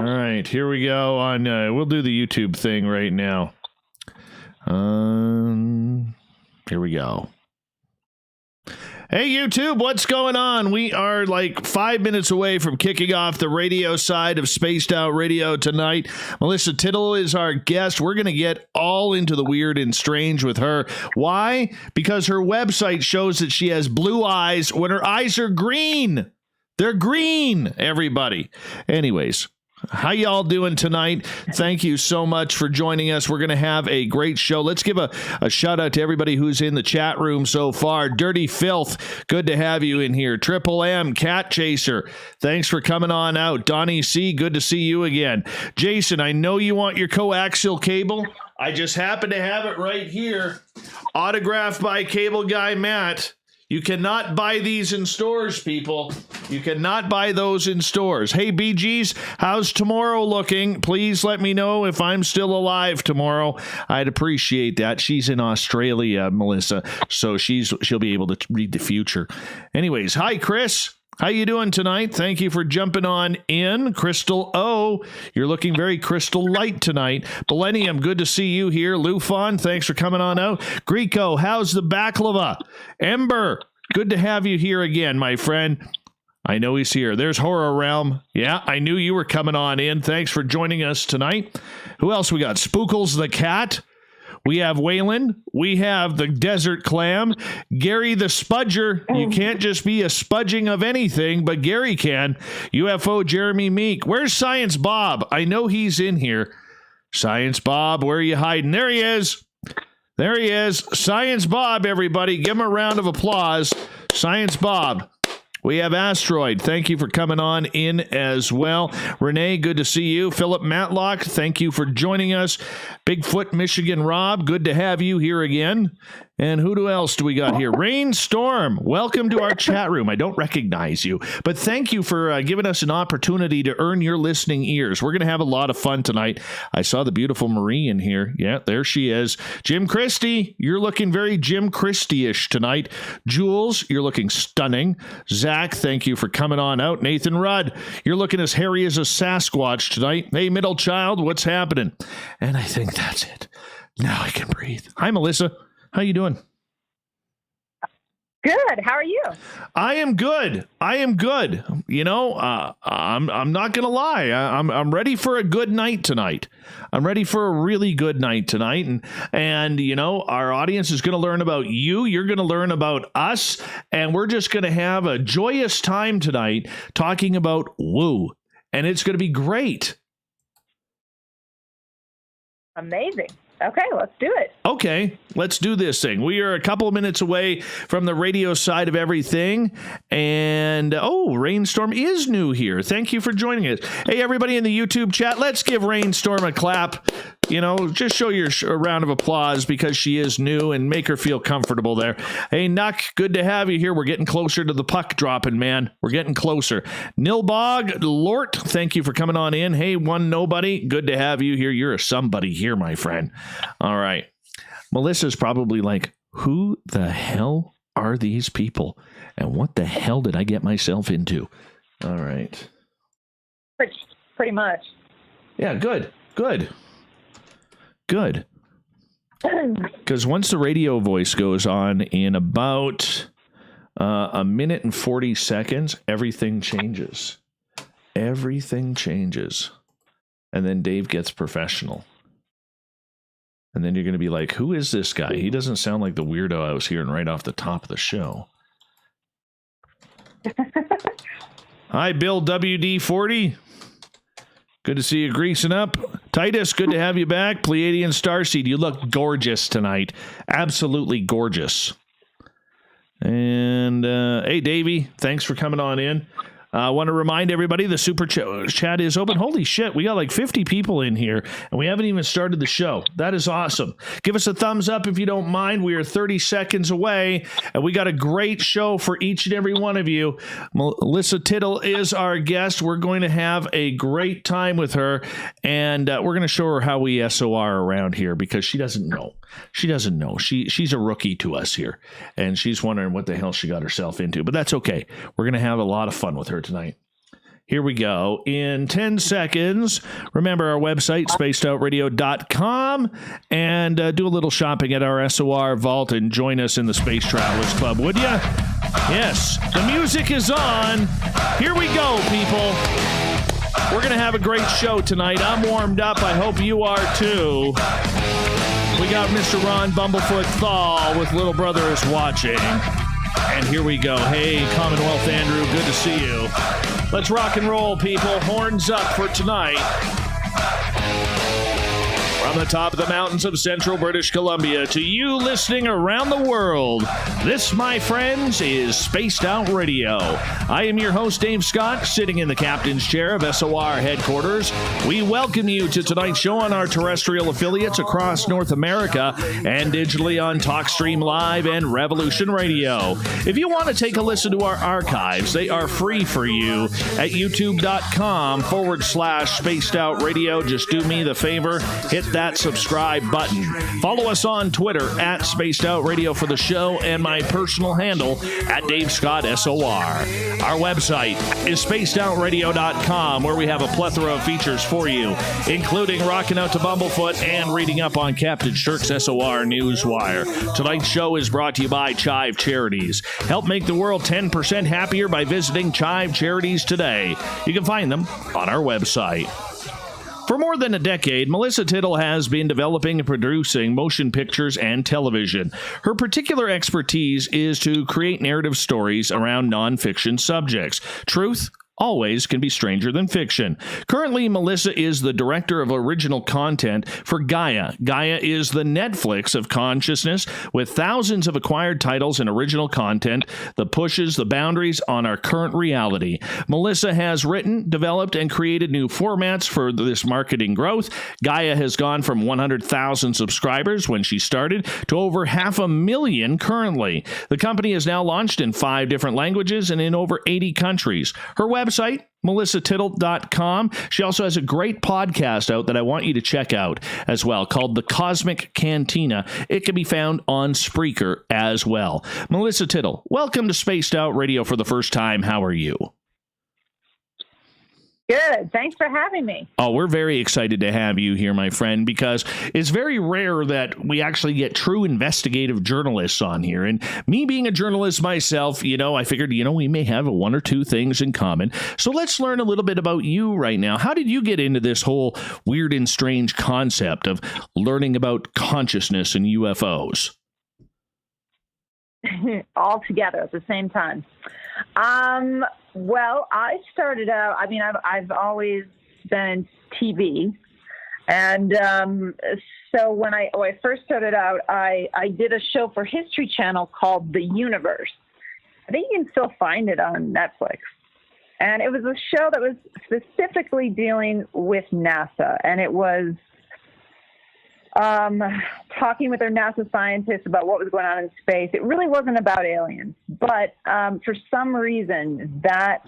All right, here we go on, we'll do the YouTube thing right now. Here we go. Hey, YouTube, what's going on? We are like 5 minutes away from kicking off the radio side of Spaced Out Radio tonight. Melissa Tittl is our guest. We're going to get all into the weird and strange with her. Why? Because her website shows that she has blue eyes when her eyes are green. They're green, everybody. Anyways. How y'all doing tonight? Thank you so much for joining us. We're going to have a great show. Let's give a shout out to everybody who's in the chat room so far. Dirty Filth, good to have you in here. Triple M, Cat Chaser, thanks for coming on out. Donnie C, good to see you again. Jason, I know you want your coaxial cable. I just happen to have it right here. Autographed by Cable Guy Matt. You cannot buy these in stores, people. You cannot buy those in stores. Hey, BGs, how's tomorrow looking? Please let me know if I'm still alive tomorrow. I'd appreciate that. She's in Australia, Melissa, so she'll be able to read the future. Anyways, hi, Chris. How you doing tonight? Thank you for jumping on in. Crystal O, you're looking very crystal light tonight. Millennium, good to see you here. Lufon, thanks for coming on out. Greco, how's the baklava? Ember, good to have you here again, my friend. I know he's here. There's Horror Realm. Yeah, I knew you were coming on in. Thanks for joining us tonight. Who else we got? Spookles the Cat. We have Waylon. We have the Desert Clam. Gary the Spudger. You can't just be a spudging of anything, but Gary can. UFO Jeremy Meek. Where's Science Bob? I know he's in here. Science Bob, where are you hiding? There he is. There he is. Science Bob, everybody. Give him a round of applause. Science Bob. We have Asteroid. Thank you for coming on in as well. Renee, good to see you. Philip Matlock, thank you for joining us. Bigfoot Michigan Rob, good to have you here again. And who else do we got here? Rainstorm, welcome to our chat room. I don't recognize you, but thank you for giving us an opportunity to earn your listening ears. We're going to have a lot of fun tonight. I saw the beautiful Marie in here. Yeah, there she is. Jim Christie, you're looking very Jim Christie-ish tonight. Jules, you're looking stunning. Zach, thank you for coming on out. Nathan Rudd, you're looking as hairy as a Sasquatch tonight. Hey, middle child, what's happening? And I think that's it. Now I can breathe. Hi, Melissa. How you doing? Good. How are you? I am good. I am good. You know, I'm not gonna lie. I'm ready for a good night tonight. I'm ready for a really good night tonight, and you know, our audience is gonna learn about you. You're gonna learn about us, and we're just gonna have a joyous time tonight talking about woo, and it's gonna be great. Amazing. Okay, let's do it. Okay, let's do this thing. We are a couple of minutes away from the radio side of everything. And, Rainstorm is new here. Thank you for joining us. Hey, everybody in the YouTube chat, let's give Rainstorm a clap. You know, just show your a round of applause because she is new and make her feel comfortable there. Hey, Nuck, good to have you here. We're getting closer to the puck dropping, man. We're getting closer. Nilbog, Lort, thank you for coming on in. Hey, One Nobody, good to have you here. You're a somebody here, my friend. All right. Melissa's probably like, who the hell are these people? And what the hell did I get myself into? All right. Pretty much. Yeah, good. Because once the radio voice goes on in about a minute and 40 seconds, everything changes. Everything changes. And then Dave gets professional. And then you're going to be like, who is this guy? He doesn't sound like the weirdo I was hearing right off the top of the show. Hi, Bill WD40. Good to see you greasing up. Titus, good to have you back. Pleiadian Starseed, you look gorgeous tonight. Absolutely gorgeous. And, hey, Davey, thanks for coming on in. I want to remind everybody the super chat is open. Holy shit, we got like 50 people in here, and we haven't even started the show. That is awesome. Give us a thumbs up if you don't mind. We are 30 seconds away, and we got a great show for each and every one of you. Melissa Tittl is our guest. We're going to have a great time with her, and we're going to show her how we SOR around here because she doesn't know. She doesn't know. She's a rookie to us here, and she's wondering what the hell she got herself into. But that's okay. We're going to have a lot of fun with her tonight. Here we go. In 10 seconds, remember our website, spacedoutradio.com, and do a little shopping at our SOR vault and join us in the Space Travelers Club, would you? Yes, the music is on. Here we go, people. We're going to have a great show tonight. I'm warmed up. I hope you are, too. We got Mr. Ron Bumblefoot Thal with Little Brother is Watching. And here we go. Hey, Commonwealth Andrew, good to see you. Let's rock and roll, people. Horns up for tonight. From the top of the mountains of central British Columbia to you listening around the world, this, my friends, is Spaced Out Radio. I am your host, Dave Scott, sitting in the captain's chair of SOR headquarters. We welcome you to tonight's show on our terrestrial affiliates across North America and digitally on TalkStream Live and Revolution Radio. If you want to take a listen to our archives, they are free for you at youtube.com/Spaced Out Radio. Just do me the favor, hit that subscribe button. Follow us on Twitter at Spaced Out Radio for the show and my personal handle at Dave Scott SOR. Our website is spacedoutradio.com, where we have a plethora of features for you, including rocking out to Bumblefoot and reading up on Captain Shirk's SOR Newswire. Tonight's show is brought to you by Chive Charities. Help make the world 10% happier by visiting Chive Charities today. You can find them on our website. For more than a decade, Melissa Tittl has been developing and producing motion pictures and television. Her particular expertise is to create narrative stories around nonfiction subjects. Truth always can be stranger than fiction. Currently, Melissa is the director of original content for Gaia. Gaia is the Netflix of consciousness, with thousands of acquired titles and original content that pushes the boundaries on our current reality. Melissa has written, developed, and created new formats for this marketing growth. Gaia has gone from 100,000 subscribers when she started to over 500,000 currently. The company is now launched in 5 different languages and in over 80 countries. Her website, MelissaTittl.com. She also has a great podcast out that I want you to check out as well, called The Cosmic Cantina. It can be found on Spreaker as well. Melissa Tittl, welcome to Spaced Out Radio for the first time. How are you? Good. Thanks for having me. Oh, we're very excited to have you here, my friend, because it's very rare that we actually get true investigative journalists on here. And me being a journalist myself, I figured, we may have one or two things in common. So let's learn a little bit about you right now. How did you get into this whole weird and strange concept of learning about consciousness and UFOs? All together at the same time. Well, I started out, I've always been in TV. And so when I first started out, I did a show for History Channel called The Universe. I think you can still find it on Netflix. And it was a show that was specifically dealing with NASA. And it was talking with their NASA scientists about what was going on in space. It really wasn't about aliens, but for some reason that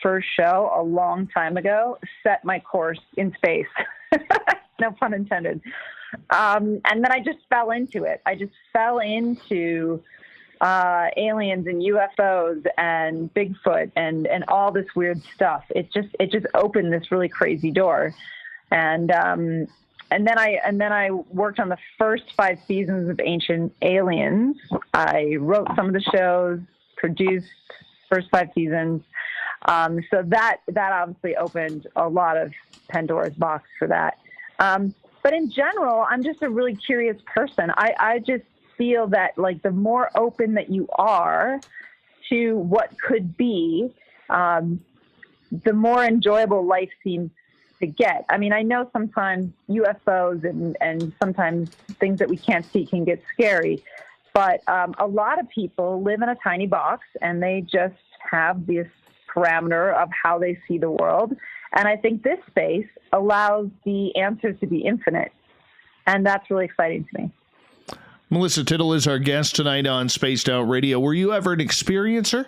first show a long time ago set my course in space. No pun intended. And then I just fell into it. I just fell into aliens and UFOs and Bigfoot and all this weird stuff. It just opened this really crazy door. And then I worked on the first 5 seasons of Ancient Aliens. I wrote some of the shows, produced first 5 seasons. So that obviously opened a lot of Pandora's box for that. But in general, I'm just a really curious person. I just feel that the more open that you are to what could be, the more enjoyable life seems to get. I know sometimes UFOs and sometimes things that we can't see can get scary, but a lot of people live in a tiny box and they just have this parameter of how they see the world. And I think this space allows the answers to be infinite. And that's really exciting to me. Melissa Tittl is our guest tonight on Spaced Out Radio. Were you ever an experiencer?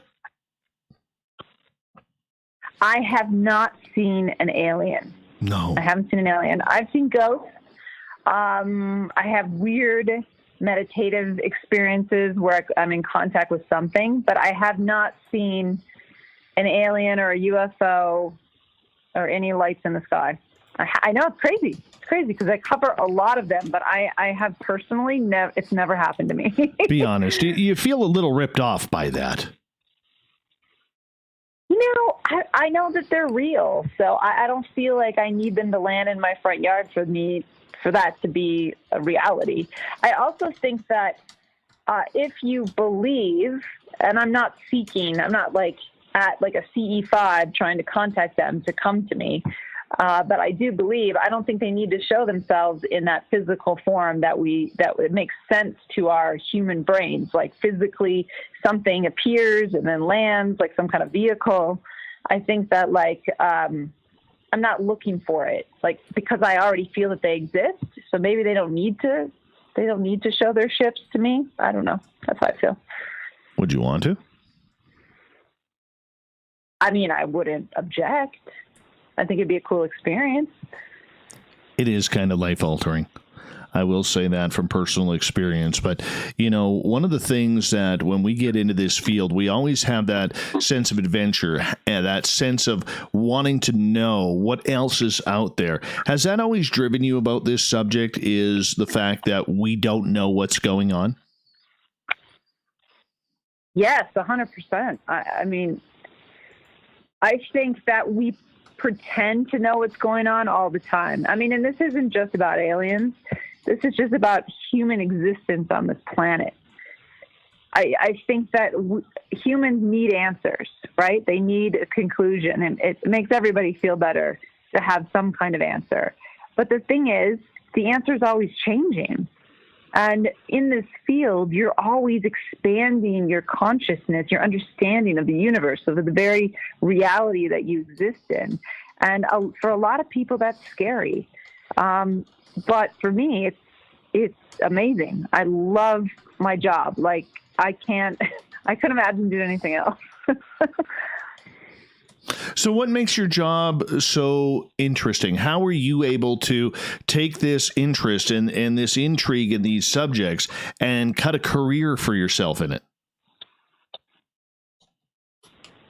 I have not seen an alien. No. I haven't seen an alien. I've seen ghosts. I have weird meditative experiences where I'm in contact with something, but I have not seen an alien or a UFO or any lights in the sky. I know it's crazy. It's crazy because I cover a lot of them, but I have personally it's never happened to me. Be honest. You feel a little ripped off by that. I know that they're real, so I don't feel like I need them to land in my front yard for that to be a reality. I also think that if you believe, and I'm not like at like a CE5 trying to contact them to come to me, but I do believe, I don't think they need to show themselves in that physical form that it makes sense to our human brains, like physically something appears and then lands, like some kind of vehicle. I think that I'm not looking for it, like, because I already feel that they exist. So maybe they don't need to show their ships to me. I don't know. That's how I feel. Would you want to? I mean, I wouldn't object. I think it'd be a cool experience. It is kind of life-altering. I will say that from personal experience. But, one of the things that when we get into this field, we always have that sense of adventure and that sense of wanting to know what else is out there. Has that always driven you about this subject, is the fact that we don't know what's going on? Yes, 100%. I mean, I think that we pretend to know what's going on all the time. I mean, and this isn't just about aliens. This is just about human existence on this planet. I think that humans need answers, right? They need a conclusion, and it makes everybody feel better to have some kind of answer. But the thing is, the answer is always changing. And in this field, you're always expanding your consciousness, your understanding of the universe, of the very reality that you exist in. And for a lot of people, that's scary. But for me, it's amazing. I love my job. Like, I couldn't imagine doing anything else. So what makes your job so interesting? How are you able to take this interest and this intrigue in these subjects and cut a career for yourself in it?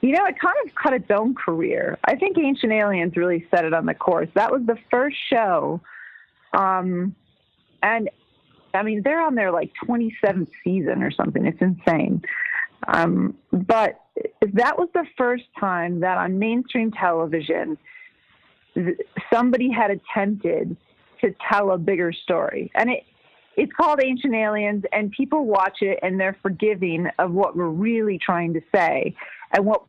It kind of cut its own career. I think Ancient Aliens really set it on the course. That was the first show. And I mean, they're on their 27th season or something. It's insane. But that was the first time that on mainstream television, somebody had attempted to tell a bigger story. And it's called Ancient Aliens, and people watch it and they're forgiving of what we're really trying to say. And what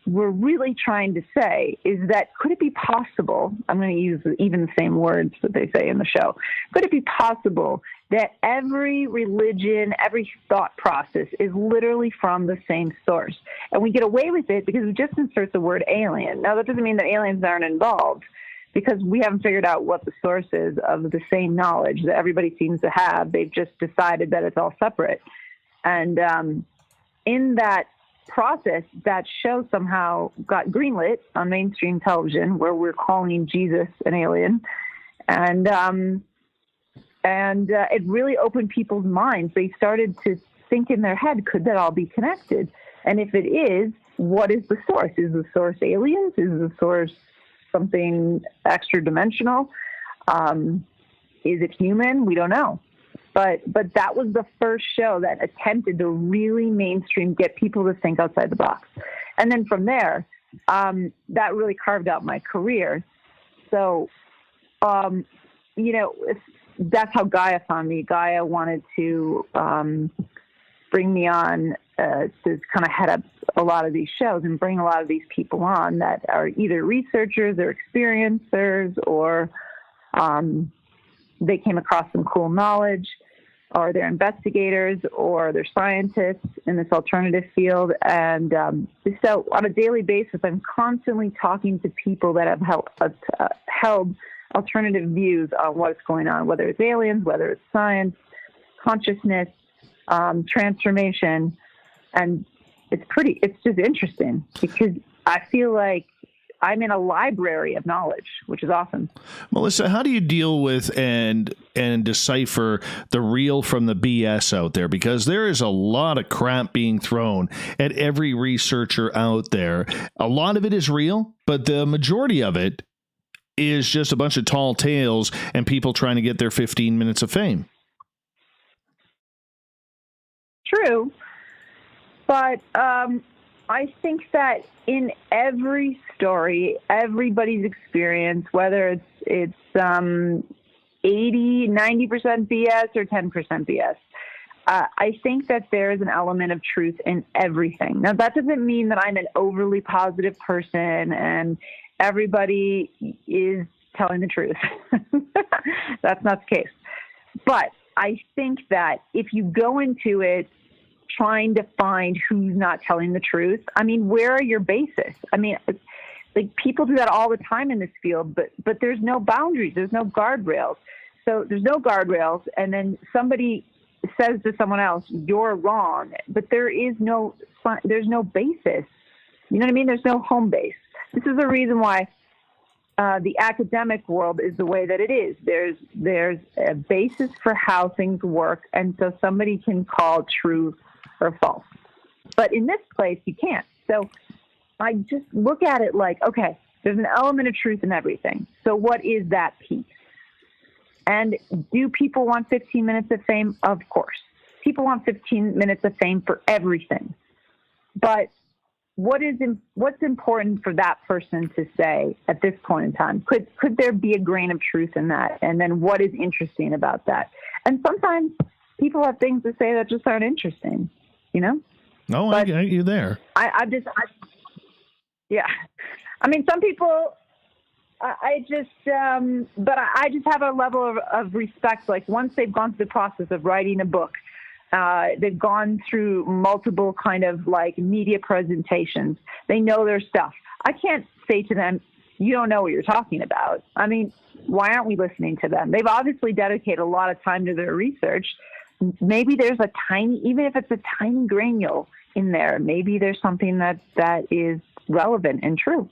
we're really trying to say is that, could it be possible, I'm going to use even the same words that they say in the show, could it be possible that every religion, every thought process is literally from the same source? And we get away with it because we just insert the word alien. Now, that doesn't mean that aliens aren't involved, because we haven't figured out what the source is of the same knowledge that everybody seems to have. They've just decided that it's all separate. And in that process, that show somehow got greenlit on mainstream television, where we're calling Jesus an alien. And it really opened people's minds. They started to think in their head, could that all be connected? And if it is, what is the source? Is the source aliens? Is the source something extra dimensional? Is it human? We don't know. But that was the first show that attempted to really mainstream, get people to think outside the box. And then from there, that really carved out my career. So, that's how Gaia found me. Gaia wanted to bring me on to kind of head up a lot of these shows and bring a lot of these people on that are either researchers or experiencers, or they came across some cool knowledge, or they're investigators, or they're scientists in this alternative field. And so on a daily basis, I'm constantly talking to people that have held alternative views on what's going on, whether it's aliens, whether it's science, consciousness, transformation. And it's just interesting, because I feel like I'm in a library of knowledge, which is awesome. Melissa, how do you deal with and decipher the real from the BS out there? Because there is a lot of crap being thrown at every researcher out there. A lot of it is real, but the majority of it is just a bunch of tall tales and people trying to get their 15 minutes of fame. True. But I think that in every story, everybody's experience, whether it's 80, 90% BS or 10% BS, I think that there is an element of truth in everything. Now, that doesn't mean that I'm an overly positive person and everybody is telling the truth. That's not the case. But I think that if you go into it trying to find who's not telling the truth, I mean, where are your bases? I mean, like, people do that all the time in this field, but there's no boundaries. There's no guardrails. So there's no guardrails. And then somebody says to someone else, you're wrong, but there's no basis. You know what I mean? There's no home base. This is the reason why the academic world is the way that it is. There's a basis for how things work. And so somebody can call true or false. But in this place, you can't. So I just look at it like, okay, there's an element of truth in everything. So what is that piece? And do people want 15 minutes of fame? Of course. People want 15 minutes of fame for everything. But what's important for that person to say at this point in time? Could there be a grain of truth in that? And then what is interesting about that? And sometimes people have things to say that just aren't interesting, you know? No, I get you there. Yeah. I mean, some people, I just have a level of respect. Like, once they've gone through the process of writing a book, they've gone through multiple kind of like media presentations. They know their stuff. I can't say to them, you don't know what you're talking about. I mean, why aren't we listening to them? They've obviously dedicated a lot of time to their research. Maybe there's even if it's a tiny granule in there, maybe there's something that is relevant and true.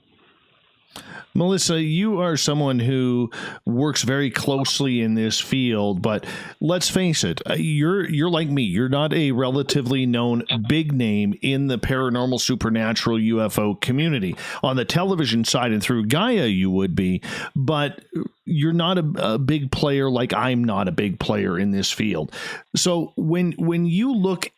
Melissa, you are someone who works very closely in this field, but let's face it, you're like me. You're not a relatively known big name in the paranormal, supernatural, UFO community. On the television side and through Gaia, you would be, but you're not a big player like I'm not a big player in this field. So when you look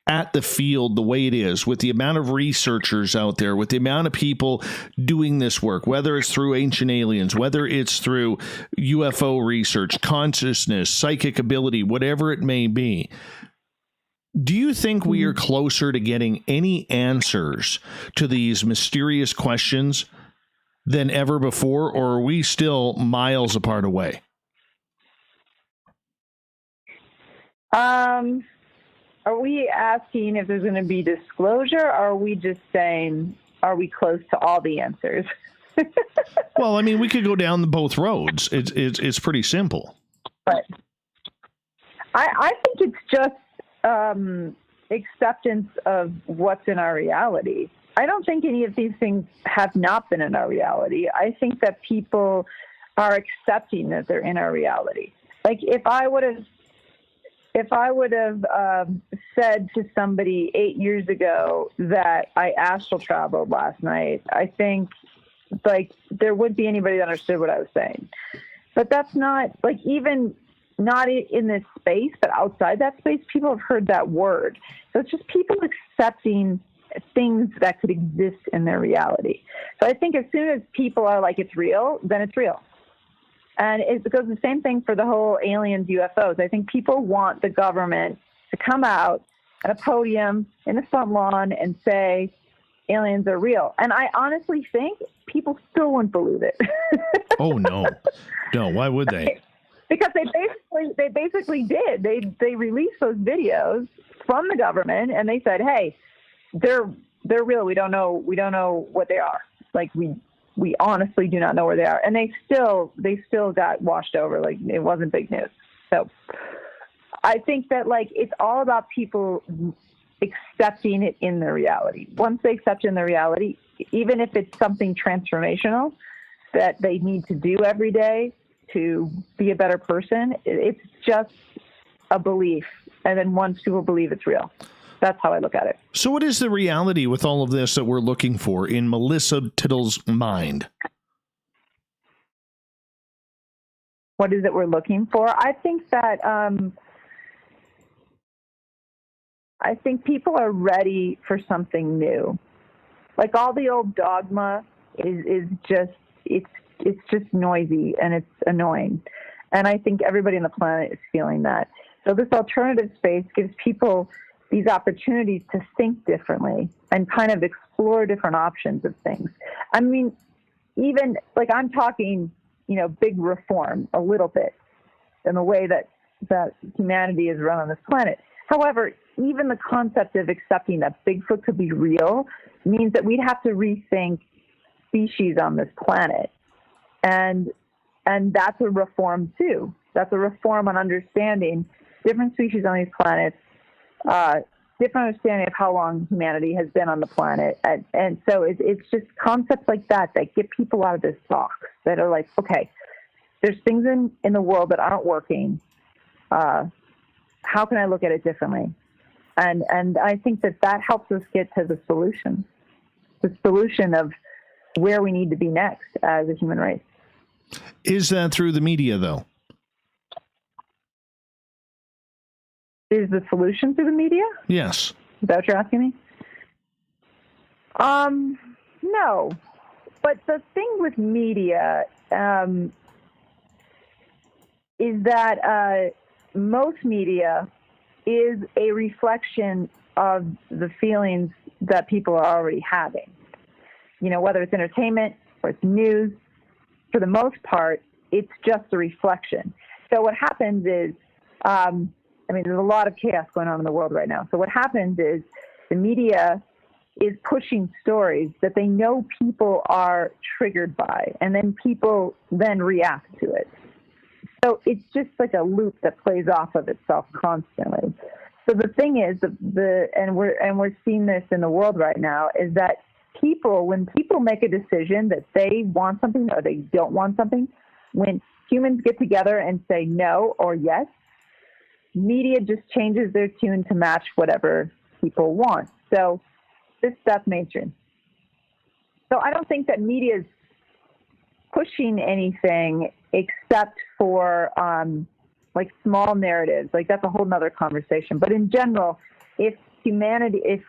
at the field the way it is, with the amount of researchers out there, with the amount of people doing this work, whether it's through ancient aliens, whether it's through UFO research, consciousness, psychic ability, whatever it may be, do you think we are closer to getting any answers to these mysterious questions than ever before, or are we still miles apart away? Are we asking if there's going to be disclosure, or are we just saying, are we close to all the answers? Well, I mean, we could go down both roads. It's pretty simple. But I think it's just acceptance of what's in our reality. I don't think any of these things have not been in our reality. I think that people are accepting that they're in our reality. Like, if I would have said to somebody 8 years ago that I astral traveled last night, I think, like, there wouldn't be anybody that understood what I was saying. But that's not, like, even not in this space, but outside that space, people have heard that word. So it's just people accepting things that could exist in their reality. So I think as soon as people are like, it's real, then it's real. And it goes the same thing for the whole aliens, UFOs. I think people want the government to come out at a podium in a front lawn and say aliens are real. And I honestly think people still wouldn't believe it. Oh, no. No, why would they? Because they basically did. They released those videos from the government, and they said, hey, they're real. We don't know what they are. Like, we honestly do not know where they are. And they still got washed over. Like, it wasn't big news. So I think that, like, it's all about people accepting it in their reality. Once they accept it in their reality, even if it's something transformational that they need to do every day to be a better person, it's just a belief. And then once people believe, it's real. That's how I look at it. So what is the reality with all of this that we're looking for in Melissa Tittl's mind? What is it we're looking for? I think that I think people are ready for something new. Like all the old dogma is just it's just noisy and it's annoying. And I think everybody on the planet is feeling that. So this alternative space gives people these opportunities to think differently and kind of explore different options of things. I mean, even like I'm talking, big reform a little bit in the way that humanity is run on this planet. However, even the concept of accepting that Bigfoot could be real means that we'd have to rethink species on this planet. And that's a reform too. That's a reform on understanding different species on these planets, different understanding of how long humanity has been on the planet. And so it's just concepts like that get people out of this box, that are like, okay, there's things in the world that aren't working. How can I look at it differently? And I think that helps us get to the solution of where we need to be next as a human race. Is that through the media, though? Is the solution through the media? Yes. Is that what you're asking me? No. But the thing with media is that most media is a reflection of the feelings that people are already having. Whether it's entertainment or it's news, for the most part, it's just a reflection. So what happens is, there's a lot of chaos going on in the world right now. So what happens is the media is pushing stories that they know people are triggered by, and then people then react to it. So it's just like a loop that plays off of itself constantly. So the thing is, and we're seeing this in the world right now, is that when people make a decision that they want something or they don't want something, when humans get together and say no or yes, media just changes their tune to match whatever people want. So that's mainstream. So I don't think that media is pushing anything except for like small narratives. Like that's a whole nother conversation. But in general, if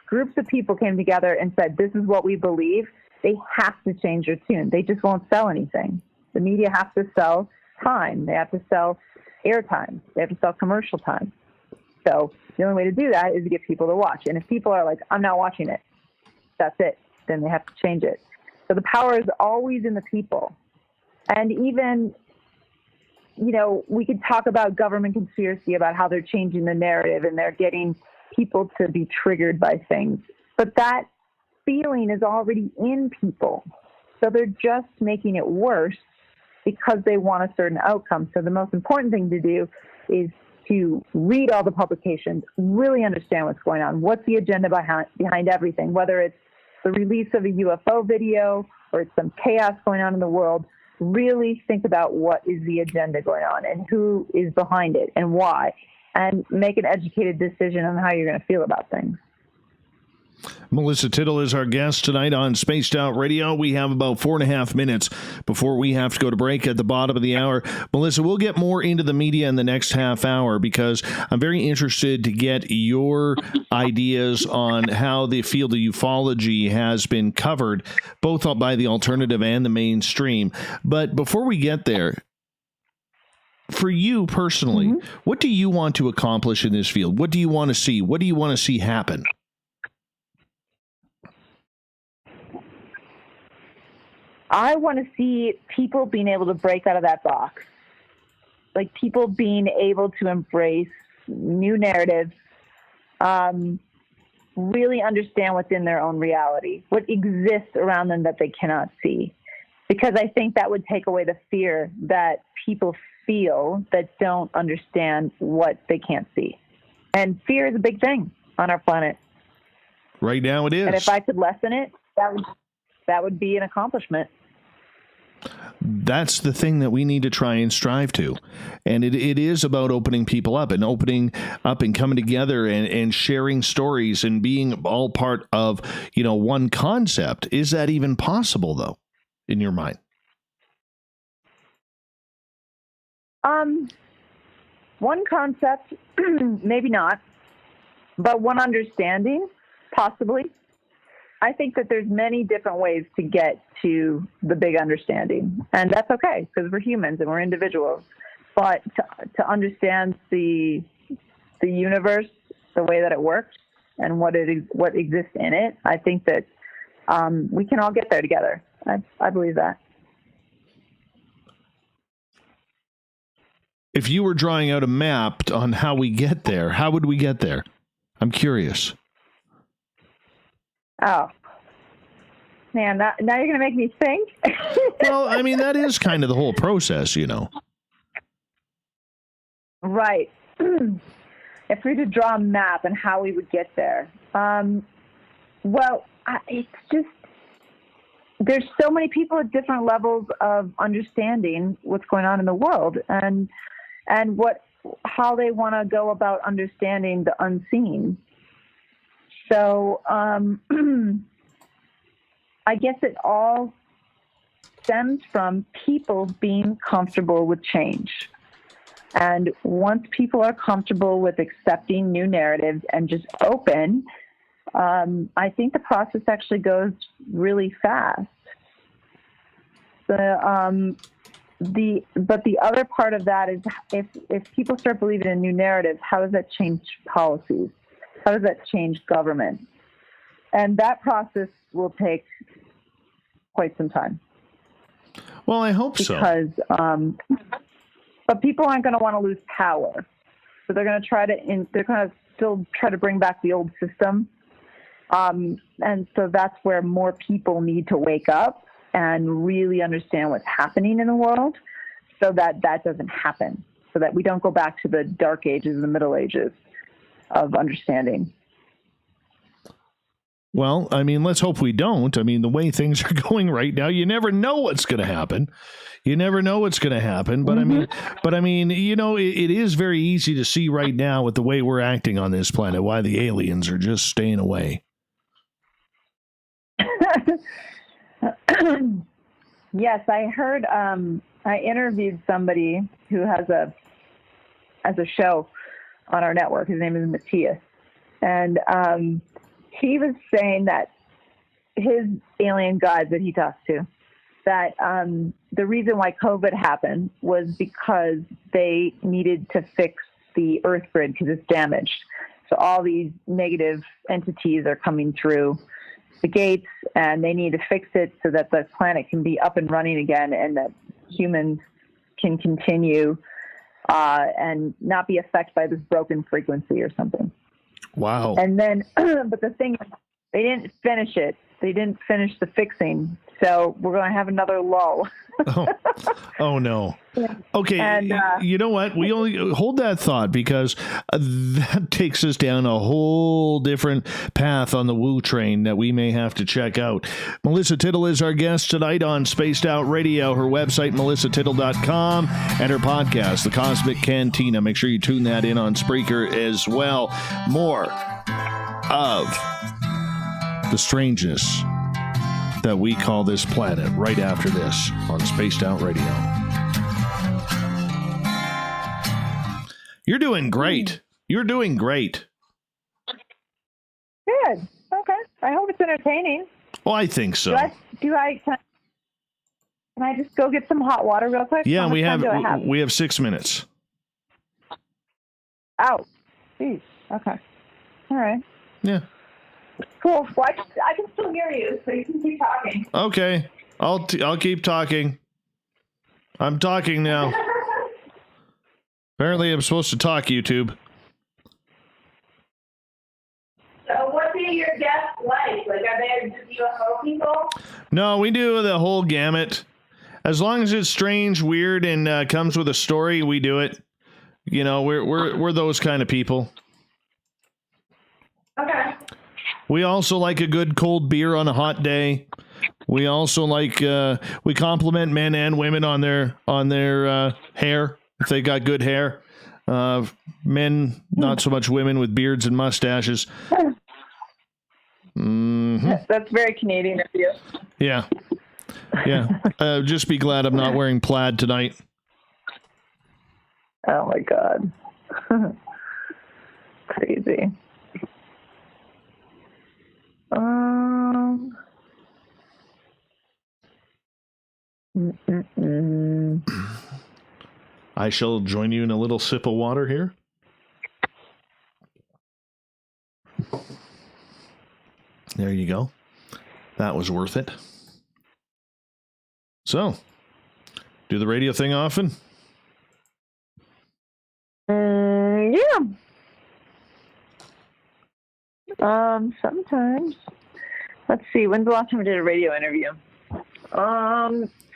groups of people came together and said, this is what we believe, they have to change their tune. They just won't sell anything. The media has to sell time. They have to sell airtime. They have to sell commercial time. So the only way to do that is to get people to watch. And if people are like, I'm not watching it, that's it, then they have to change it. So the power is always in the people. And even, we could talk about government conspiracy, about how they're changing the narrative and they're getting people to be triggered by things. But that feeling is already in people. So they're just making it worse because they want a certain outcome. So the most important thing to do is to read all the publications, really understand what's going on. What's the agenda behind everything, whether it's the release of a UFO video or it's some chaos going on in the world. Really think about what is the agenda going on and who is behind it and why, and make an educated decision on how you're going to feel about things. Melissa Tittl is our guest tonight on Spaced Out Radio. We have about 4.5 minutes before we have to go to break at the bottom of the hour. Melissa, we'll get more into the media in the next half hour because I'm very interested to get your ideas on how the field of ufology has been covered, both by the alternative and the mainstream. But before we get there, for you personally, what do you want to accomplish in this field? What do you want to see? What do you want to see happen? I want to see people being able to break out of that box. Like people being able to embrace new narratives, really understand what's in their own reality, what exists around them that they cannot see. Because I think that would take away the fear that people feel that don't understand what they can't see. And fear is a big thing on our planet. Right now it is. And if I could lessen it, that would be an accomplishment. That's the thing that we need to try and strive to. And it is about opening people up and coming together and sharing stories and being all part of, one concept. Is that even possible, though, in your mind? One concept, maybe not, but one understanding, possibly. I think that there's many different ways to get to the big understanding, and that's okay because we're humans and we're individuals. But to understand the universe, the way that it works, and what exists in it, I think that we can all get there together. I believe that. If you were drawing out a map on how we get there, how would we get there? I'm curious. Oh, man, now you're going to make me think. Well, I mean, that is kind of the whole process, Right. If we were to draw a map and how we would get there, it's just, there's so many people at different levels of understanding what's going on in the world and how they want to go about understanding the unseen. So I guess it all stems from people being comfortable with change. And once people are comfortable with accepting new narratives and just open, I think the process actually goes really fast. But the other part of that is if people start believing in new narratives, how does that change policies? How does that change government? And that process will take quite some time. Well, I hope so. Because, but people aren't going to want to lose power, so they're going to still try to bring back the old system. And so that's where more people need to wake up and really understand what's happening in the world, so that doesn't happen, so that we don't go back to the dark ages and the Middle Ages of understanding. Well, I mean, let's hope we don't. I mean, the way things are going right now, you never know what's going to happen. You never know what's going to happen. But I mean, it is very easy to see right now with the way we're acting on this planet why the aliens are just staying away. Yes, I heard. I interviewed somebody who has a show on our network. His name is Matthias, and he was saying that his alien guides that he talks to, that the reason why COVID happened was because they needed to fix the Earth grid because it's damaged. So all these negative entities are coming through the gates, and they need to fix it so that the planet can be up and running again, and that humans can continue and not be affected by this broken frequency or something. Wow. And then, but the thing, they didn't finish it. They didn't finish the fixing. So we're going to have another lull. Oh no. Okay. And, you know what? We only hold that thought, because that takes us down a whole different path on the woo train that we may have to check out. Melissa Tittl is our guest tonight on Spaced Out Radio. Her website, melissatittl.com, and her podcast, The Cosmic Cantina. Make sure you tune that in on Spreaker as well. More of the strangeness that we call this planet right after this on Spaced Out Radio. You're doing great. You're doing great. Good. Okay. I hope it's entertaining. Well, I think so. Can I just go get some hot water real quick? Yeah, we have 6 minutes. Oh, geez. Okay. All right. Yeah. Cool. Well, I can still hear you, so you can keep talking. Okay. I'll keep talking. I'm talking now. Apparently, I'm supposed to talk, YouTube. So what do your guests like? Like, are they just UFO people? No, we do the whole gamut. As long as it's strange, weird, and comes with a story, we do it. We're those kind of people. Okay. We also like a good cold beer on a hot day. We also like we compliment men and women on their hair if they got good hair. Men, not so much women with beards and mustaches. Mm-hmm. That's very Canadian of you. Yeah. Just be glad I'm not wearing plaid tonight. Oh my God. Crazy. I shall join you in a little sip of water here. There you go. That was worth it. So, do the radio thing often? Yeah. Sometimes. Let's see. When's the last time I did a radio interview?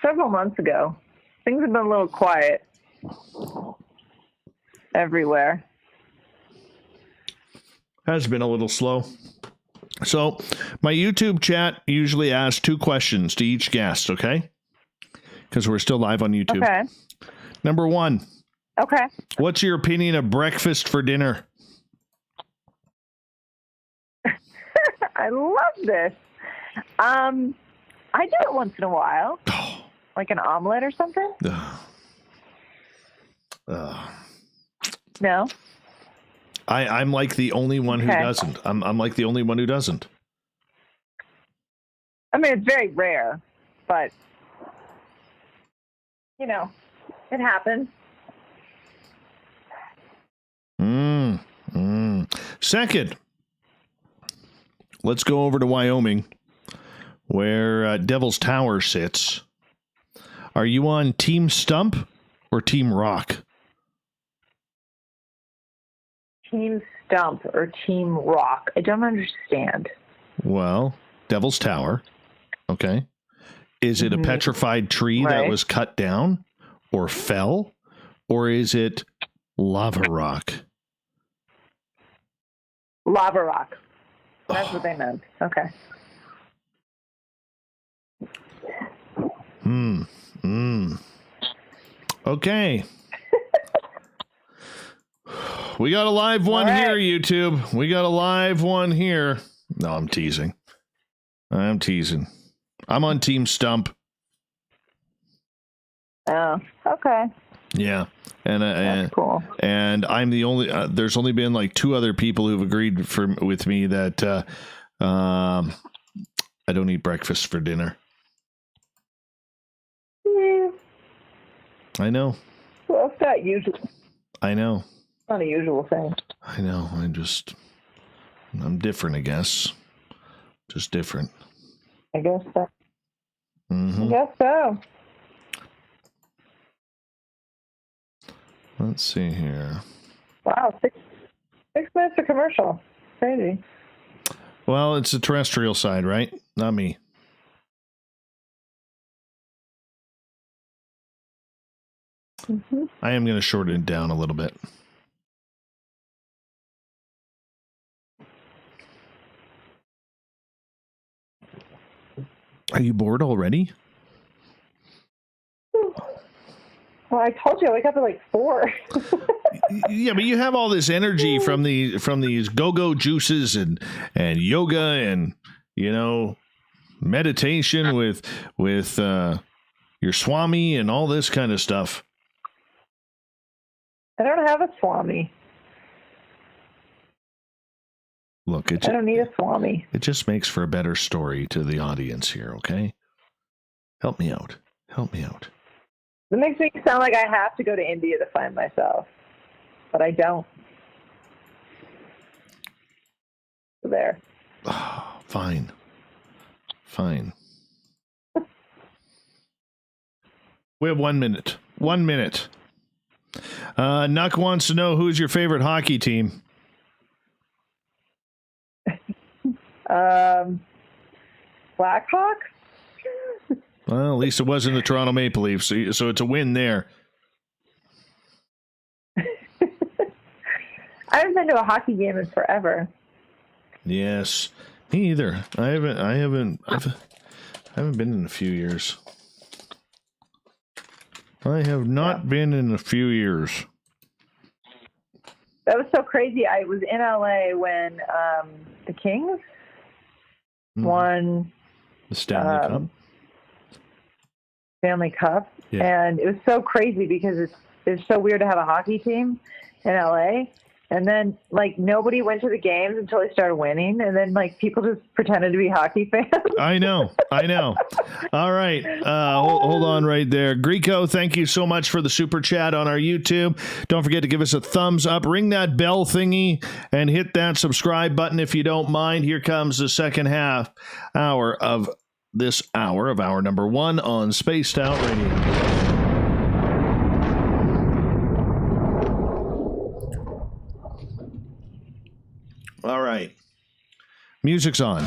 Several months ago. Things have been a little quiet everywhere. Has been a little slow. So, my YouTube chat usually asks 2 questions to each guest, okay? Because we're still live on YouTube. Okay. Number 1. Okay. What's your opinion of breakfast for dinner? I love this. I do it once in a while. Like an omelet or something? No? I'm like the only one who doesn't. I'm like the only one who doesn't. I mean, it's very rare, but, you know, it happens. Second, let's go over to Wyoming, where Devil's Tower sits. Are you on Team Stump or Team Rock? Team Stump or Team Rock? I don't understand. Well, Devil's Tower, okay. Is it a petrified tree that was cut down or fell? Or is it lava rock? Lava rock. That's what they meant. Okay. Okay. We got a live one here, YouTube. We got a live one here. No, I'm teasing. I'm on Team Stump. Oh, okay. Yeah. That's cool. And I'm the only, there's only been like 2 other people who've agreed with me that I don't eat breakfast for dinner. Yeah. I know. Well, it's not usual. I know. It's not a usual thing. I know. I'm different, I guess. Just different. I guess so. Mm-hmm. I guess so. Let's see here. Wow, 6 minutes of commercial. Crazy. Well, it's the terrestrial side, right? Not me. Mm-hmm. I am going to shorten it down a little bit. Are you bored already? Well, I told you I wake up at like 4. Yeah, but you have all this energy from these go-go juices and yoga and, you know, meditation with your Swami and all this kind of stuff. I don't have a Swami. Look, I don't need a Swami. It just makes for a better story to the audience here, okay? Help me out. It makes me sound like I have to go to India to find myself, but I don't. There. Oh, fine. We have 1 minute. 1 minute. Nuck wants to know, who's your favorite hockey team? Blackhawks? Well, at least it wasn't the Toronto Maple Leafs, so it's a win there. I haven't been to a hockey game in forever. Yes. Me either. I haven't been in a few years. I have not been in a few years. That was so crazy. I was in LA when the Kings won the Stanley Cup. Stanley Cup, and it was so crazy because it's so weird to have a hockey team in LA, and then like nobody went to the games until they started winning, and then like people just pretended to be hockey fans. I know. All right, hold on right there, Greco. Thank you so much for the super chat on our YouTube. Don't forget to give us a thumbs up, ring that bell thingy, and hit that subscribe button if you don't mind. Here comes the second half hour of this hour of hour number 1 on Spaced Out Radio. All right. Music's on.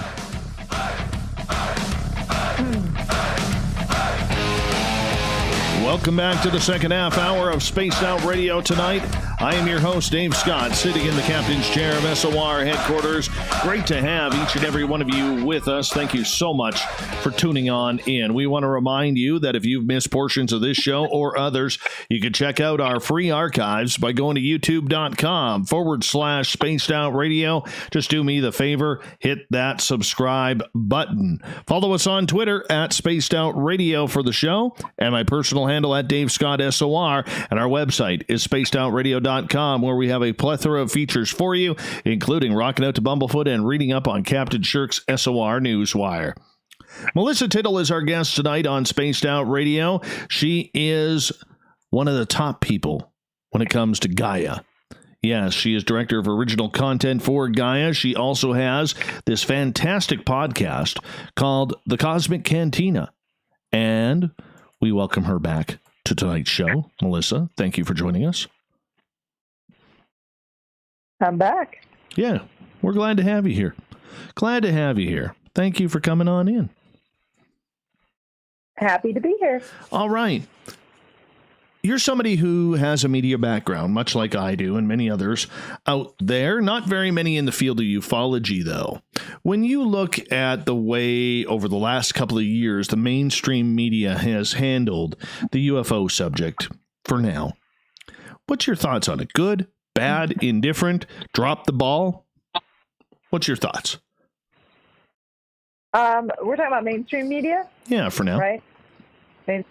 Welcome back to the second half hour of Spaced Out Radio tonight. I am your host, Dave Scott, sitting in the captain's chair of SOR headquarters. Great to have each and every one of you with us. Thank you so much for tuning on in. We want to remind you that if you've missed portions of this show or others, you can check out our free archives by going to youtube.com/Spaced Out Radio. Just do me the favor, hit that subscribe button. Follow us on Twitter at Spaced Out Radio for the show, and my personal handle at Dave Scott SOR, and our website is spacedoutradio.com, where we have a plethora of features for you, including rocking out to Bumblefoot and reading up on Captain Shirk's SOR Newswire. Melissa Tittl is our guest tonight on Spaced Out Radio. She is one of the top people when it comes to Gaia. Yes, she is director of original content for Gaia. She also has this fantastic podcast called The Cosmic Cantina. And we welcome her back to tonight's show. Melissa, thank you for joining us. I'm back. Yeah, we're glad to have you here. Glad to have you here. Thank you for coming on in. Happy to be here. All right. You're somebody who has a media background, much like I do and many others out there. Not very many in the field of ufology, though. When you look at the way over the last couple of years the mainstream media has handled the UFO subject for now, what's your thoughts on it? Good, bad, indifferent, drop the ball? What's your thoughts? We're talking about mainstream media? Yeah, for now. Right? Yep.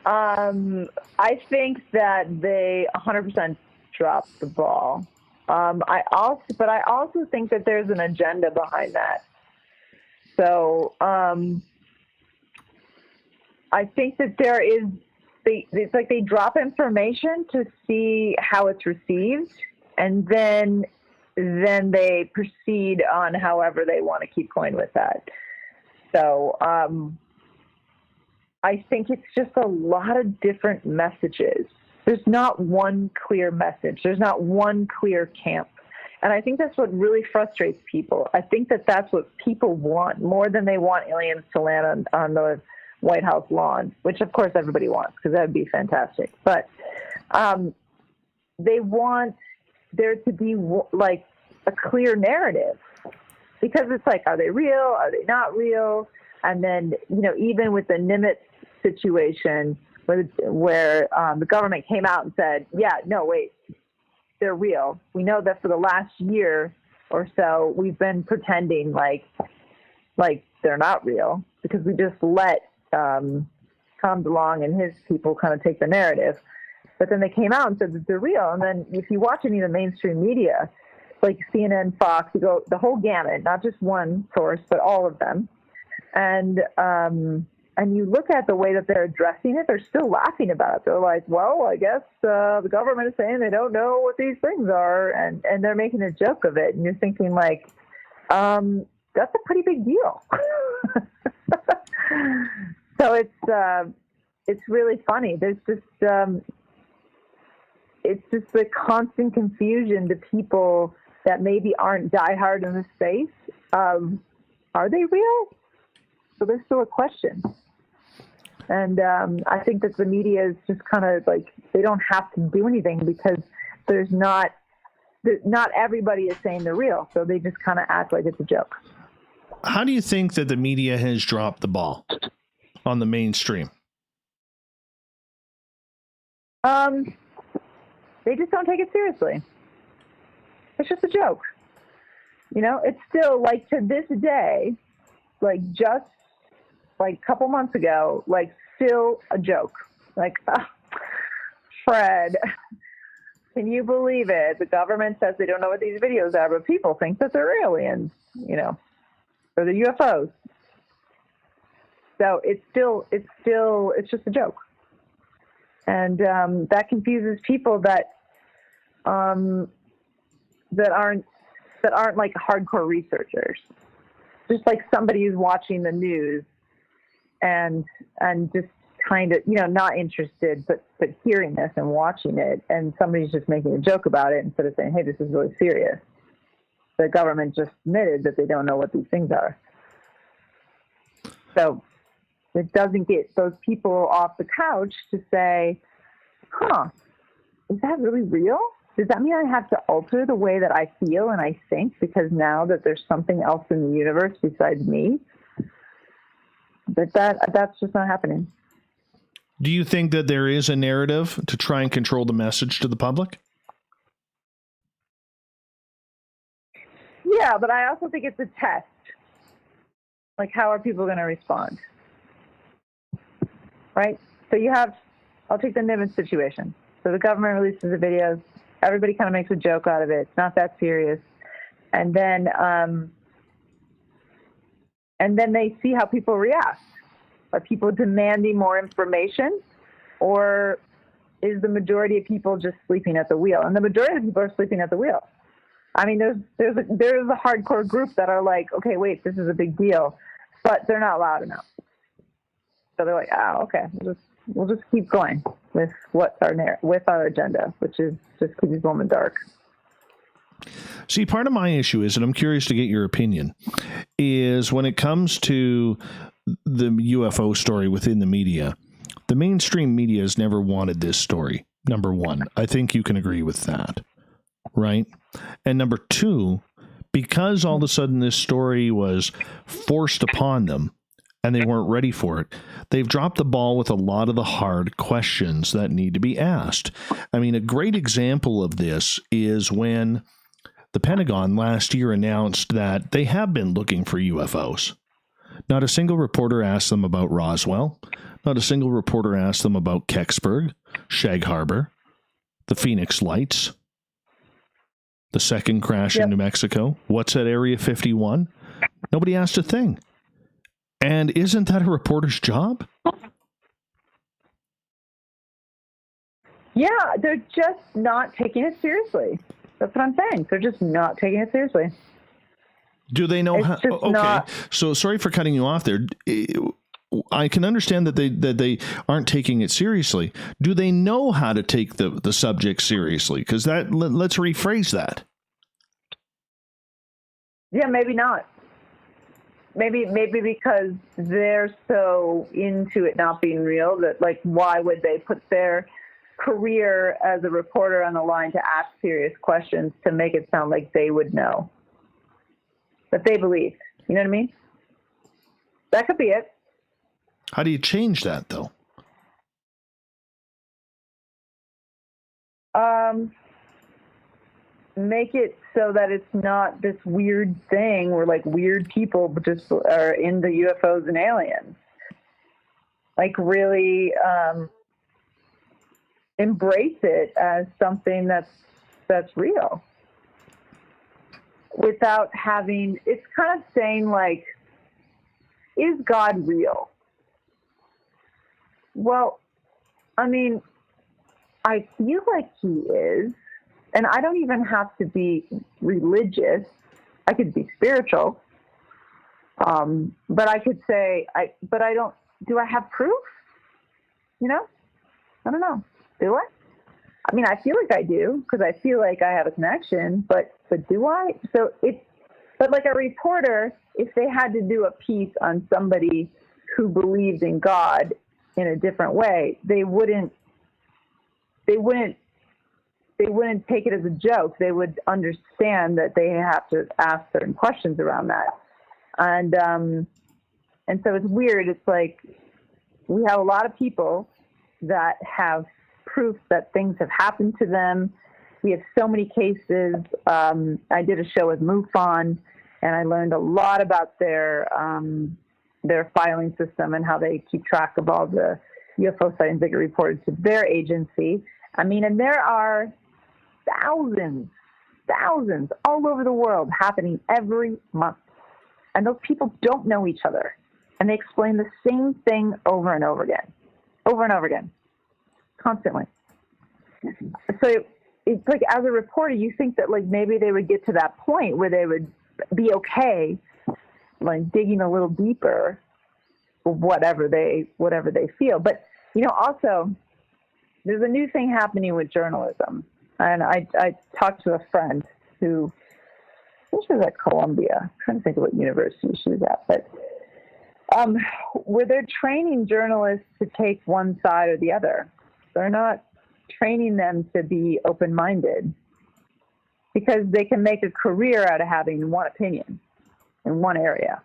I think that they 100% dropped the ball. I also think that there's an agenda behind that. So I think that there is. It's like they drop information to see how it's received, and then they proceed on however they want to keep going with that. So I think it's just a lot of different messages. There's not one clear message. There's not one clear camp. And I think that's what really frustrates people. I think that that's what people want more than they want aliens to land on the White House lawn, which of course everybody wants because that would be fantastic. But they want there to be like a clear narrative, because it's like, are they real? Are they not real? And then, even with the Nimitz situation where the government came out and said, yeah, no, wait, they're real. We know that for the last year or so, we've been pretending like they're not real because we just let Tom DeLonge and his people kind of take the narrative. But then they came out and said that they're real. And then if you watch any of the mainstream media, like CNN, Fox, you go the whole gamut, not just one source, but all of them. And you look at the way that they're addressing it, they're still laughing about it. They're like, well, I guess the government is saying they don't know what these things are, and they're making a joke of it. And you're thinking like, that's a pretty big deal. So it's really funny. There's just it's just the constant confusion to people that maybe aren't diehard in the space. Are they real? So there's still a question. And I think that the media is just kind of like, they don't have to do anything because there's not not everybody is saying they're real, so they just kind of act like it's a joke. How do you think that the media has dropped the ball on the mainstream? They just don't take it seriously. It's just a joke. You know, it's still like to this day, like just like a couple months ago, like still a joke. Like, Fred, can you believe it? The government says they don't know what these videos are, but people think that they're aliens, you know, or the UFOs. So it's just a joke. And that confuses people that aren't like hardcore researchers. Just like somebody who's watching the news and just kind of, you know, not interested, but hearing this and watching it, and somebody's just making a joke about it instead of saying, hey, this is really serious. The government just admitted that they don't know what these things are. So it doesn't get those people off the couch to say, is that really real? Does that mean I have to alter the way that I feel and I think because now that there's something else in the universe besides me? But that's just not happening. Do you think that there is a narrative to try and control the message to the public? Yeah, but I also think it's a test. Like, how are people going to respond? Right? So I'll take the Nimitz situation. So the government releases the videos. Everybody kind of makes a joke out of it. It's not that serious. And then they see how people react. Are people demanding more information, or is the majority of people just sleeping at the wheel? And the majority of people are sleeping at the wheel. I mean, there's a hardcore group that are like, okay, wait, this is a big deal, but they're not loud enough. So they're like, okay, we'll just keep going with our agenda, which is just keep people in the dark. See, part of my issue is, and I'm curious to get your opinion, is when it comes to the UFO story within the media, the mainstream media has never wanted this story. Number one, I think you can agree with that, right? And number two, because all of a sudden this story was forced upon them and they weren't ready for it, they've dropped the ball with a lot of the hard questions that need to be asked. I mean, a great example of this is when the Pentagon last year announced that they have been looking for UFOs. Not a single reporter asked them about Roswell. Not a single reporter asked them about Kecksburg, Shag Harbor, the Phoenix Lights, the second crash in New Mexico. What's at Area 51? Nobody asked a thing. And isn't that a reporter's job? Yeah, they're just not taking it seriously. That's what I'm saying. They're just not taking it seriously. Do they know how? Okay, not... so sorry for cutting you off there. I can understand that they aren't taking it seriously. Do they know how to take the subject seriously? Because let's rephrase that. Yeah, maybe not. Maybe because they're so into it not being real that, like, why would they put their career as a reporter on the line to ask serious questions to make it sound like they would know? That they believe. You know what I mean? That could be it. How do you change that, though? Make it so that it's not this weird thing where, like, weird people just are into UFOs and aliens. Like, really embrace it as something that's real. Without having, it's kind of saying, like, is God real? Well, I mean, I feel like he is, and I don't even have to be religious. I could be spiritual, but I could say, but I don't, do I have proof? You know? I don't know. Do I? I mean, I feel like I do, because I feel like I have a connection, but do I? So but like a reporter, if they had to do a piece on somebody who believed in God in a different way, they wouldn't they wouldn't take it as a joke. They would understand that they have to ask certain questions around that. And so it's weird. It's like we have a lot of people that have proof that things have happened to them. We have so many cases. I did a show with MUFON, and I learned a lot about their filing system and how they keep track of all the UFO sightings that get reported to their agency. I mean, and there are thousands all over the world happening every month. And those people don't know each other. And they explain the same thing over and over again, constantly. So it's like, as a reporter, you think that like maybe they would get to that point where they would be okay, like digging a little deeper, whatever they feel. But, you know, also there's a new thing happening with journalism. And I talked to a friend who, I think she was at Columbia. I'm trying to think of what university she was at, but where they're training journalists to take one side or the other. They're not training them to be open-minded, because they can make a career out of having one opinion in one area.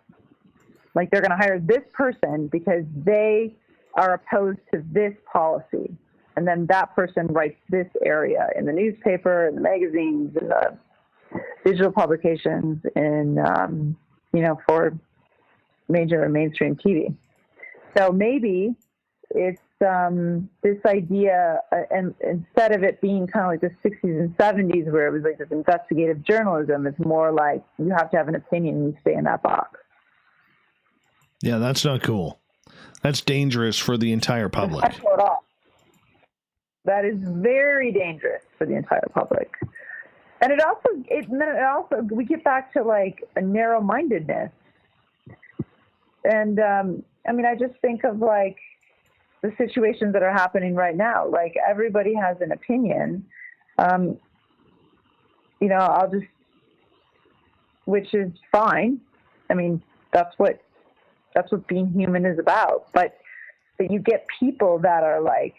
Like, they're going to hire this person because they are opposed to this policy. And then that person writes this area in the newspaper, in the magazines, in the digital publications, in, for major and mainstream TV. So maybe it's this idea, and instead of it being kind of like the 60s and 70s where it was like this investigative journalism, it's more like you have to have an opinion and you stay in that box. Yeah, that's not cool. That's dangerous for the entire public. That's not at all. That is very dangerous for the entire public. And it also, we get back to like a narrow-mindedness. And, I just think of like the situations that are happening right now. Like, everybody has an opinion. Which is fine. I mean, that's what being human is about. But you get people that are like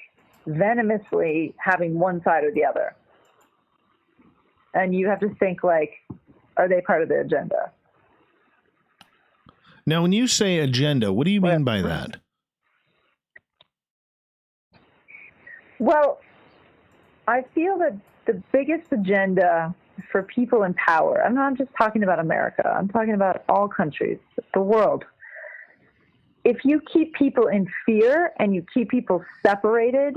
venomously having one side or the other. And you have to think, like, are they part of the agenda? Now, when you say agenda, what do you mean by that? Well, I feel that the biggest agenda for people in power, I'm not just talking about America, I'm talking about all countries, the world. If you keep people in fear and you keep people separated,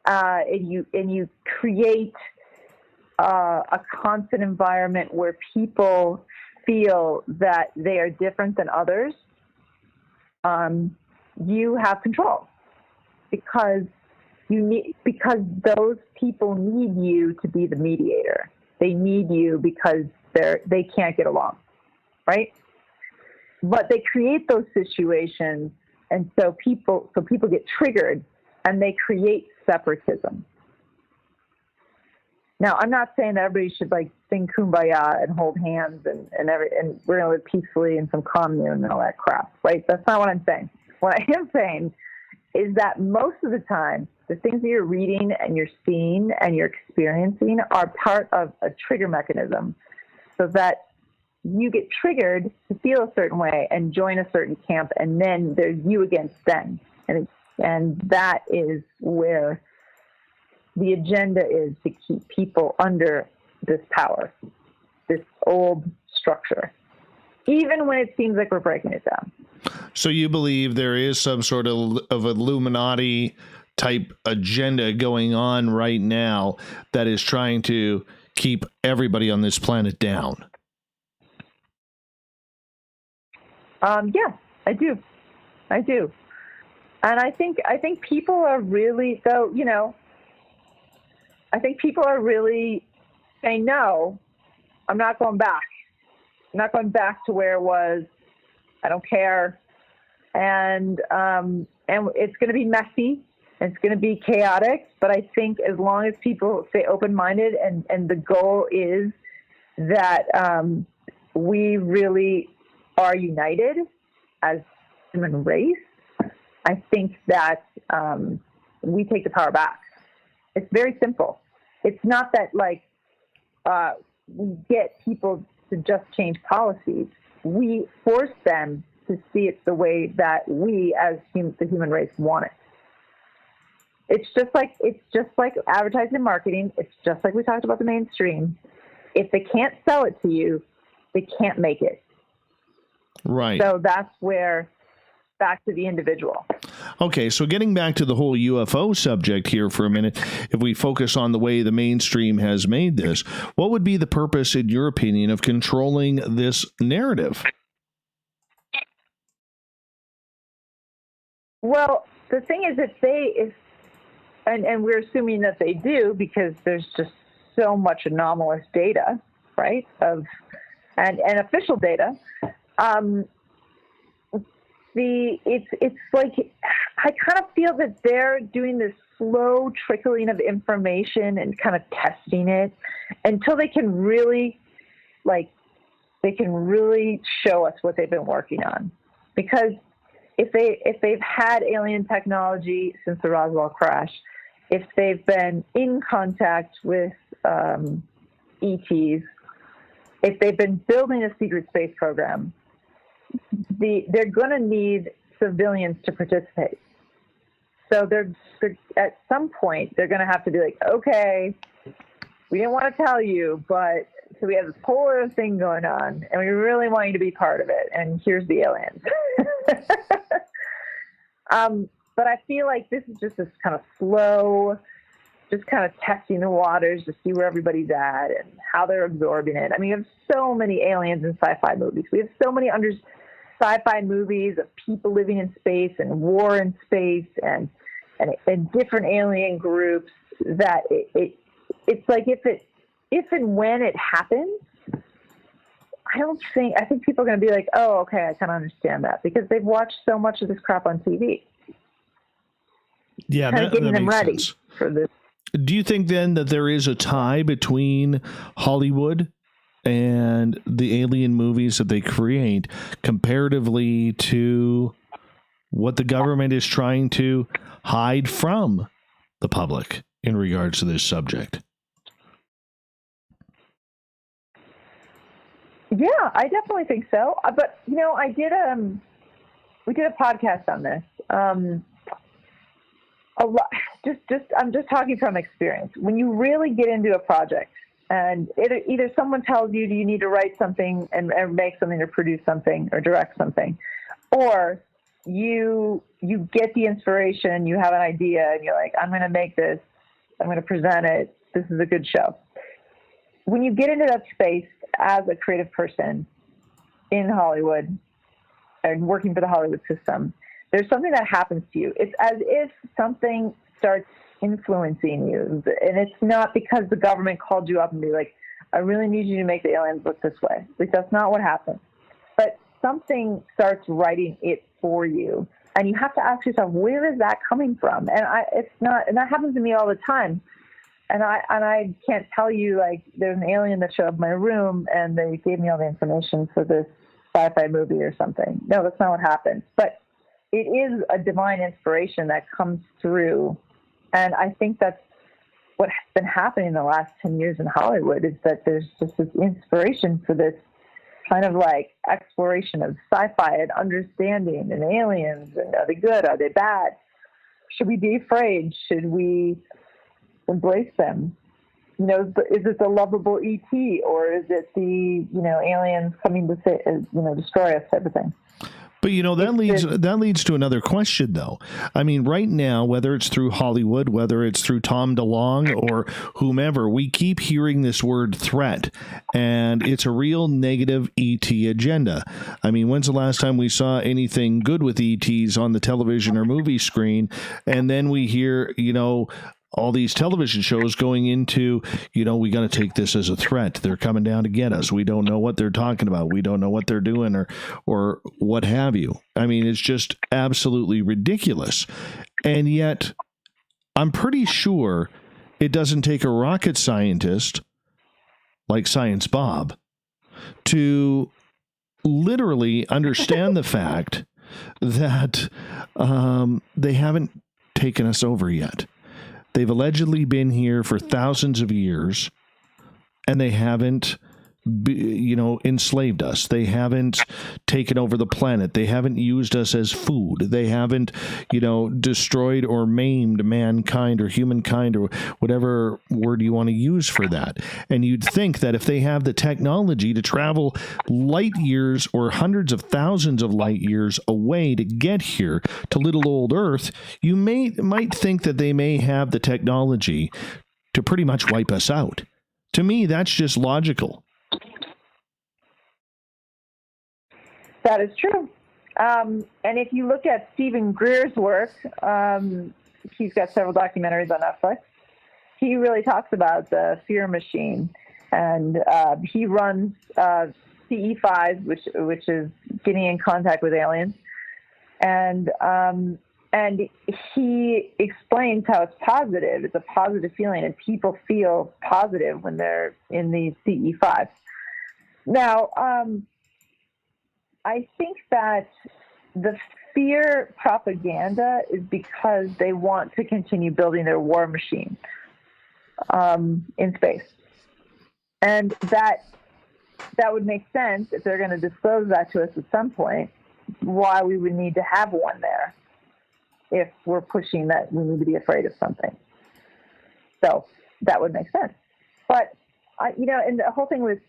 and you create a constant environment where people feel that they are different than others, you have control, because those people need you to be the mediator. They need you because they can't get along, right? But they create those situations, and so people get triggered, and they create separatism. Now, I'm not saying that everybody should like sing Kumbaya and hold hands and we're going to live peacefully in some commune and all that crap, right? That's not what I'm saying. What I am saying is that most of the time, the things that you're reading and you're seeing and you're experiencing are part of a trigger mechanism, so that you get triggered to feel a certain way and join a certain camp, and then there's you against them. And that is where the agenda is, to keep people under this power, this old structure, even when it seems like we're breaking it down. So you believe there is some sort of Illuminati type agenda going on right now that is trying to keep everybody on this planet down? Yeah, I do. And I think people are really, I think people are really saying, no, I'm not going back. I'm not going back to where it was. I don't care. And it's going to be messy. It's going to be chaotic. But I think as long as people stay open-minded, and the goal is that we really are united as human race, I think that we take the power back. It's very simple. it's not that like we get people to just change policies. We force them to see it the way that we as the human race want it. It's just like advertising and marketing. It's just like we talked about the mainstream. If they can't sell it to you, they can't make it. Right. So that's where, back to the individual. Okay, so getting back to the whole UFO subject here for a minute, if we focus on the way the mainstream has made this, what would be the purpose, in your opinion, of controlling this narrative? Well, the thing is, and we're assuming that they do because there's just so much anomalous data, right? And official data. It's like, I kind of feel that they're doing this slow trickling of information and kind of testing it until they can really show us what they've been working on. Because if they've had alien technology since the Roswell crash, if they've been in contact with ETs, if they've been building a secret space program, they're going to need civilians to participate. So they're at some point they're going to have to be like, okay, we didn't want to tell you, but so we have this whole other thing going on, and we really want you to be part of it. And here's the aliens. But I feel like this is just this kind of slow, just kind of testing the waters to see where everybody's at and how they're absorbing it. I mean, we have so many aliens in sci-fi movies. We have so many sci-fi movies of people living in space and war in space and different alien groups that it's like if and when it happens, I think people are going to be like, oh, okay, I kind of understand that because they've watched so much of this crap on TV. Yeah, kind of getting them ready sense. For this. Do you think then that there is a tie between Hollywood and the alien movies that they create comparatively to what the government is trying to hide from the public in regards to this subject? Yeah, I definitely think so. But we did a podcast on this. A lot. I'm just talking from experience. When you really get into a project, and either someone tells you, do you need to write something and make something or produce something or direct something, or you get the inspiration, you have an idea, and you're like, I'm going to make this, I'm going to present it. This is a good show. When you get into that space as a creative person in Hollywood and working for the Hollywood system, there's something that happens to you. It's as if something starts influencing you. And it's not because the government called you up and be like, I really need you to make the aliens look this way. Like, that's not what happens. But something starts writing it for you. And you have to ask yourself, where is that coming from? And that happens to me all the time. And I can't tell you, like, there's an alien that showed up in my room and they gave me all the information for this sci-fi movie or something. No, that's not what happened. But it is a divine inspiration that comes through. And I think that's what has been happening in the last 10 years in Hollywood, is that there's just this inspiration for this kind of like exploration of sci-fi and understanding and aliens. And are they good? Are they bad? Should we be afraid? Should we embrace them? You know, is it the lovable ET, or is it the, aliens coming to destroy us type of thing? But, that leads to another question, though. I mean, right now, whether it's through Hollywood, whether it's through Tom DeLonge or whomever, we keep hearing this word threat, and it's a real negative ET agenda. I mean, when's the last time we saw anything good with ETs on the television or movie screen? And then we hear, all these television shows going into, we got to take this as a threat. They're coming down to get us. We don't know what they're talking about. We don't know what they're doing or what have you. I mean, it's just absolutely ridiculous. And yet I'm pretty sure it doesn't take a rocket scientist like Science Bob to literally understand the fact that they haven't taken us over yet. They've allegedly been here for thousands of years, and they haven't, enslaved us. They haven't taken over the planet. They haven't used us as food. They haven't, destroyed or maimed mankind or humankind or whatever word you want to use for that. And you'd think that if they have the technology to travel light years or hundreds of thousands of light years away to get here to little old Earth, you might think that they may have the technology to pretty much wipe us out. To me, that's just logical. That is true. And if you look at Stephen Greer's work, he's got several documentaries on Netflix. He really talks about the fear machine, and he runs CE5, which is getting in contact with aliens, and he explains how it's positive. It's a positive feeling, and people feel positive when they're in these CE5. Now, I think that the fear propaganda is because they want to continue building their war machine in space. And that would make sense if they're going to disclose that to us at some point, why we would need to have one there if we're pushing that we need to be afraid of something. So that would make sense. But and the whole thing with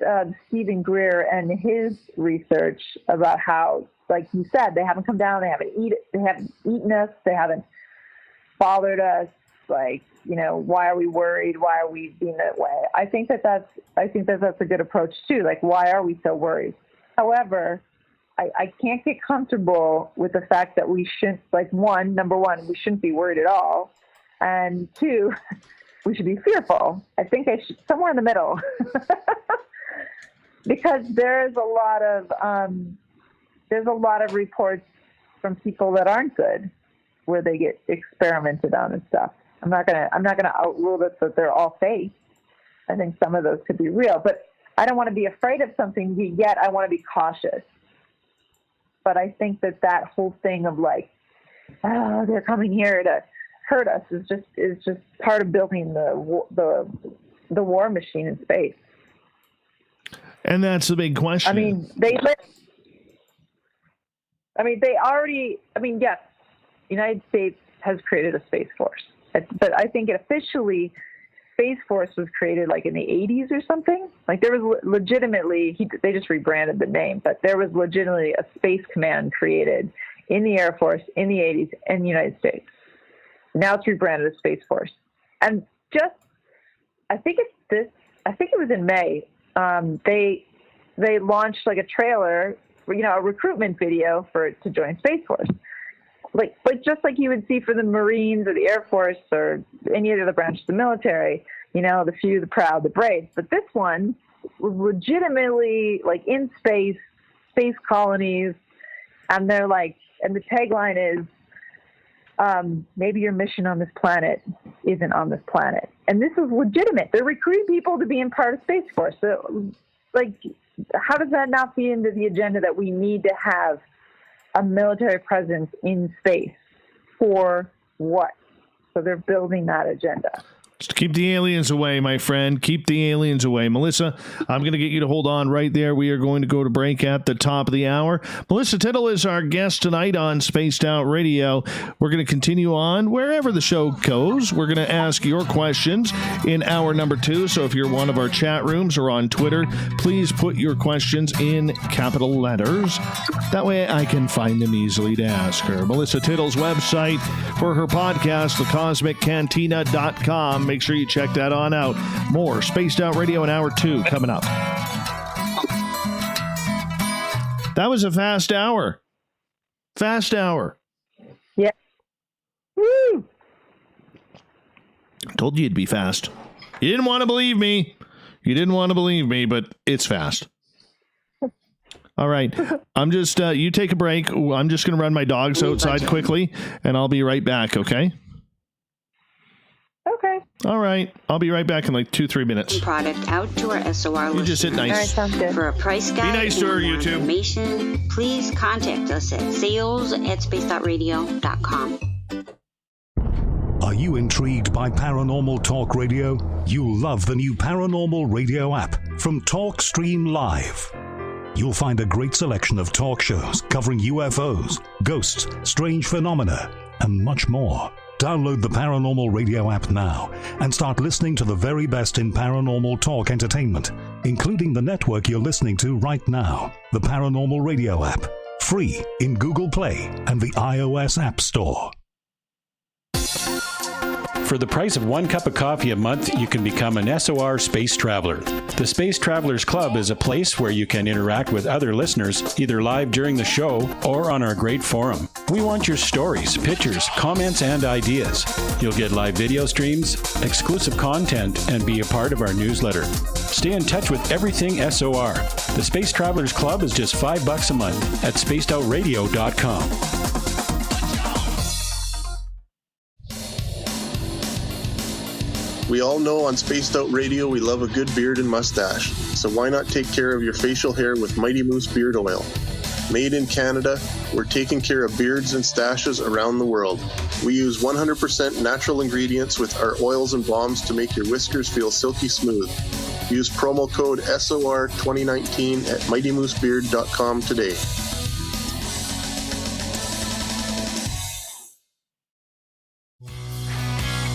Stephen Greer and his research about how, like you said, they haven't come down, they haven't eaten us, they haven't bothered us. Like, why are we worried? Why are we being that way? I think that's a good approach too. Like, why are we so worried? However, I can't get comfortable with the fact that we shouldn't, number one, we shouldn't be worried at all, and two, we should be fearful. I think I should somewhere in the middle, because there's a lot of reports from people that aren't good, where they get experimented on and stuff. I'm not gonna outrule this that they're all fake. I think some of those could be real, but I don't want to be afraid of something, yet I want to be cautious. But I think that whole thing of they're coming here to hurt us is just part of building the war machine in space. And that's the big question. Yes, the United States has created a Space Force. But I think officially, Space Force was created in the 80s or something. There was legitimately, they just rebranded the name, but there was legitimately a Space Command created in the Air Force in the 80s in the United States. Now it's rebranded as Space Force. And I think it was in May, they launched a trailer, a recruitment video to join Space Force. Just like you would see for the Marines or the Air Force or any other branch of the military, the few, the proud, the brave. But this one was legitimately in space colonies, and they're and the tagline is, maybe your mission on this planet isn't on this planet. And this is legitimate. They're recruiting people to be in part of Space Force. So, how does that not feed into the agenda that we need to have a military presence in space? For what? So they're building that agenda. Just keep the aliens away, my friend. Keep the aliens away. Melissa, I'm going to get you to hold on right there. We are going to go to break at the top of the hour. Melissa Tittl is our guest tonight on Spaced Out Radio. We're going to continue on wherever the show goes. We're going to ask your questions in hour number 2. So if you're one of our chat rooms or on Twitter, please put your questions in capital letters. That way I can find them easily to ask her. Melissa Tittl's website for her podcast, thecosmiccantina.com. Make sure you check that on out. More Spaced Out Radio in hour 2 coming up. That was a fast hour. Fast hour. Yeah. Woo! Told you it'd be fast. You didn't want to believe me. But it's fast. All right. I'm just, you take a break. I'm just going to run my dogs outside quickly, and I'll be right back, okay? Okay. All right. I'll be right back in 2-3 minutes. Product out to our SOR You just hit nice. All right, sounds good. For a price guide Be nice to her, and more YouTube. information, please contact us at sales@spacedoutradio.com. Are you intrigued Intrigued by Paranormal Talk Radio? You'll love the new Paranormal Radio app from TalkStream Live. You'll find a great selection of talk shows covering UFOs, ghosts, strange phenomena, and much more. Download the Paranormal Radio app now and start listening to the very best in paranormal talk entertainment, including the network you're listening to right now, the Paranormal Radio app. Free in Google Play and the iOS App Store. For the price of 1 cup of coffee a month, you can become an SOR Space Traveler. The Space Travelers Club is a place where you can interact with other listeners, either live during the show or on our great forum. We want your stories, pictures, comments, and ideas. You'll get live video streams, exclusive content, and be a part of our newsletter. Stay in touch with everything SOR. The Space Travelers Club is just $5 a month at spacedoutradio.com. We all know on Spaced Out Radio we love a good beard and mustache, so why not take care of your facial hair with Mighty Moose Beard Oil? Made in Canada, we're taking care of beards and stashes around the world. We use 100% natural ingredients with our oils and balms to make your whiskers feel silky smooth. Use promo code SOR2019 at MightyMooseBeard.com today.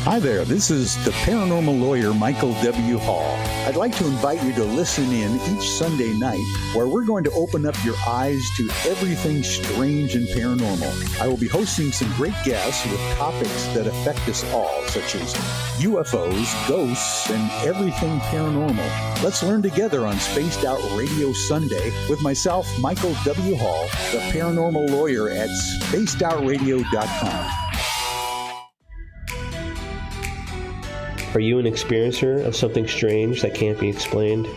Hi there, this is the paranormal lawyer Michael W. Hall. I'd like to invite you to listen in each Sunday night where we're going to open up your eyes to everything strange and paranormal. I will be hosting some great guests with topics that affect us all, such as UFOs, ghosts, and everything paranormal. Let's learn together on Spaced Out Radio Sunday with myself, Michael W. Hall, the paranormal lawyer at spacedoutradio.com. Are you an experiencer of something strange that can't be explained?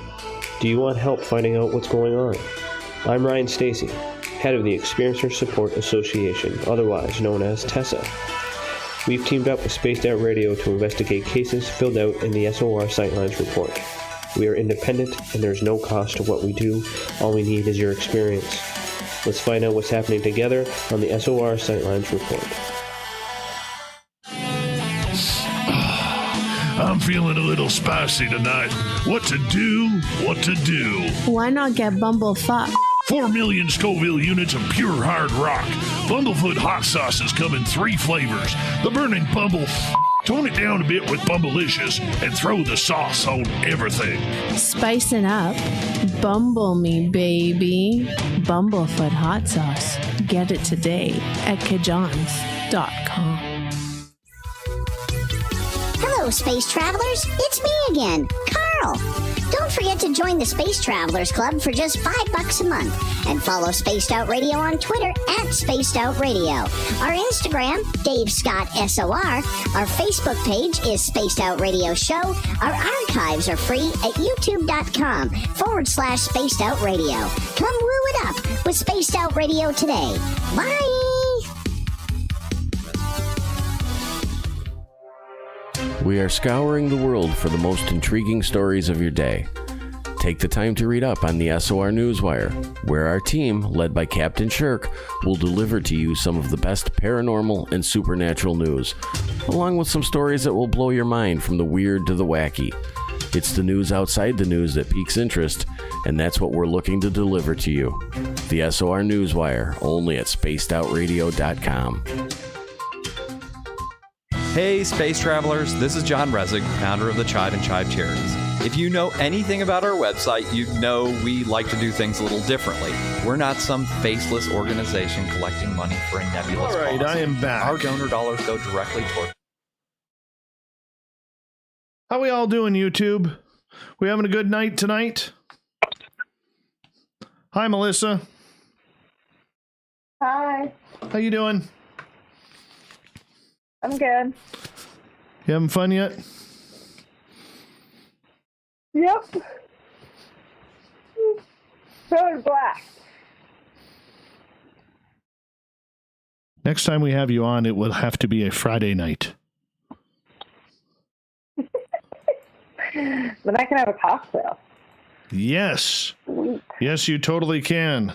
Do you want help finding out what's going on? I'm Ryan Stacy, head of the Experiencer Support Association, otherwise known as TESSA. We've teamed up with Spaced Out Radio to investigate cases filled out in the SOR Sightlines report. We are independent and there's no cost to what we do. All we need is your experience. Let's find out what's happening together on the SOR Sightlines report. I'm feeling a little spicy tonight. What to do? What to do? Why not get Bumblefuck? 4 million Scoville units of pure hard rock. Bumblefoot hot sauces come in 3 flavors. The burning Bumble. Tone it down a bit with Bumblicious and throw the sauce on everything. Spice it up. Bumble me, baby. Bumblefoot hot sauce. Get it today at kajans.com. Hello, space travelers. It's me again, Carl. Don't forget to join the Space Travelers Club for just $5 a month and follow Spaced Out Radio on Twitter at Spaced Out Radio. Our Instagram, Dave Scott SOR. Our Facebook page is Spaced Out Radio Show. Our archives are free at youtube.com/Spaced Out Radio. Come woo it up with Spaced Out Radio today. Bye. We are scouring the world for the most intriguing stories of your day. Take the time to read up on the SOR Newswire, where our team, led by Captain Shirk, will deliver to you some of the best paranormal and supernatural news, along with some stories that will blow your mind from the weird to the wacky. It's the news outside the news that piques interest, and that's what we're looking to deliver to you. The SOR Newswire, only at spacedoutradio.com. Hey, space travelers, this is John Resig, founder of the Chive and Chive Charities. If you know anything about our website, you know we like to do things a little differently. We're not some faceless organization collecting money for a nebulous All right, cause. I am back. Our donor dollars go directly toward... How we all doing, YouTube? We having a good night tonight? Hi, Melissa. Hi. How you doing? I'm good. You having fun yet? Yep. So black. Next time we have you on, it will have to be a Friday night. Then I can have a cocktail. Yes. Yes, you totally can.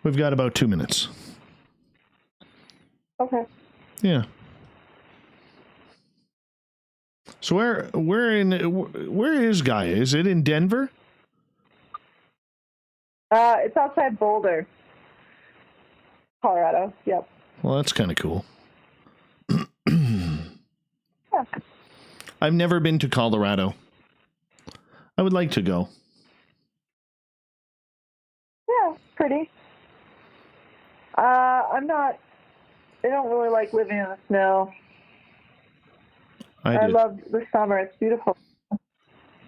We've got about 2 minutes. Okay. Yeah. So where is Gaia? Is it in Denver? It's outside Boulder, Colorado. Yep. Well, that's kind of cool. Yeah. I've never been to Colorado. I would like to go. Yeah, pretty. I don't really like living in the snow. I love the summer. It's beautiful.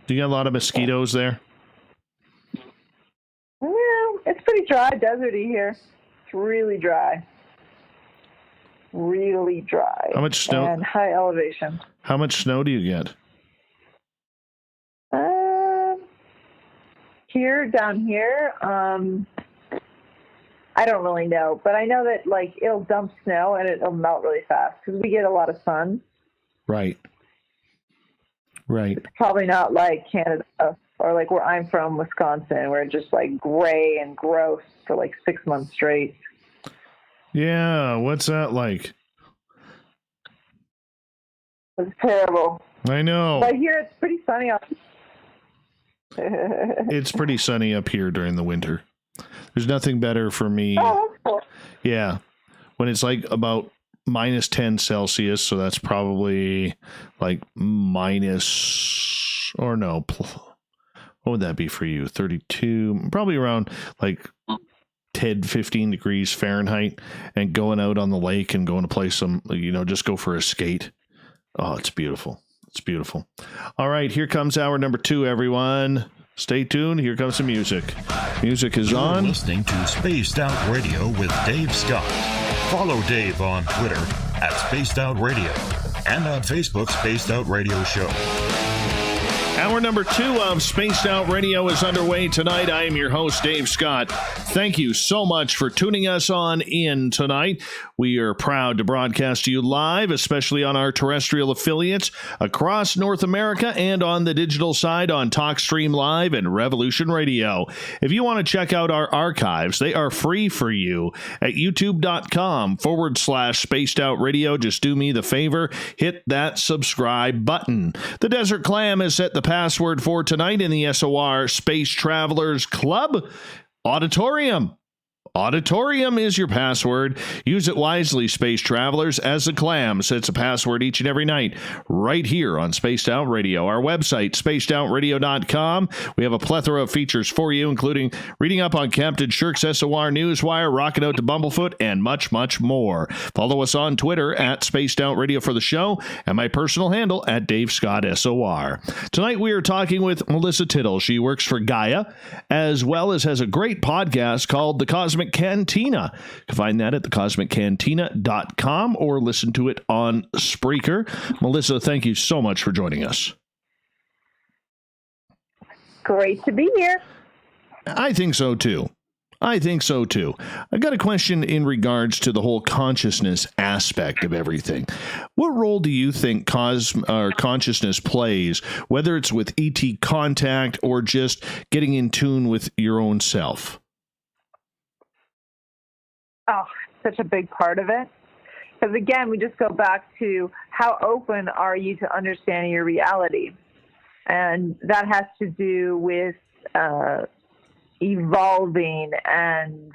Do you got a lot of mosquitoes there? Yeah, it's pretty dry, deserty here. It's really dry. Really dry. How much snow? And high elevation. How much snow do you get? Down here, I don't really know, but I know that like it'll dump snow and it'll melt really fast because we get a lot of sun. Right. Right. It's probably not like Canada or like where I'm from, Wisconsin, where it's just like gray and gross for like 6 months straight. Yeah, what's that like? It's terrible. I know. But here it's pretty sunny out. It's pretty sunny up here during the winter. There's nothing better for me. Oh, that's cool. Yeah. When it's like about minus 10 Celsius, so that's probably like minus, or no, what would that be for you? 32, probably around like 10, 15 degrees Fahrenheit, and going out on the lake and going to play some, just go for a skate. Oh, it's beautiful. It's beautiful. All right, here comes hour number 2, everyone. Stay tuned. Here comes some music. Music is on. You're listening to Spaced Out Radio with Dave Scott. Follow Dave on Twitter at Spaced Out Radio and on Facebook, Spaced Out Radio Show. Hour number 2 of Spaced Out Radio is underway tonight. I am your host, Dave Scott. Thank you so much for tuning us on in tonight. We are proud to broadcast to you live, especially on our terrestrial affiliates across North America and on the digital side on TalkStream Live and Revolution Radio. If you want to check out our archives, they are free for you at youtube.com/Spaced Out Radio. Just do me the favor, hit that subscribe button. The Desert Clam is set the password for tonight in the SOR Space Travelers Club. Auditorium. Auditorium is your password. Use it wisely, Space Travelers, as the Clam sets a password each and every night right here on Spaced Out Radio. Our website, spacedoutradio.com. We have a plethora of features for you, including reading up on Captain Shirk's SOR Newswire, rocking out to Bumblefoot, and much, much more. Follow us on Twitter at Spaced Out Radio for the show, and my personal handle at Dave Scott SOR. Tonight we are talking with Melissa Tittl. She works for Gaia, as well as has a great podcast called The Cosmic Cantina. You can find that at thecosmiccantina.com or listen to it on Spreaker. Melissa, thank you so much for joining us. Great to be here. I think so too. I got a question in regards to the whole consciousness aspect of everything. What role do you think consciousness plays, whether it's with ET contact or just getting in tune with your own self? Oh, such a big part of it. Because again, we just go back to how open are you to understanding your reality? And that has to do with evolving and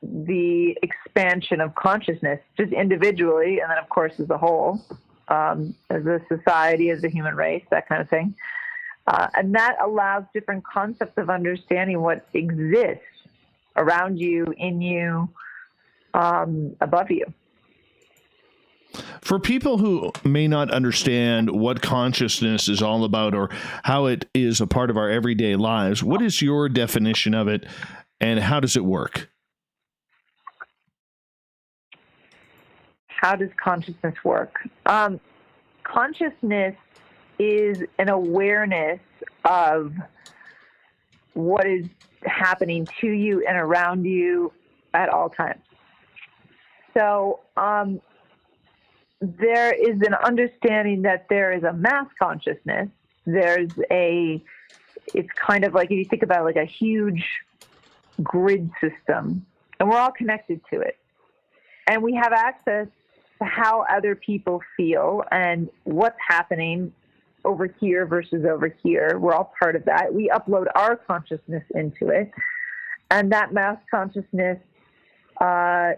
the expansion of consciousness, just individually, and then of course as a whole, as a society, as a human race, that kind of thing. And that allows different concepts of understanding what exists around you, in you, above you. For people who may not understand what consciousness is all about or how it is a part of our everyday lives, what is your definition of it and how does it work? How does consciousness work? Consciousness is an awareness of what is happening to you and around you at all times. So there is an understanding that there is a mass consciousness. It's kind of like, if you think about like a huge grid system and we're all connected to it. And we have access to how other people feel and what's happening over here versus over here. We're all part of that. We upload our consciousness into it. And that mass consciousness, we're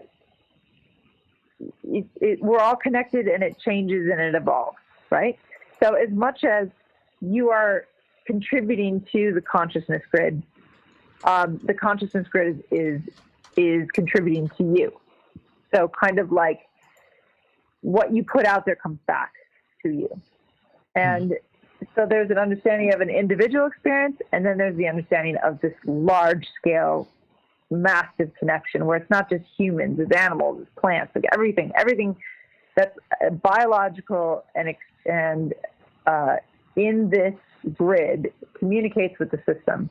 all connected, and it changes and it evolves, right? So as much as you are contributing to the consciousness grid, the consciousness grid is contributing to you. So kind of like what you put out there comes back to you. And so there's an understanding of an individual experience, and then there's the understanding of this large scale, massive connection where it's not just humans, it's animals, it's plants, like everything that's biological and in this grid communicates with the system.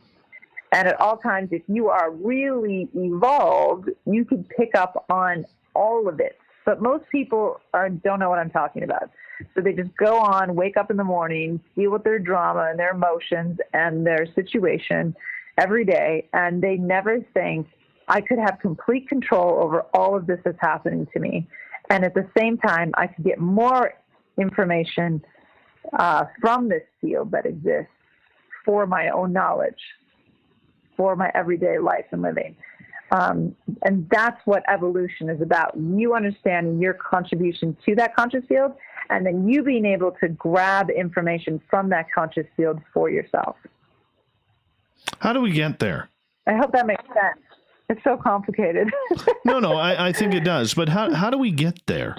And at all times, if you are really evolved, you can pick up on all of it. But most people don't know what I'm talking about. So they just go on, wake up in the morning, deal with their drama and their emotions and their situation every day, and they never think, I could have complete control over all of this that's happening to me. And at the same time, I could get more information from this field that exists for my own knowledge, for my everyday life and living. And that's what evolution is about. You understanding your contribution to that conscious field, and then you being able to grab information from that conscious field for yourself. How do we get there? I hope that makes sense. It's so complicated. No, I think it does. But how do we get there?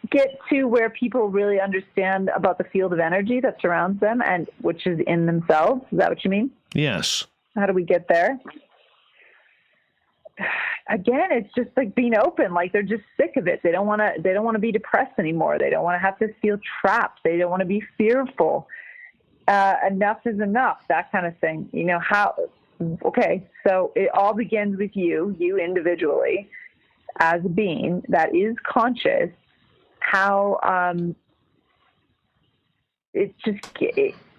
Get to where people really understand about the field of energy that surrounds them, and which is in themselves. Is that what you mean? Yes. How do we get there? Again, it's just like being open. Like they're just sick of it. They don't want to be depressed anymore. They don't want to have to feel trapped. They don't want to be fearful. Enough is enough. That kind of thing. You know how? Okay, so it all begins with you individually, as a being that is conscious. How it's just,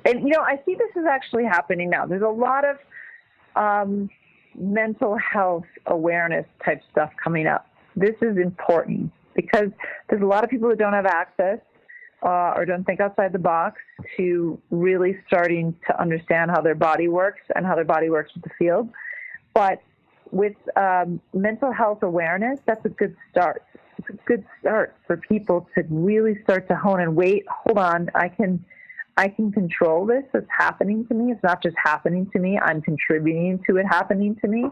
and I see this is actually happening now. There's a lot of mental health awareness type stuff coming up. This is important because there's a lot of people that don't have access or don't think outside the box to really starting to understand how their body works and how their body works with the field. But with mental health awareness, that's a good start. It's a good start for people to really start to hone and wait, hold on, I can control this. It's happening to me. It's not just happening to me. I'm contributing to it happening to me.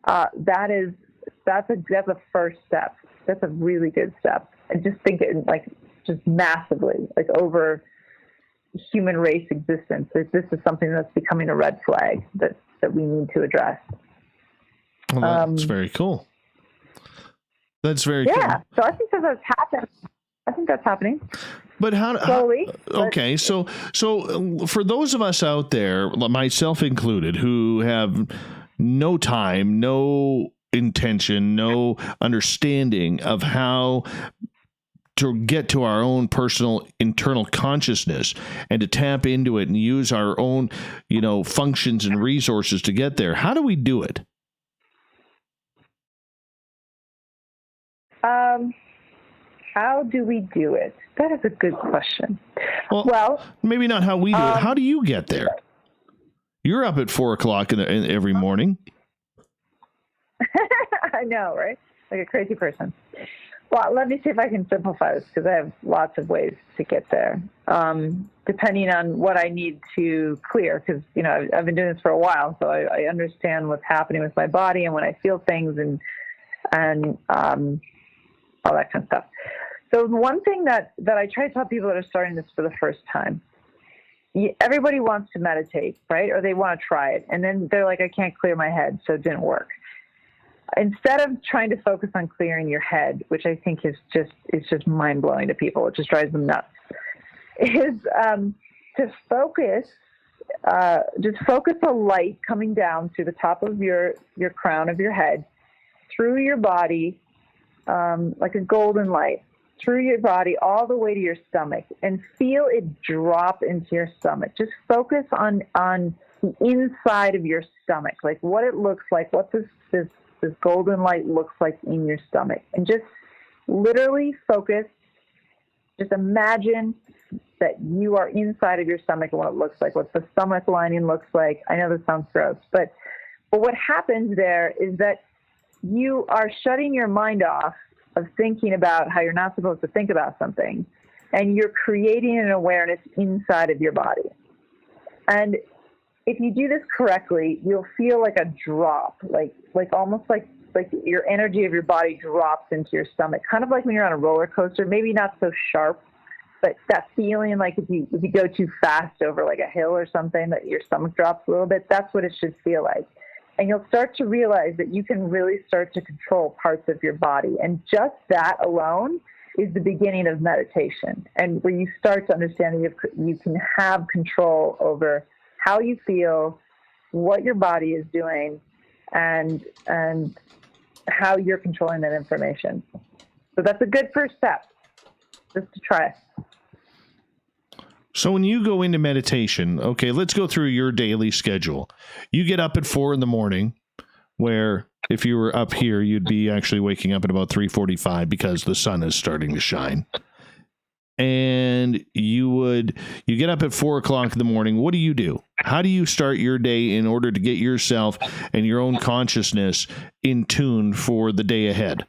That's a first step. That's a really good step. And just think it like just massively, like over human race existence. This is something that's becoming a red flag that we need to address. Well, that's very cool. That's very cool. Yeah. So I think that's happening. I think that's happening. But slowly. Okay, so for those of us out there, myself included, who have no time, no intention, no understanding of how to get to our own personal internal consciousness and to tap into it and use our own, functions and resources to get there, how do we do it? How do we do it? That is a good question. Well, maybe not how we do it. How do you get there? You're up at 4:00 in every morning. I know, right? Like a crazy person. Well, let me see if I can simplify this because I have lots of ways to get there, depending on what I need to clear. Because I've been doing this for a while, so I understand what's happening with my body and when I feel things and all that kind of stuff. So one thing that I try to tell people that are starting this for the first time, everybody wants to meditate, right? Or they want to try it. And then they're like, I can't clear my head, so it didn't work. Instead of trying to focus on clearing your head, which I think is just mind-blowing to people, it just drives them nuts, is to focus, just focus a light coming down through the top of your crown of your head, through your body, like a golden light, through your body all the way to your stomach, and feel it drop into your stomach. Just focus on the inside of your stomach, like what it looks like, what this golden light looks like in your stomach. And just literally focus, just imagine that you are inside of your stomach and what it looks like, what the stomach lining looks like. I know this sounds gross, but what happens there is that you are shutting your mind off of thinking about how you're not supposed to think about something, and you're creating an awareness inside of your body. And if you do this correctly, you'll feel like a drop, like almost like your energy of your body drops into your stomach, kind of like when you're on a roller coaster, maybe not so sharp, but that feeling like if you go too fast over like a hill or something, that your stomach drops a little bit, that's what it should feel like. And you'll start to realize that you can really start to control parts of your body. And just that alone is the beginning of meditation, and where you start to understand that you can have control over how you feel, what your body is doing, and how you're controlling that information. So that's a good first step, just to try. So when you go into meditation, okay, let's go through your daily schedule. You get up at 4 a.m, where if you were up here, you'd be actually waking up at about 3:45 because the sun is starting to shine. And you get up at 4 o'clock in the morning. What do? How do you start your day in order to get yourself and your own consciousness in tune for the day ahead?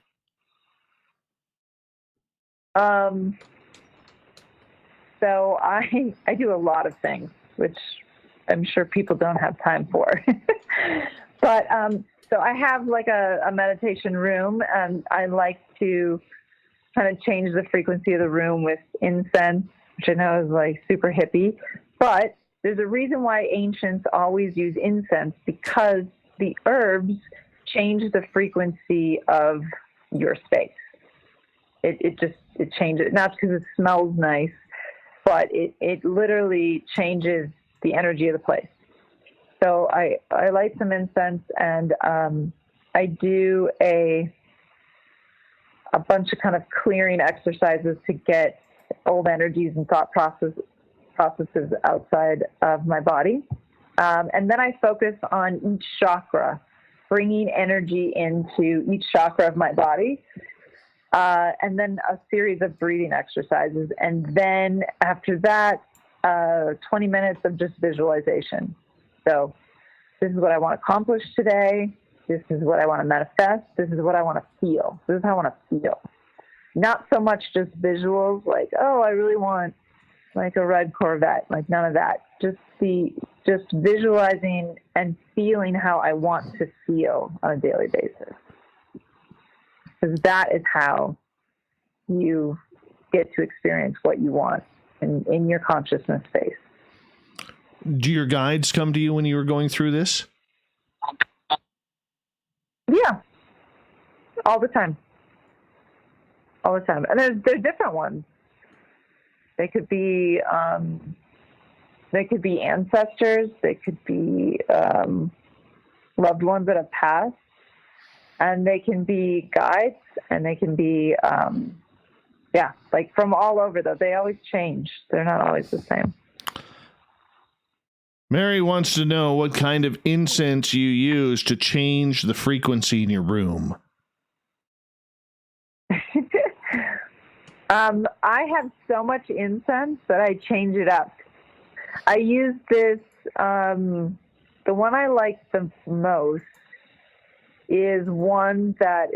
So I do a lot of things, which I'm sure people don't have time for. But so I have like a meditation room, and I like to kind of change the frequency of the room with incense, which I know is like super hippie. But there's a reason why ancients always use incense, because the herbs change the frequency of your space. It changes, not because it smells nice, but it literally changes the energy of the place. So I light some incense, and I do a bunch of kind of clearing exercises to get old energies and thought processes outside of my body. And then I focus on each chakra, bringing energy into each chakra of my body. And then a series of breathing exercises. And then after that, 20 minutes of just visualization. So this is what I want to accomplish today. This is what I want to manifest. This is what I want to feel. This is how I want to feel. Not so much just visuals like, oh, I really want like a red Corvette. Like none of that. Just visualizing and feeling how I want to feel on a daily basis. Because that is how you get to experience what you want in your consciousness space. Do your guides come to you when you were going through this? Yeah, all the time. All the time. And there's different ones. They could be ancestors. They could be loved ones that have passed. And they can be guides, and they can be, like from all over, though. They always change. They're not always the same. Mary wants to know what kind of incense you use to change the frequency in your room. I have so much incense that I change it up. I use this, the one I like the most is one that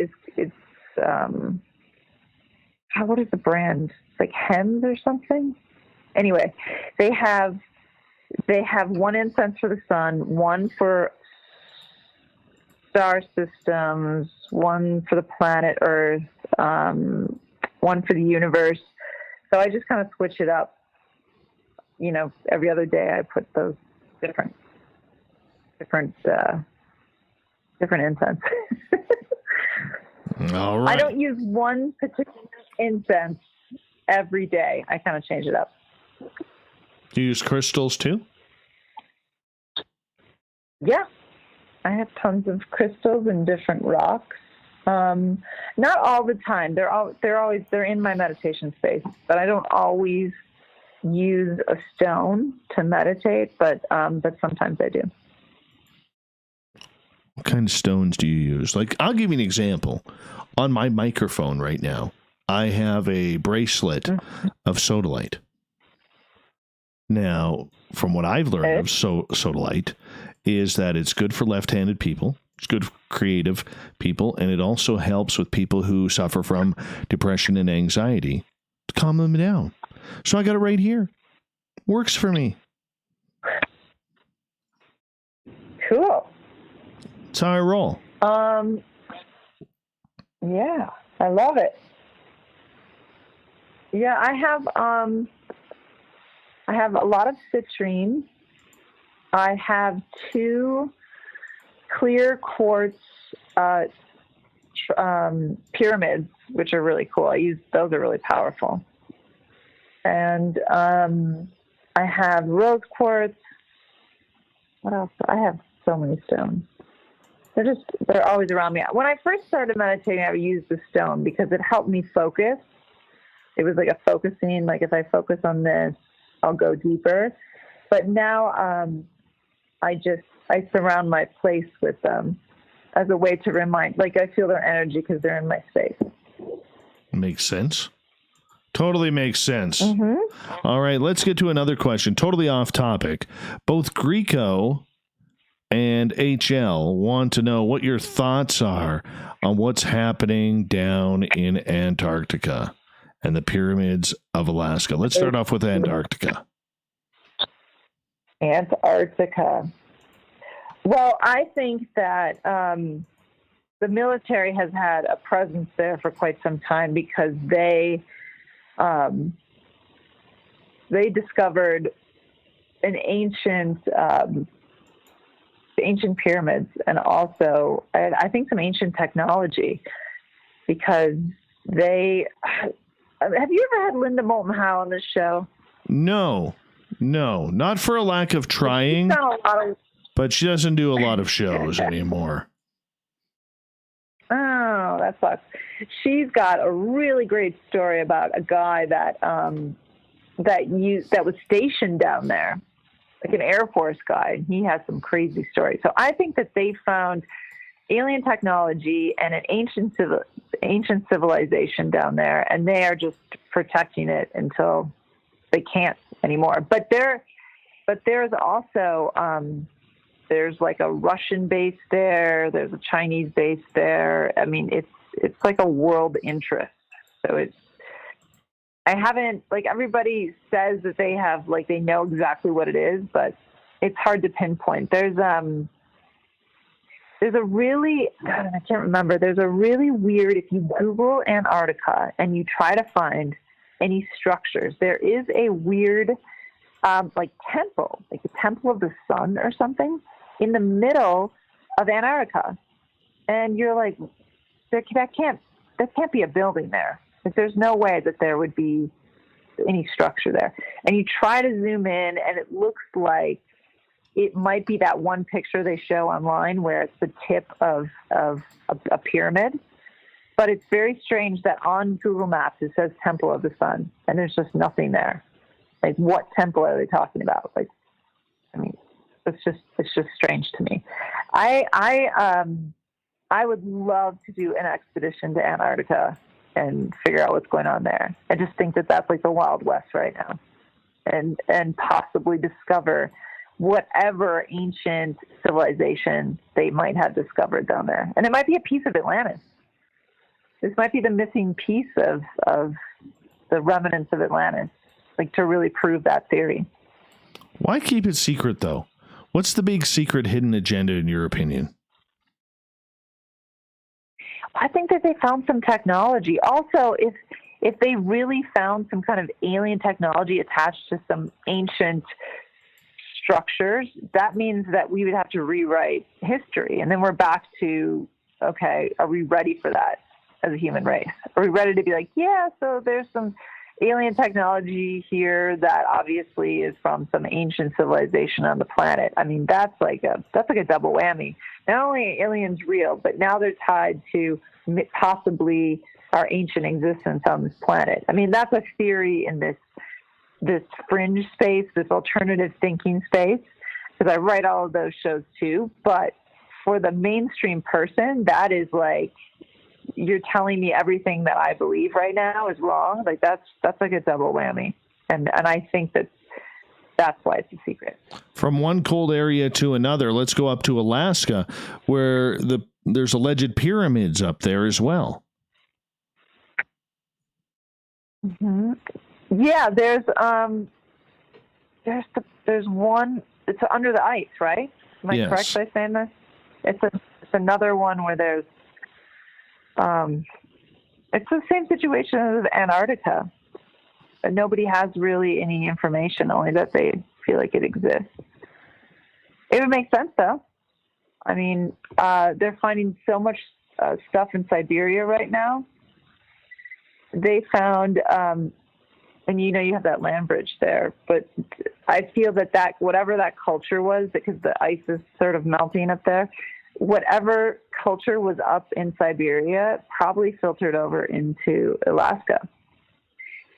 what is the brand? It's like Hems or something. Anyway, they have one incense for the sun, one for star systems, one for the planet Earth, one for the universe. So I just kind of switch it up. You know, every other day I put those different incense. All right. I don't use one particular incense every day. I kind of change it up. Do you use crystals too? Yeah. I have tons of crystals and different rocks. Not all the time. They're in my meditation space, but I don't always use a stone to meditate, but sometimes I do. What kind of stones do you use? Like, I'll give you an example. On my microphone right now, I have a bracelet of sodalite. Now, from what I've learned of sodalite, is that it's good for left-handed people. It's good for creative people, and it also helps with people who suffer from depression and anxiety to calm them down. So I got it right here. Works for me. Cool. That's how I roll. Yeah, I love it. Yeah, I have a lot of citrine. I have 2 clear quartz pyramids, which are really cool. Those are really powerful. And I have rose quartz. What else? I have so many stones. They're always around me. When I first started meditating, I would use the stone because it helped me focus. It was like a focusing, like if I focus on this, I'll go deeper. But now I surround my place with them as a way to remind, like I feel their energy because they're in my space. Makes sense. Totally makes sense. Mm-hmm. All right, let's get to another question. Totally off topic. Both Greco and HL want to know what your thoughts are on what's happening down in Antarctica and the pyramids of Alaska. Let's start off with Antarctica. Antarctica. Well, I think that the military has had a presence there for quite some time because they discovered an ancient pyramids, and also I think some ancient technology, because they have you ever had Linda Moulton Howe on this show? No, not for a lack of trying, but she doesn't do a lot of shows anymore. Oh, that sucks. She's got a really great story about a guy that was stationed down there, like an Air Force guy. He has some crazy stories. So I think that they found alien technology and an ancient civilization down there, and they are just protecting it until they can't anymore. But there's also there's like a Russian base there. There's a Chinese base there. I mean, it's like a world interest. So I haven't, like, everybody says that they have, like, they know exactly what it is, but it's hard to pinpoint. There's a really, I can't remember. There's a really weird, if you Google Antarctica and you try to find any structures, there is a weird, like temple, like the Temple of the Sun or something in the middle of Antarctica. And you're like, that can't be a building there. Like, there's no way that there would be any structure there. And you try to zoom in, and it looks like it might be that one picture they show online where it's the tip of a pyramid. But it's very strange that on Google Maps it says Temple of the Sun, and there's just nothing there. Like, what temple are they talking about? Like, I mean, it's just strange to me. I would love to do an expedition to Antarctica and figure out what's going on there. I just think that that's like the Wild West right now, and possibly discover whatever ancient civilization they might have discovered down there. And it might be a piece of Atlantis. This might be the missing piece of the remnants of Atlantis, like, to really prove that theory. Why keep it secret, though? What's the big secret hidden agenda, in your opinion? I think that they found some technology. Also, if they really found some kind of alien technology attached to some ancient structures, that means that we would have to rewrite history. And then we're back to, okay, are we ready for that as a human race? Are we ready to be like, yeah, so there's some alien technology here that obviously is from some ancient civilization on the planet? I mean, that's like a double whammy. Not only are aliens real, but now they're tied to possibly our ancient existence on this planet. I mean, that's a theory in this this fringe space, this alternative thinking space, because I write all of those shows too. But for the mainstream person, that is like, you're telling me everything that I believe right now is wrong. Like that's like a double whammy. And I think that's why it's a secret. From one cold area to another, let's go up to Alaska, where there's alleged pyramids up there as well. Mm-hmm. Yeah, there's one. It's under the ice, right? Am I correct by saying this? It's another one where there's. It's the same situation as Antarctica. But nobody has really any information, only that they feel like it exists. It would make sense, though. I mean, they're finding so much stuff in Siberia right now. They found, and you have that land bridge there, but I feel that whatever that culture was, because the ice is sort of melting up there, whatever culture was up in Siberia probably filtered over into Alaska.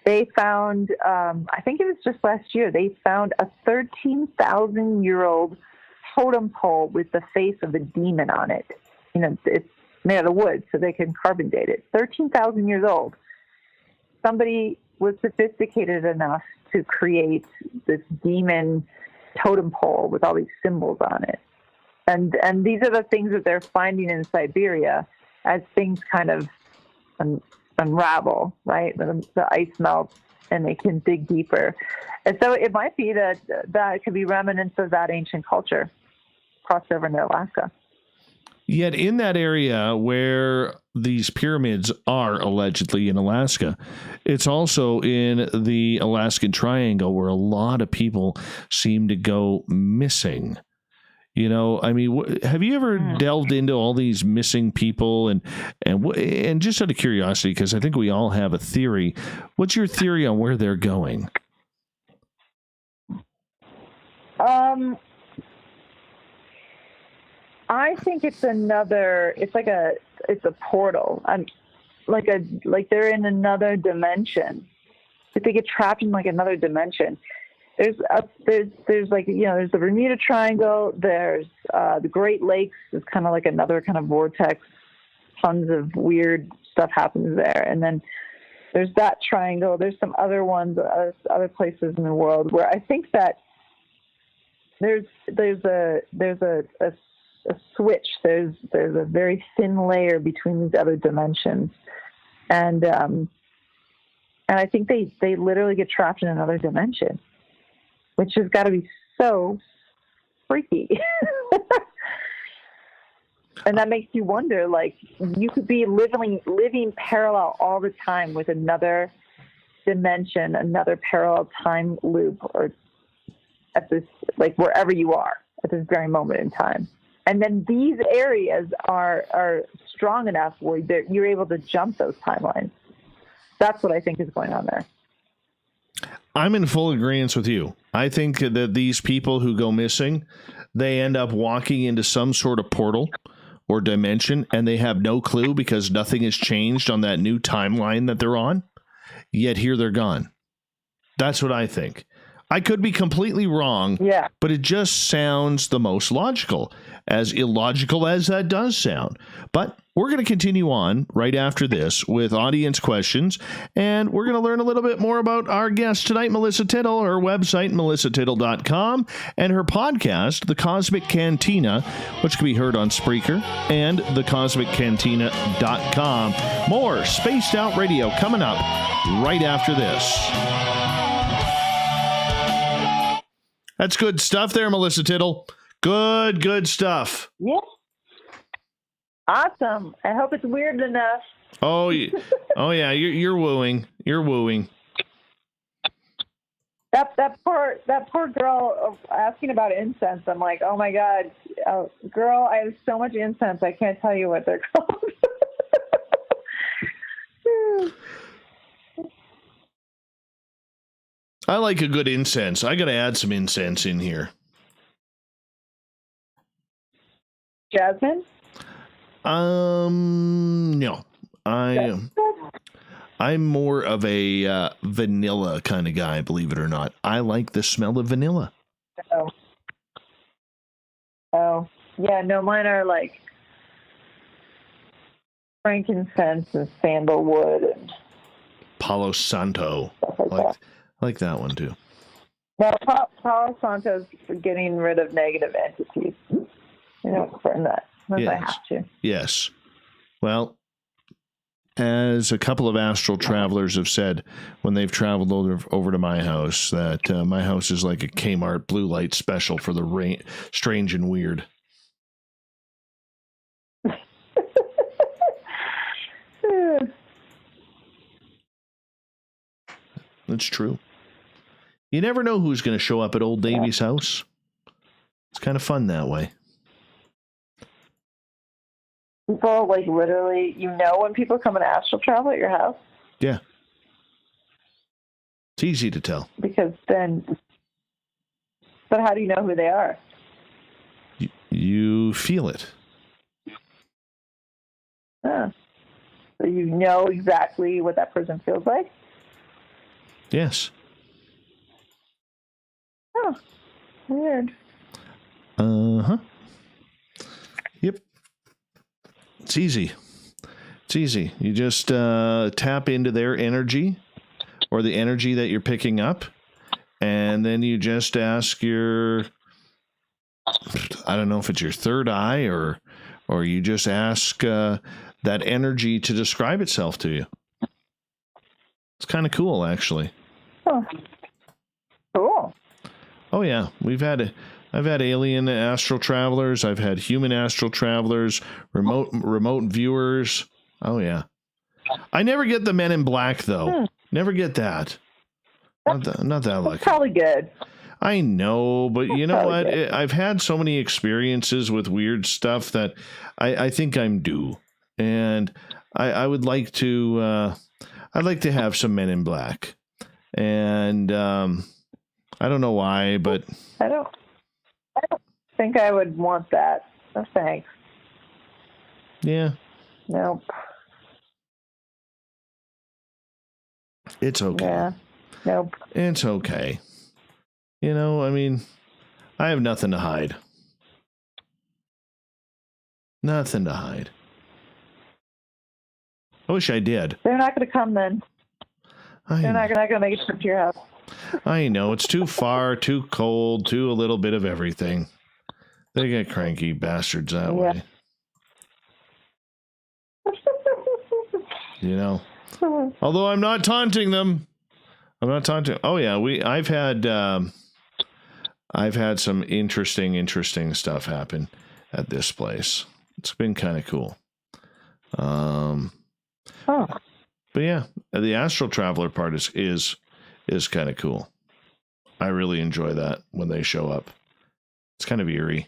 They found, I think it was just last year, they found a 13,000-year-old totem pole with the face of a demon on it. It's made out of wood, so they can carbon date it. 13,000 years old. Somebody was sophisticated enough to create this demon totem pole with all these symbols on it. And these are the things that they're finding in Siberia as things kind of unravel, right? The ice melts and they can dig deeper. And so it might be that it could be remnants of that ancient culture crossed over into Alaska. Yet in that area where these pyramids are allegedly in Alaska, it's also in the Alaskan Triangle where a lot of people seem to go missing. I mean, have you ever delved into all these missing people and just out of curiosity, because I think we all have a theory. What's your theory on where they're going? I think it's a portal. Like they're in another dimension. If they get trapped in like another dimension. There's like, there's the Bermuda Triangle, there's the Great Lakes is kind of like another kind of vortex. Tons of weird stuff happens there. And then there's that triangle. There's some other ones, other places in the world where I think that there's a switch. There's a very thin layer between these other dimensions. And I think they literally get trapped in another dimension, which has got to be so freaky. And that makes you wonder, like, you could be living parallel all the time with another dimension, another parallel time loop, or at this, like, wherever you are at this very moment in time. And then these areas are strong enough where you're able to jump those timelines. That's what I think is going on there. I'm in full agreement with you. I think that these people who go missing, they end up walking into some sort of portal or dimension, and they have no clue because nothing has changed on that new timeline that they're on. Yet here they're gone. That's what I think. I could be completely wrong, but it just sounds the most logical, as illogical as that does sound. But we're going to continue on right after this with audience questions, and we're going to learn a little bit more about our guest tonight, Melissa Tittl, her website, melissatittl.com, and her podcast, The Cosmic Cantina, which can be heard on Spreaker and thecosmiccantina.com. More Spaced Out Radio coming up right after this. That's good stuff there, Melissa Tittl. Good stuff. Yeah. Awesome. I hope it's weird enough. Oh yeah. You're wooing. You're wooing. That poor girl asking about incense. I'm like, oh my God, girl, I have so much incense. I can't tell you what they're called. I like a good incense. I got to add some incense in here. Jasmine? No. I'm more of a vanilla kind of guy, believe it or not. I like the smell of vanilla. Oh, yeah. No, mine are like frankincense and sandalwood and Palo Santo. I like that one too. now Palo Santo's for getting rid of negative entities. I don't burn that unless I have to. Yes. Well, as a couple of astral travelers have said when they've traveled over to my house, that my house is like a Kmart blue light special for the strange and weird. That's true. You never know who's going to show up at old Davy's house. It's kind of fun that way. People, like, literally, when people come and astral travel at your house? Yeah. It's easy to tell. Because then... But how do you know who they are? You feel it. Huh. So you know exactly what that person feels like? Yes. Oh, weird. Uh-huh. Yep. It's easy. It's easy. You just tap into their energy or the energy that you're picking up, and then you just ask your, I don't know if it's your third eye or you just ask that energy to describe itself to you. It's kind of cool, actually. Oh, cool. Oh, yeah. I've had alien astral travelers. I've had human astral travelers, remote viewers. Oh, yeah. I never get the Men in Black, though. Never get that. Not that lucky. That's probably good. I know, but you know what? Good. I've had so many experiences with weird stuff that I think I'm due. And I would like to... I'd like to have some Men in Black. And I don't know why, but... I don't think I would want that. No thanks. Yeah. Nope. It's okay. Yeah. Nope. It's okay. You know, I mean, I have nothing to hide. Nothing to hide. I wish I did. They're not going to come then. They're not going to make it to your house. I know. It's too far, too cold, too a little bit of everything. They get cranky bastards that way. You know. Although I'm not taunting them. I'm not taunting. Oh yeah, I've had some interesting stuff happen at this place. It's been kind of cool. But yeah, the astral traveler part is kind of cool. I really enjoy that when they show up. It's kind of eerie.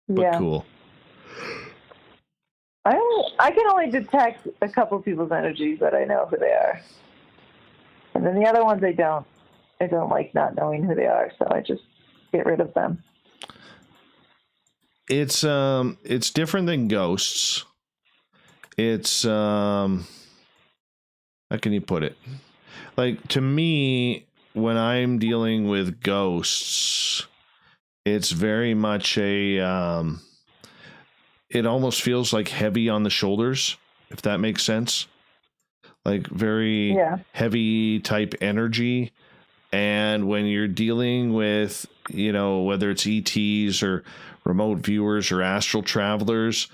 But cool. I can only detect a couple people's energies, but I know who they are. And then the other ones I don't. I don't like not knowing who they are, so I just get rid of them. It's different than ghosts. It's how can you put it? Like, to me, when I'm dealing with ghosts, it's very much it almost feels like heavy on the shoulders, if that makes sense. Like very heavy type energy. And when you're dealing with, you know, whether it's ETs or remote viewers or astral travelers,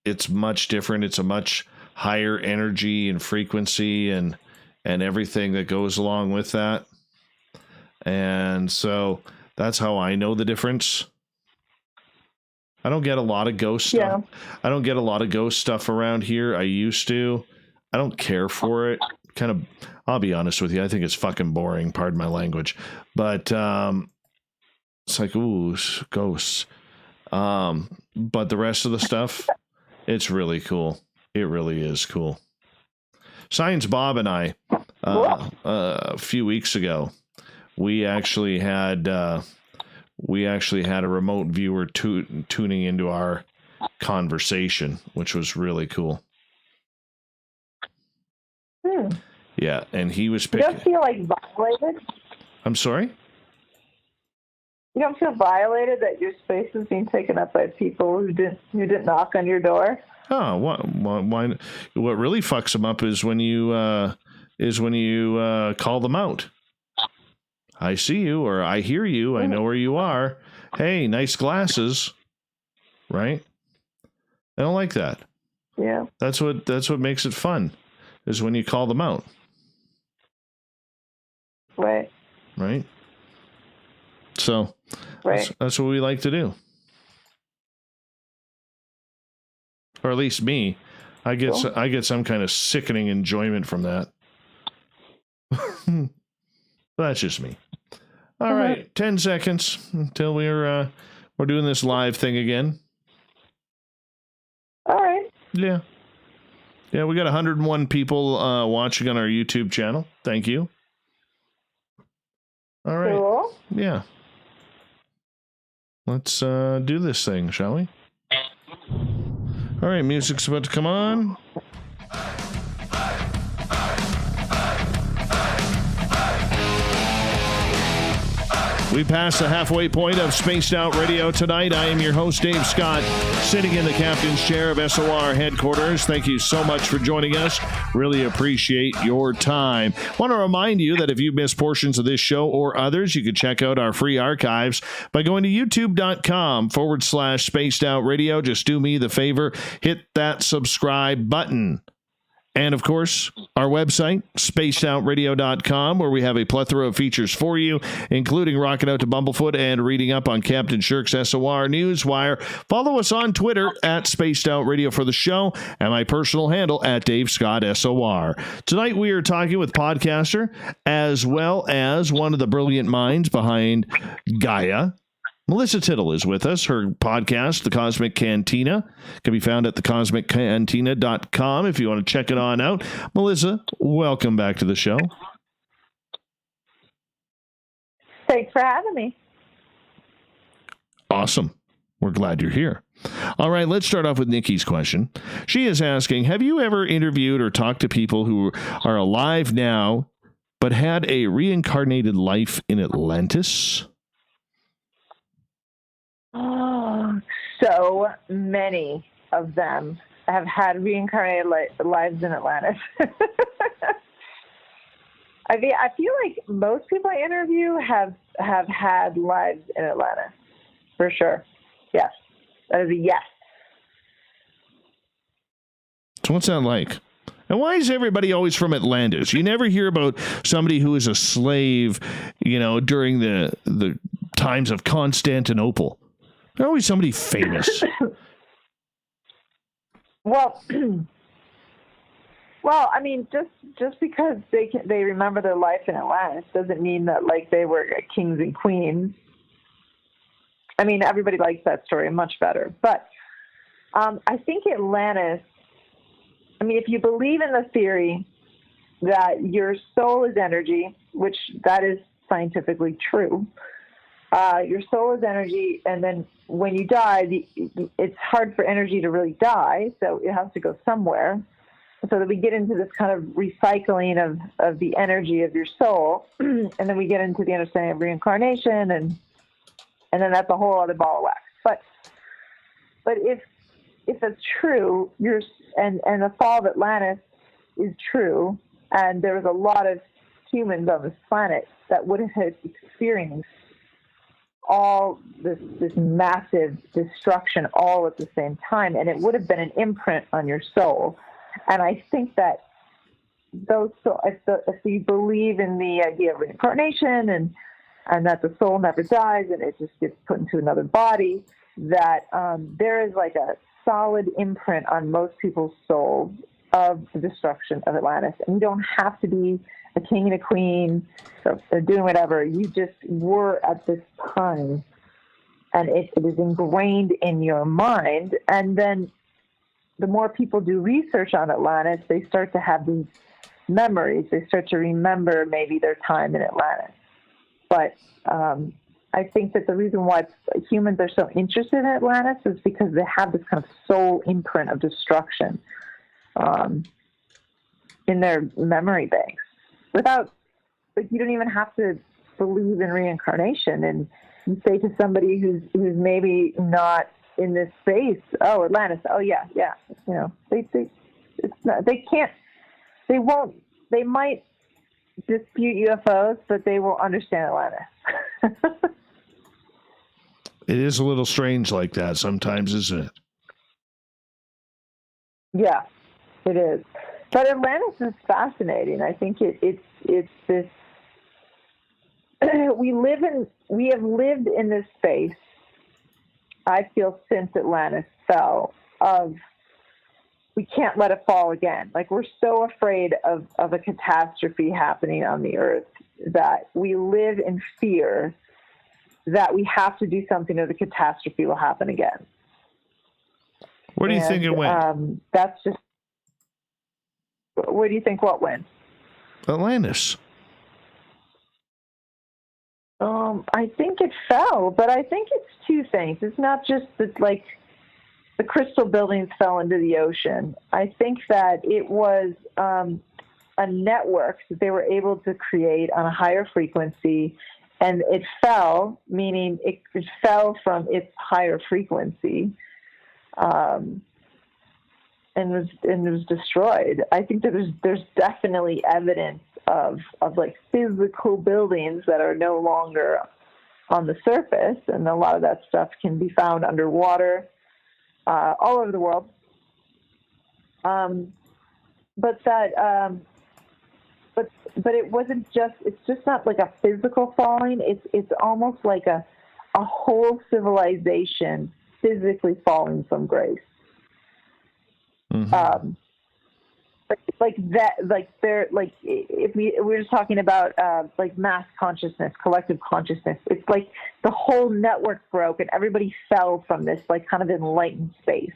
it's much different. It's a much higher energy and frequency and everything that goes along with that. And so that's how I know the difference. I don't get a lot of ghost stuff. I don't get a lot of ghost stuff around here. I used to. I don't care for it. Kind of, I'll be honest with you. I think it's fucking boring. Pardon my language. But it's like, ooh, ghosts. But the rest of the stuff, it's really cool. It really is cool. Science Bob and I, a few weeks ago, we actually had a remote viewer tuning into our conversation, which was really cool. Yeah, and he was You don't feel like violated? I'm sorry? You don't feel violated that your space is being taken up by people who didn't knock on your door? Oh, why? What really fucks them up is when you call them out. I see you, or I hear you. I know where you are. Hey, nice glasses, right? I don't like that. Yeah, that's what makes it fun, is when you call them out. Right. Right. So, right. That's what we like to do. Or at least me, I get some kind of sickening enjoyment from that. That's just me. All right, 10 seconds until we're doing this live thing again. All right. Yeah. Yeah, we got 101 people watching on our YouTube channel. Thank you. All right. Cool. Yeah. Let's do this thing, shall we? All right, music's about to come on. We passed the halfway point of Spaced Out Radio tonight. I am your host, Dave Scott, sitting in the captain's chair of SOR headquarters. Thank you so much for joining us. Really appreciate your time. Want to remind you that if you missed portions of this show or others, you can check out our free archives by going to youtube.com/Spaced Out Radio. Just do me the favor, hit that subscribe button. And, of course, our website, spacedoutradio.com, where we have a plethora of features for you, including rocking out to Bumblefoot and reading up on Captain Shirk's SOR Newswire. Follow us on Twitter at Spaced Out Radio for the show, and my personal handle at Dave Scott SOR. Tonight we are talking with podcaster, as well as one of the brilliant minds behind Gaia. Melissa Tittl is with us. Her podcast, The Cosmic Cantina, can be found at thecosmiccantina.com if you want to check it on out. Melissa, welcome back to the show. Thanks for having me. Awesome. We're glad you're here. All right, let's start off with Nikki's question. She is asking, have you ever interviewed or talked to people who are alive now but had a reincarnated life in Atlantis? Oh, so many of them have had reincarnated lives in Atlantis. I feel like most people I interview have had lives in Atlantis, for sure. Yes, that is a yes. So what's that like? And why is everybody always from Atlantis? You never hear about somebody who is a slave, during the times of Constantinople. There's always somebody famous. Well, I mean, just because they remember their life in Atlantis doesn't mean that they were kings and queens. I mean, everybody likes that story much better. But I think Atlantis. I mean, if you believe in the theory that your soul is energy, which that is scientifically true. Your soul is energy, and then when you die, it's hard for energy to really die, so it has to go somewhere. So that we get into this kind of recycling of the energy of your soul, and then we get into the understanding of reincarnation, and then that's a whole other ball of wax. But if that's true, and the fall of Atlantis is true, and there was a lot of humans on this planet that would have experienced all this massive destruction all at the same time, and it would have been an imprint on your soul. And I think that if you believe in the idea of reincarnation and that the soul never dies and it just gets put into another body, that there is like a solid imprint on most people's souls of the destruction of Atlantis. And you don't have to be a king and a queen or doing whatever. You just were at this time, and it is ingrained in your mind. And then the more people do research on Atlantis, they start to have these memories. They start to remember maybe their time in Atlantis. But I think that the reason why humans are so interested in Atlantis is because they have this kind of soul imprint of destruction in their memory banks. Without, like, you don't even have to believe in reincarnation. And you say to somebody who's maybe not in this space, oh, Atlantis, oh yeah. You know, they might dispute UFOs, but they will understand Atlantis. It is a little strange like that sometimes, isn't it? Yeah, it is. But Atlantis is fascinating. I think it's this. We have lived in this space, I feel, since Atlantis fell, of we can't let it fall again. Like, we're so afraid of a catastrophe happening on the earth that we live in fear that we have to do something or the catastrophe will happen again. Where do you think it went? That's just, where do you think what went? Atlantis. I think it fell, but I think it's two things. It's not just that, like, the crystal buildings fell into the ocean. I think that it was a network that they were able to create on a higher frequency, and it fell, meaning it fell from its higher frequency, and was destroyed. I think that there's definitely evidence of like physical buildings that are no longer on the surface, and a lot of that stuff can be found underwater all over the world. But it wasn't just, it's just not like a physical falling. It's almost like a whole civilization physically falling from grace. Mm-hmm. Like that, like they're like, if we're just talking about like mass consciousness, collective consciousness, it's like the whole network broke and everybody fell from this like kind of enlightened space,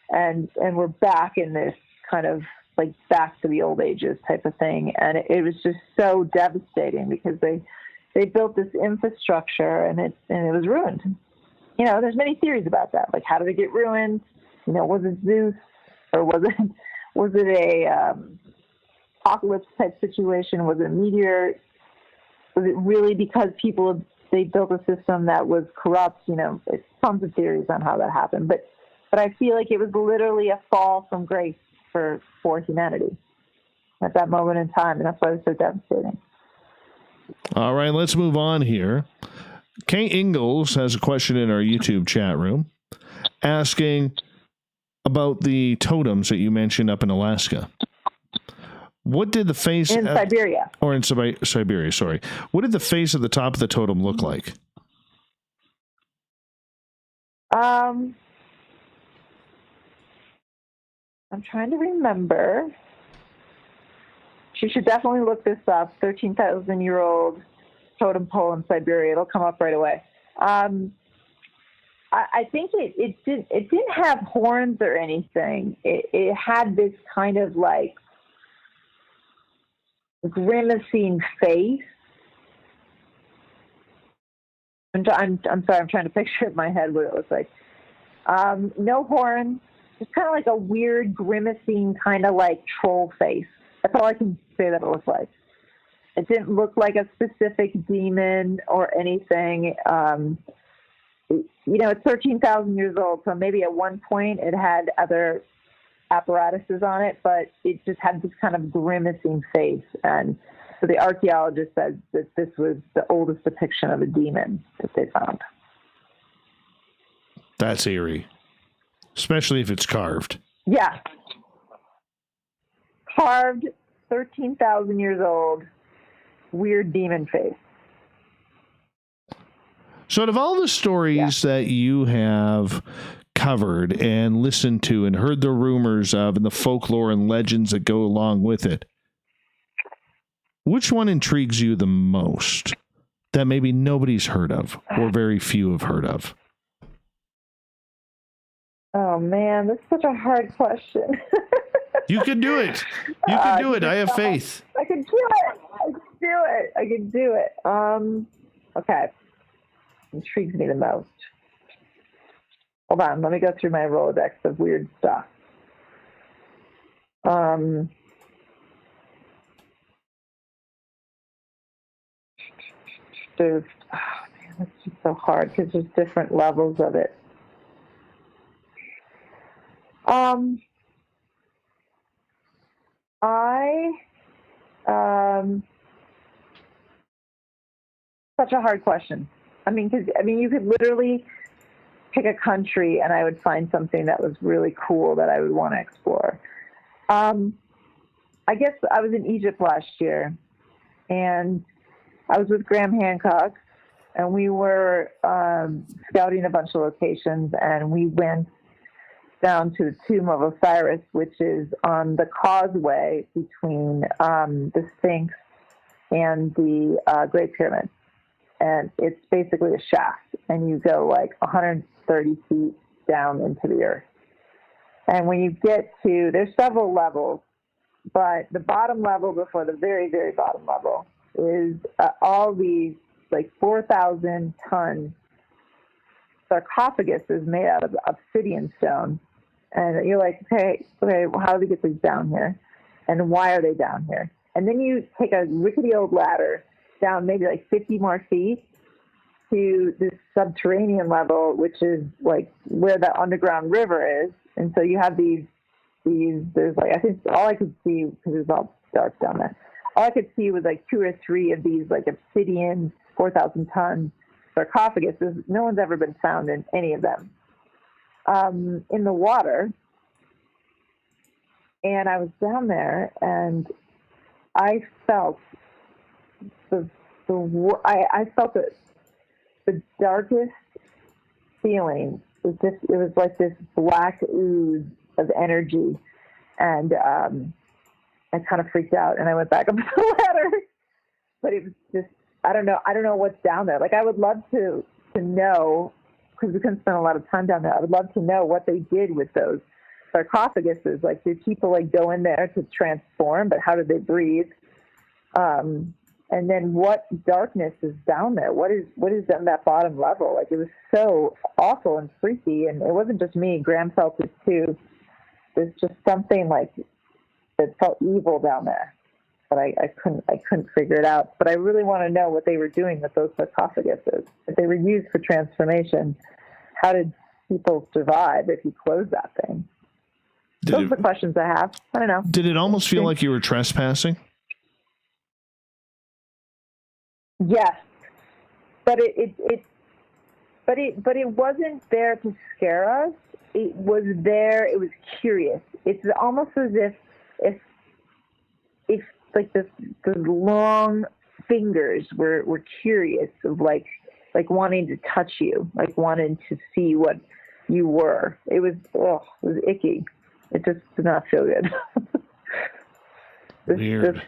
and we're back in this kind of like back to the old ages type of thing. And it was just so devastating because they built this infrastructure and it was ruined. You know, there's many theories about that. Like, how did it get ruined? You know, was it Zeus, or was it a apocalypse type situation? Was it a meteor? Was it really because they built a system that was corrupt? You know, there's tons of theories on how that happened. But I feel like it was literally a fall from grace for humanity at that moment in time, and that's why it was so devastating. All right, let's move on here. Kay Ingalls has a question in our YouTube chat room asking about the totems that you mentioned up in Alaska. What did the face... In Siberia. Or in Siberia, sorry. What did the face at the top of the totem look like? I'm trying to remember. She should definitely look this up. 13,000-year-old totem pole in Siberia. It'll come up right away. I think it didn't have horns or anything. It had this kind of like grimacing face. I'm sorry, I'm trying to picture it in my head what it looks like. No horns, just kind of like a weird grimacing kind of like troll face. That's all I can say that it looked like. It didn't look like a specific demon or anything. You know, it's 13,000 years old, so maybe at one point it had other apparatuses on it, but it just had this kind of grimacing face. And so the archaeologist said that this was the oldest depiction of a demon that they found. That's eerie, especially if it's carved. Yeah. Carved, 13,000 years old, weird demon face. So out of all the stories that you have covered and listened to and heard the rumors of and the folklore and legends that go along with it, which one intrigues you the most that maybe nobody's heard of or very few have heard of? Oh, man, that's such a hard question. You can do it. You can do it. I have faith. I can do it. Okay. intrigues me the most. Hold on, let me go through my Rolodex of weird stuff. There's, that's just so hard because there's different levels of it. Such a hard question. Because you could literally pick a country and I would find something that was really cool that I would want to explore. I guess I was in Egypt last year, and I was with Graham Hancock, and we were scouting a bunch of locations, and we went down to the Tomb of Osiris, which is on the causeway between the Sphinx and the Great Pyramid. And it's basically a shaft, and you go like 130 feet down into the earth. And when you get to, there's several levels, but the bottom level before the very, very bottom level is all these like 4,000 ton sarcophaguses made out of obsidian stone. And you're like, okay, how do we get these down here? And why are they down here? And then you take a rickety old ladder down maybe like 50 more feet to this subterranean level, which is like where the underground river is. And so you have these, there's like, I think all I could see, because it was all dark down there, all I could see was like 2 or 3 of these like obsidian 4,000 ton sarcophaguses. No one's ever been found in any of them. In the water. And I was down there and I felt I felt the darkest feeling. It was like this black ooze of energy, and I kind of freaked out, and I went back up the ladder. But it was just, I don't know what's down there. Like, I would love to know, because we couldn't spend a lot of time down there. I would love to know what they did with those sarcophaguses. Like, did people like go in there to transform? But how did they breathe? And then what darkness is down there? What is on that bottom level? Like, it was so awful and freaky, and it wasn't just me. Graham felt it too. There's just something like that felt evil down there, but I couldn't figure it out. But I really want to know what they were doing with those sarcophaguses. If they were used for transformation, how did people survive if you closed that thing? Those are the questions I have. I don't know. Did it almost feel like you were trespassing? Yes, but it wasn't there to scare us. It was there. It was curious. It's almost as if like the long fingers were curious, of like wanting to touch you, like wanting to see what you were. It was icky. It just did not feel good. Weird.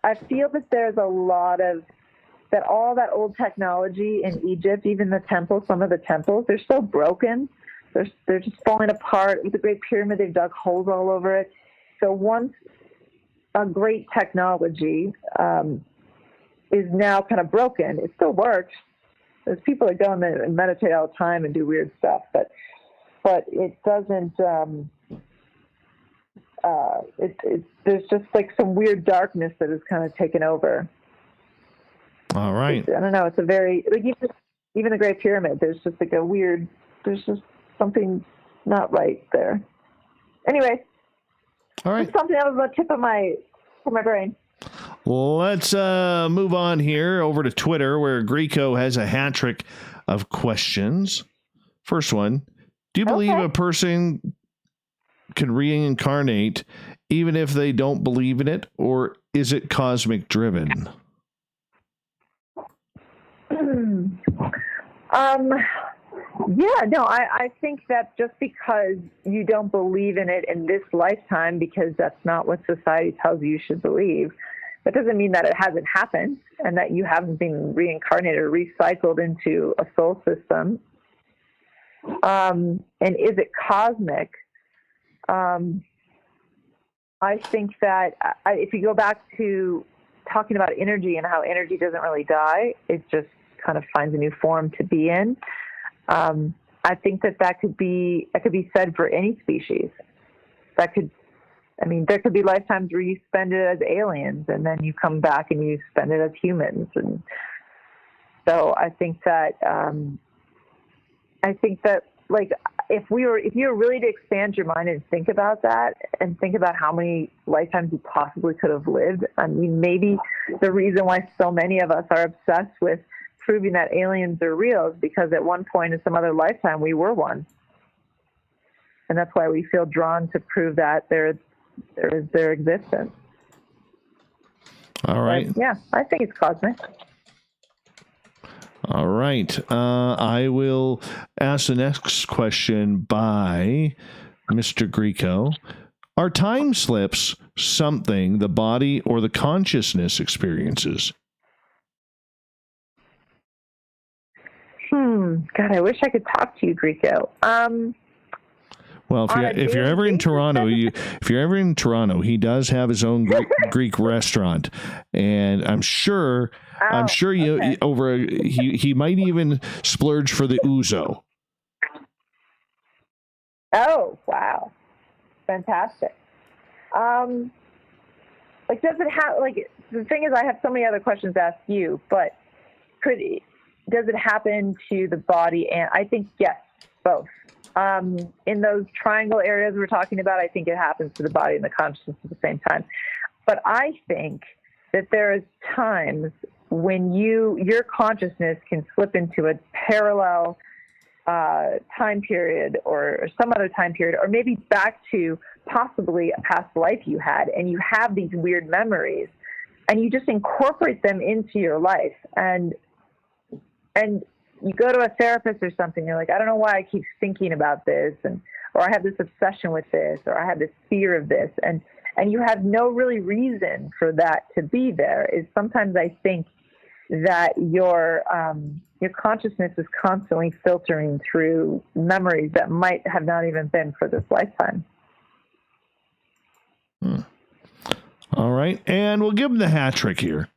I feel that there's a lot of that, all that old technology in Egypt, even the temples, some of the temples, they're so broken. They're just falling apart. With the Great Pyramid, they've dug holes all over it. So once a great technology is now kind of broken, it still works. There's people that go and meditate all the time and do weird stuff, but it doesn't. There's just like some weird darkness that has kind of taken over. All right. I don't know. It's a very, like, even the Great Pyramid, there's just like there's just something not right there. Anyway. All right. Just something that was on the tip of my brain. Let's move on here over to Twitter, where Greco has a hat trick of questions. First one: do you believe a person can reincarnate even if they don't believe in it, or is it cosmic driven? I think that just because you don't believe in it in this lifetime, because that's not what society tells you should believe, that doesn't mean that it hasn't happened and that you haven't been reincarnated or recycled into a soul system. And is it cosmic? I think that if you go back to talking about energy and how energy doesn't really die, it just kind of finds a new form to be in. I think that could be said for any species. There could be lifetimes where you spend it as aliens, and then you come back and you spend it as humans. And so I think that like if you were really to expand your mind and think about that, and think about how many lifetimes you possibly could have lived, I mean, maybe the reason why so many of us are obsessed with proving that aliens are real is because at one point in some other lifetime we were one, and that's why we feel drawn to prove that there is their existence. All right. But, yeah, I think it's cosmic. All right. I will ask the next question by Mr. Greco. Are time slips something the body or the consciousness experiences? God, I wish I could talk to you, Greco. Well, if you're ever in Toronto, he does have his own Greek restaurant, and I'm sure he might even splurge for the ouzo. Oh, wow, fantastic! Does it have the thing is, I have so many other questions to ask you, but does it happen to the body? And I think yes, both. In those triangle areas we're talking about, I think it happens to the body and the consciousness at the same time. But I think that there is times when your consciousness can slip into a parallel time period or some other time period, or maybe back to possibly a past life you had, and you have these weird memories, and you just incorporate them into your life, and you go to a therapist or something, you're like, I don't know why I keep thinking about this, or I have this obsession with this, or I have this fear of this, and you have no really reason for that to be there. Is sometimes I think that your consciousness is constantly filtering through memories that might have not even been for this lifetime. All right, and we'll give him the hat trick here,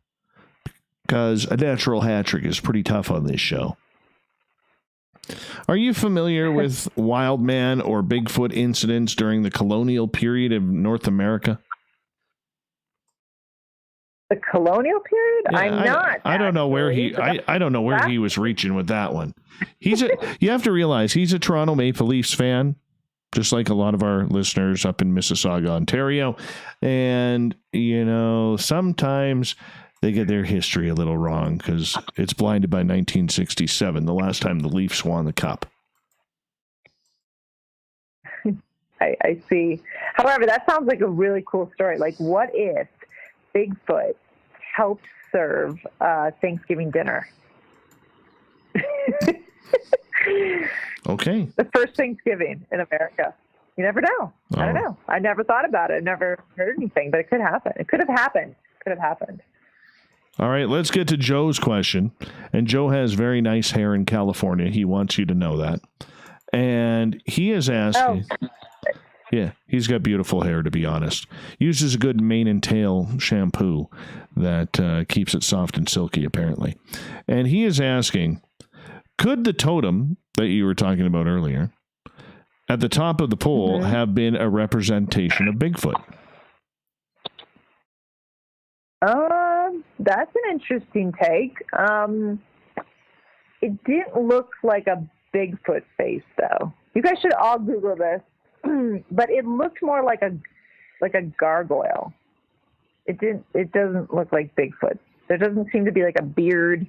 because a natural hat trick is pretty tough on this show. Are you familiar with wild man or Bigfoot incidents during the colonial period of North America? The colonial period? Yeah, I'm not. I don't know where I don't know where he was reaching with that one. You have to realize he's a Toronto Maple Leafs fan, just like a lot of our listeners up in Mississauga, Ontario. And, sometimes they get their history a little wrong because it's blinded by 1967, the last time the Leafs won the cup. I see. However, that sounds like a really cool story. Like, what if Bigfoot helped serve Thanksgiving dinner? Okay. The first Thanksgiving in America. You never know. I don't know. I never thought about it. I never heard anything, but it could happen. It could have happened. All right, let's get to Joe's question. And Joe has very nice hair in California. He wants you to know that. And he is asking... Yeah, he's got beautiful hair, to be honest. Uses a good mane and tail shampoo that keeps it soft and silky, apparently. And he is asking, could the totem that you were talking about earlier at the top of the pole have been a representation of Bigfoot? That's an interesting take. It didn't look like a Bigfoot face, though. You guys should all Google this, but it looked more like a gargoyle. It doesn't look like Bigfoot. There doesn't seem to be like a beard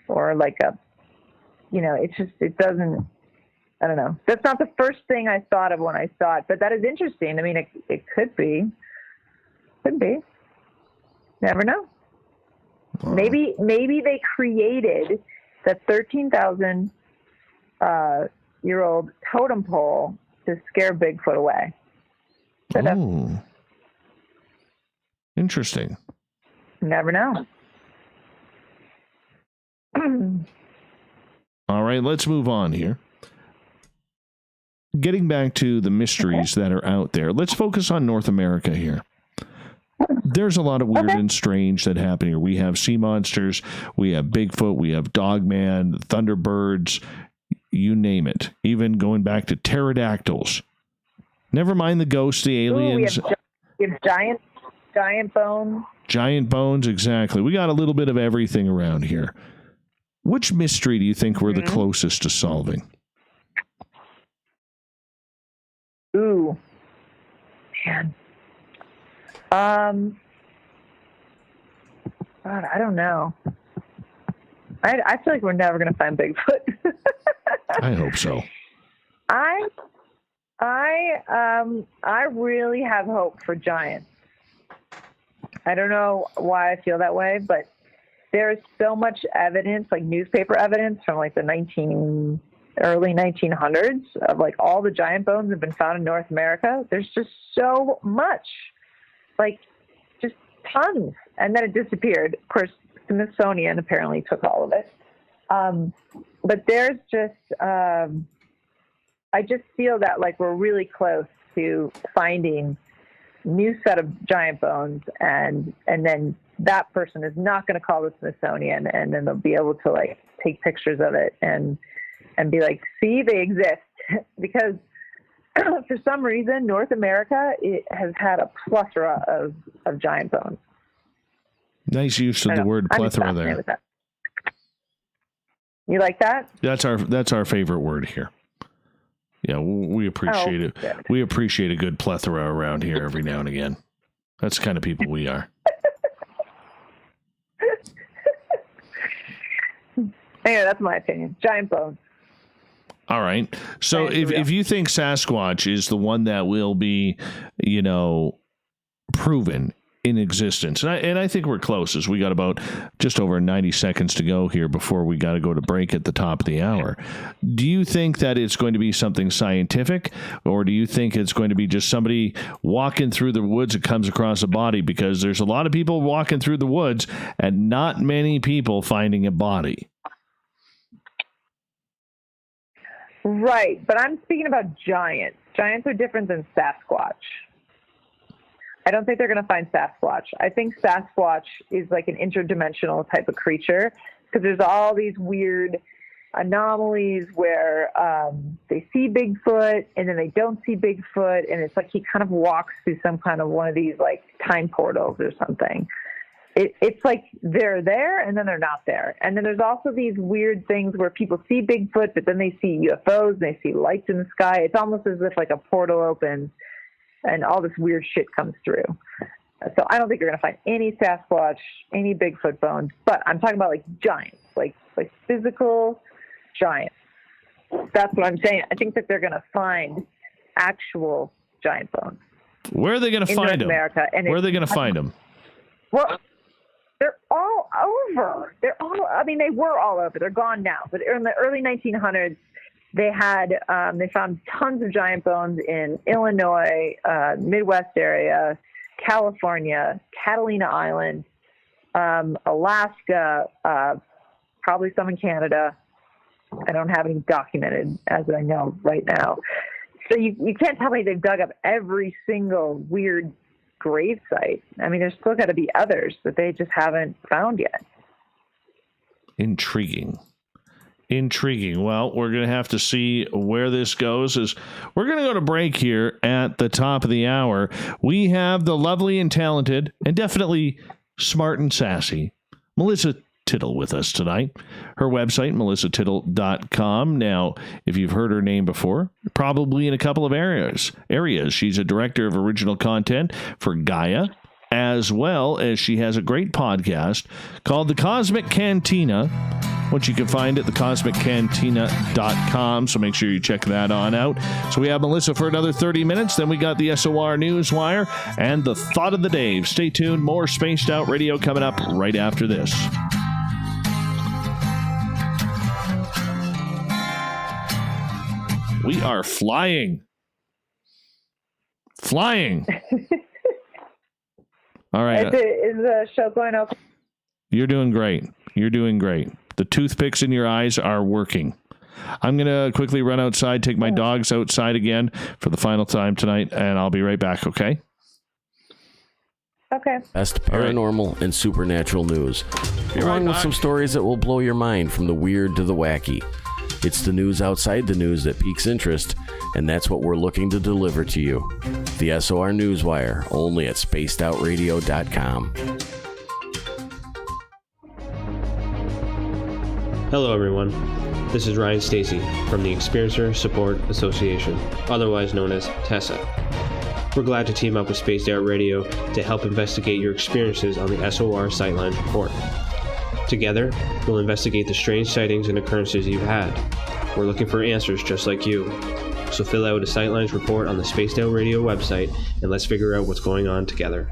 or like a, it doesn't. I don't know. That's not the first thing I thought of when I saw it, but that is interesting. I mean, it could be. Could be. Never know. Maybe they created the 13,000 year old totem pole to scare Bigfoot away. Oh, interesting. Never know. All right, let's move on here. Getting back to the mysteries that are out there, let's focus on North America here. there's a lot of weird and strange that happen here. We have sea monsters, we have Bigfoot, we have Dogman, Thunderbirds, you name it. Even going back to pterodactyls. Never mind the ghosts, the aliens. We have giant bones. Giant bones, exactly. We got a little bit of everything around here. Which mystery do you think we're the closest to solving? Ooh, man. God, I don't know. I feel like we're never going to find Bigfoot. I hope so. I really have hope for giants. I don't know why I feel that way, but there's so much evidence, like newspaper evidence from like the early 1900s of like all the giant bones have been found in North America. There's just so much, like just tons. And then it disappeared. Of course, Smithsonian apparently took all of it. But there's just, I just feel that like we're really close to finding new set of giant bones, and then that person is not going to call the Smithsonian, and then they'll be able to like take pictures of it and be like, see, they exist. Because for some reason, North America, it has had a plethora of giant bones. Nice use of the word plethora there. You like that? That's our favorite word here. Yeah, we appreciate it. Good. We appreciate a good plethora around here every now and again. That's the kind of people we are. Anyway, that's my opinion. Giant bones. All right. So if you think Sasquatch is the one that will be, proven in existence, and I think we're close, as we got about just over 90 seconds to go here before we got to go to break at the top of the hour. Do you think that it's going to be something scientific, or do you think it's going to be just somebody walking through the woods that comes across a body? Because there's a lot of people walking through the woods and not many people finding a body. Right, but I'm speaking about giants. Giants are different than Sasquatch. I don't think they're going to find Sasquatch. I think Sasquatch is like an interdimensional type of creature, because there's all these weird anomalies where they see Bigfoot and then they don't see Bigfoot, and it's like he kind of walks through some kind of one of these like time portals or something. It's like they're there and then they're not there. And then there's also these weird things where people see Bigfoot, but then they see UFOs and they see lights in the sky. It's almost as if like a portal opens and all this weird shit comes through. So I don't think you're going to find any Sasquatch, any Bigfoot bones, but I'm talking about like giants, like physical giants. That's what I'm saying. I think that they're going to find actual giant bones. Where are they going to find them? Where are they going to find them? Well, they're all over. They were all over. They're gone now. But in the early 1900s, they found tons of giant bones in Illinois, Midwest area, California, Catalina Island, Alaska, probably some in Canada. I don't have any documented as I know right now. So you can't tell me they've dug up every single weird grave site. I mean, there's still got to be others that they just haven't found yet. Intriguing. Well, we're going to have to see where this goes. We're going to go to break here at the top of the hour. We have the lovely and talented and definitely smart and sassy Melissa Tittl with us tonight. Her website, melissatittl.com. Now, if you've heard her name before, probably in a couple of areas. She's a director of original content for Gaia, as well as she has a great podcast called The Cosmic Cantina, which you can find at thecosmiccantina.com. So make sure you check that on out. So we have Melissa for another 30 minutes. Then we got the SOR Newswire and the Thought of the Day. Stay tuned. More Spaced Out Radio coming up right after this. We are flying. All right. Is the show going okay? You're doing great. The toothpicks in your eyes are working. I'm going to quickly run outside, take my dogs outside again for the final time tonight, and I'll be right back, okay? Okay. Best paranormal and supernatural news, along with some stories that will blow your mind from the weird to the wacky. It's the news outside the news that piques interest, and that's what we're looking to deliver to you. The SOR Newswire, only at spacedoutradio.com. Hello, everyone. This is Ryan Stacy from the Experiencer Support Association, otherwise known as TESSA. We're glad to team up with Spaced Out Radio to help investigate your experiences on the SOR Sightlines report. Together, we'll investigate the strange sightings and occurrences you've had. We're looking for answers just like you. So fill out a Sightlines report on the Spaced Out Radio website and let's figure out what's going on together.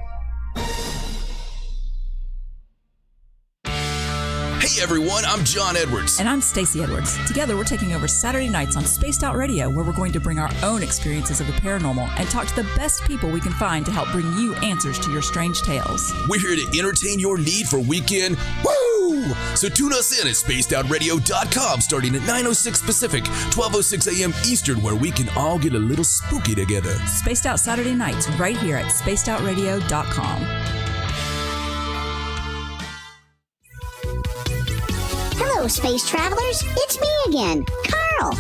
Hey everyone, I'm John Edwards. And I'm Stacey Edwards. Together we're taking over Saturday nights on Spaced Out Radio, where we're going to bring our own experiences of the paranormal and talk to the best people we can find to help bring you answers to your strange tales. We're here to entertain your need for weekend woo! So tune us in at spacedoutradio.com starting at 9:06 Pacific, 12:06 a.m. Eastern, where we can all get a little spooky together. Spaced Out Saturday nights right here at spacedoutradio.com. Hello, space travelers. It's me again, Carl.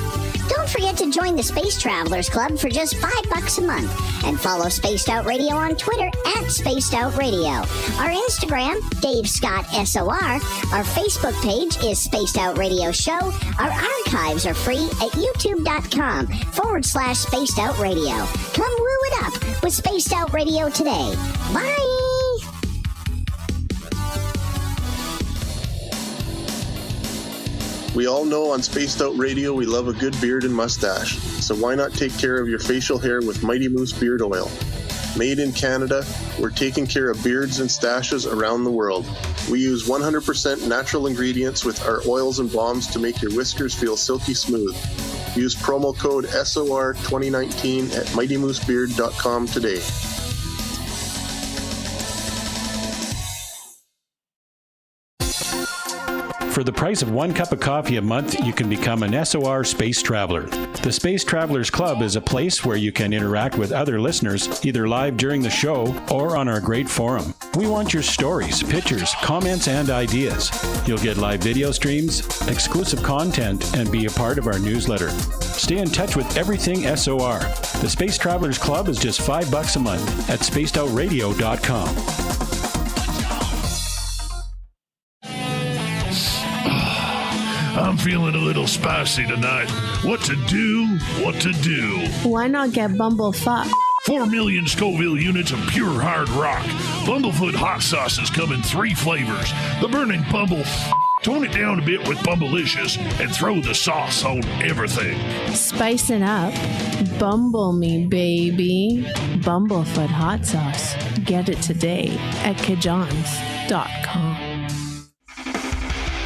Don't forget to join the Space Travelers Club for just $5 a month and follow Spaced Out Radio on Twitter at Spaced Out Radio. Our Instagram, Dave Scott SOR. Our Facebook page is Spaced Out Radio Show. Our archives are free at youtube.com/Spaced Out Radio. Come woo it up with Spaced Out Radio today. Bye. We all know on Spaced Out Radio we love a good beard and mustache, so why not take care of your facial hair with Mighty Moose Beard Oil? Made in Canada, we're taking care of beards and stashes around the world. We use 100% natural ingredients with our oils and balms to make your whiskers feel silky smooth. Use promo code SOR2019 at mightymoosebeard.com today. For the price of one cup of coffee a month, you can become an SOR Space Traveler. The Space Travelers Club is a place where you can interact with other listeners, either live during the show or on our great forum. We want your stories, pictures, comments, and ideas. You'll get live video streams, exclusive content, and be a part of our newsletter. Stay in touch with everything SOR. The Space Travelers Club is just $5 a month at spacedoutradio.com. I'm feeling a little spicy tonight. What to do? What to do? Why not get Bumblefuck? 4 million Scoville units of pure hard rock. Bumblefoot hot sauces come in 3 flavors. The burning Bumble. Tone it down a bit with Bumblicious and throw the sauce on everything. Spice it up. Bumble me, baby. Bumblefoot hot sauce. Get it today at kajans.com.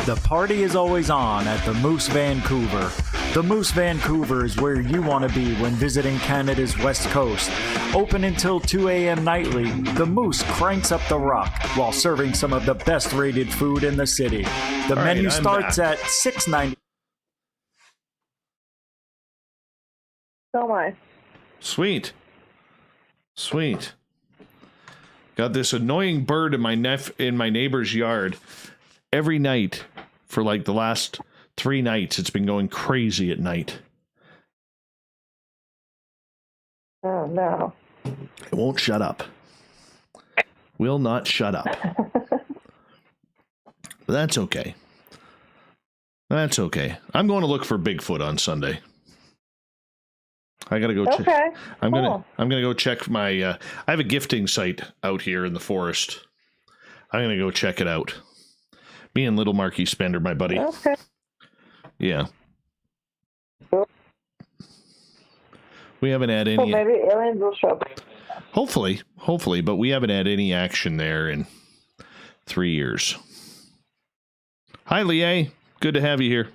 The party is always on at the Moose Vancouver. The Moose Vancouver is where you want to be when visiting Canada's West Coast. Open until 2 a.m. nightly, the Moose cranks up the rock while serving some of the best rated food in the city. The menu starts at $6.90. So much. Sweet. Got this annoying bird in my neighbor's yard. Every night for like the last 3 nights, it's been going crazy at night. Oh, no. It won't shut up. Will not shut up. But that's okay. I'm going to look for Bigfoot on Sunday. I gotta go. Okay. I'm gonna go check my. I have a gifting site out here in the forest. I'm gonna go check it out. Me and Little Marky Spender, my buddy. Okay. Yeah. We haven't had any. Well, maybe aliens will show up. Hopefully, but we haven't had any action there in 3 years. Hi, Lie. Good to have you here.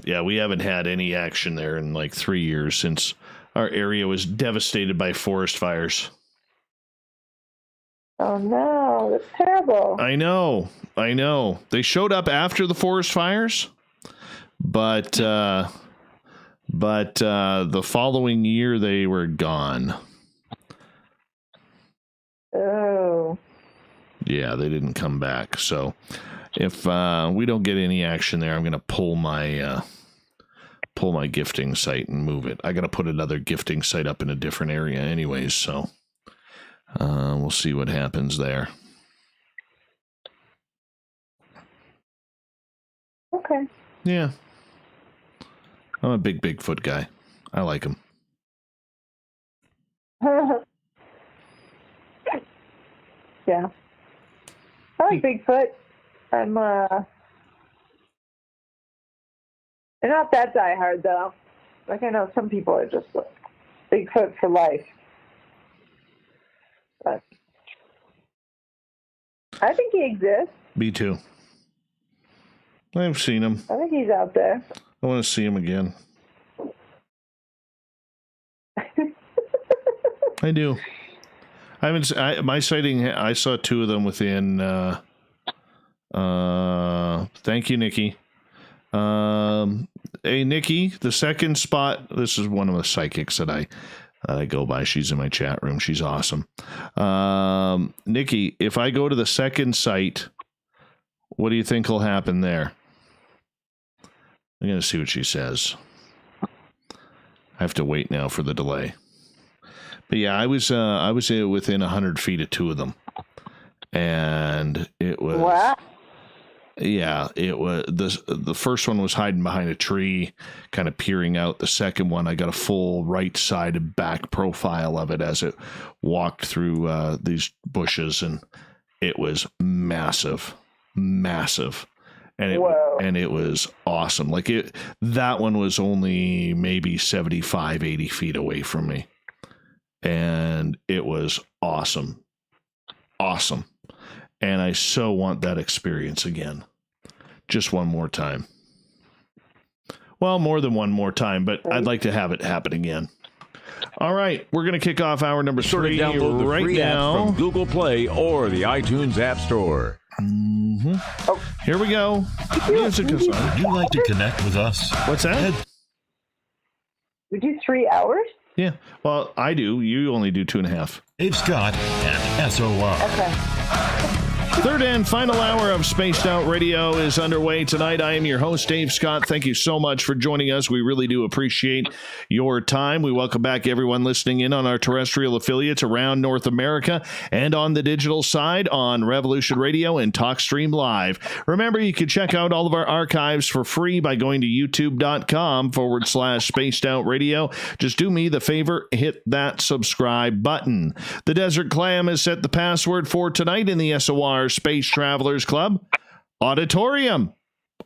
Yeah, we haven't had any action there in like 3 years since our area was devastated by forest fires. Oh no, that's terrible. I know. They showed up after the forest fires, but the following year they were gone. Yeah, they didn't come back. So if we don't get any action there, I'm going to pull my gifting site and move it. I got to put another gifting site up in a different area anyways, so we'll see what happens there. Okay. Yeah. I'm a big Bigfoot guy. I like him. Yeah. I like Bigfoot. I'm they're not that diehard though. Like I know some people are just like Bigfoot for life. But I think he exists. Me too. I've seen him. I think he's out there. I want to see him again. I do. I haven't. My sighting. I saw two of them within. Thank you, Nikki. Hey, Nikki. The second spot. This is one of the psychics that I go by. She's in my chat room. She's awesome. Nikki, if I go to the second site, what do you think will happen there? I'm gonna see what she says. I have to wait now for the delay. But yeah, I was within 100 feet of two of them, and it was. Wow. Yeah, it was the first one was hiding behind a tree, kind of peering out. The second one, I got a full right side and back profile of it as it walked through these bushes, and it was massive, and it was awesome. Like that one was only maybe 75, 80 feet away from me. And it was awesome. And I so want that experience again. Just one more time. Well, more than one more time, but I'd like to have it happen again. All right, we're going to kick off hour number 3 download the right free now app from Google Play or the iTunes App Store. Mm-hmm. Oh. Here we go. Music is on. Would you like to connect with us? What's that? We do 3 hours? Yeah. Well, I do. You only do 2.5. Dave Scott and SOR. Okay. Third and final hour of Spaced Out Radio is underway tonight. I am your host, Dave Scott. Thank you so much for joining us. We really do appreciate your time. We welcome back everyone listening in on our terrestrial affiliates around North America and on the digital side on Revolution Radio and TalkStream Live. Remember, you can check out all of our archives for free by going to youtube.com/Spaced Out Radio. Just do me the favor, hit that subscribe button. The Desert Clam has set the password for tonight in the SOR Space Travelers Club. Auditorium.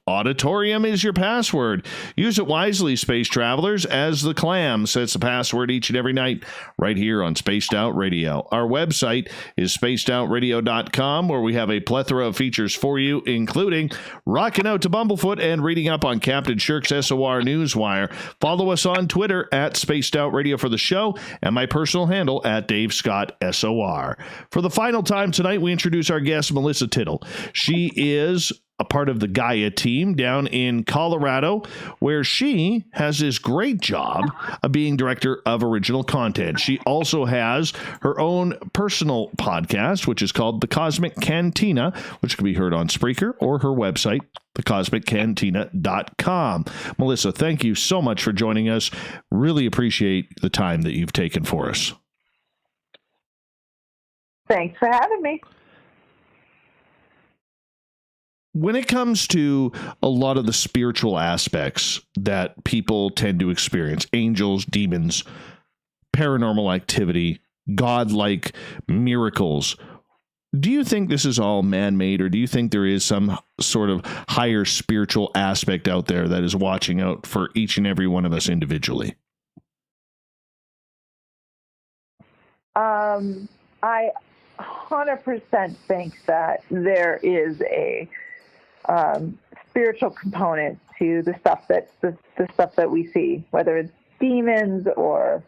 Auditorium is your password. Use it wisely, Space Travelers, as the Clam sets the password each and every night right here on Spaced Out Radio. Our website is spacedoutradio.com, where we have a plethora of features for you, including rocking out to Bumblefoot and reading up on Captain Shirk's SOR Newswire. Follow us on Twitter at Spaced Out Radio for the show, and my personal handle at Dave Scott SOR. For the final time tonight, we introduce our guest, Melissa Tittl. She is a part of the Gaia team down in Colorado, where she has this great job of being director of original content. She also has her own personal podcast, which is called The Cosmic Cantina, which can be heard on Spreaker or her website, thecosmiccantina.com. Melissa, thank you so much for joining us. Really appreciate the time that you've taken for us. Thanks for having me. When it comes to a lot of the spiritual aspects that people tend to experience, angels, demons, paranormal activity, godlike miracles, do you think this is all man-made, or do you think there is some sort of higher spiritual aspect out there that is watching out for each and every one of us individually? I 100% think that there is a spiritual component to the stuff that the stuff that we see, whether it's demons or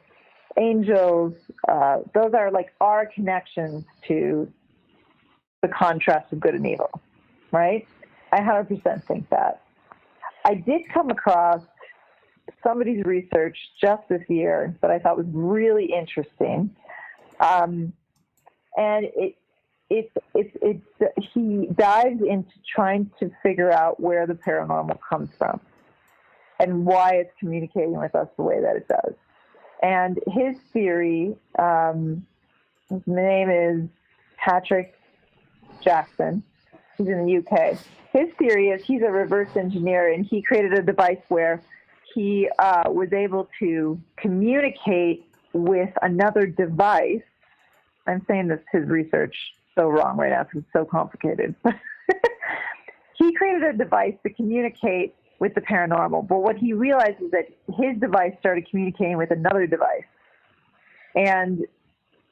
angels. Those are like our connections to the contrast of good and evil, right? I 100% think that. I did come across somebody's research just this year that I thought was really interesting, and he dives into trying to figure out where the paranormal comes from and why it's communicating with us the way that it does. And his theory, his name is Patrick Jackson. He's in the UK. His theory is he's a reverse engineer, and he created a device where he was able to communicate with another device. I'm saying this, his research so wrong right now because it's so complicated. He created a device to communicate with the paranormal, but what he realized is that his device started communicating with another device. And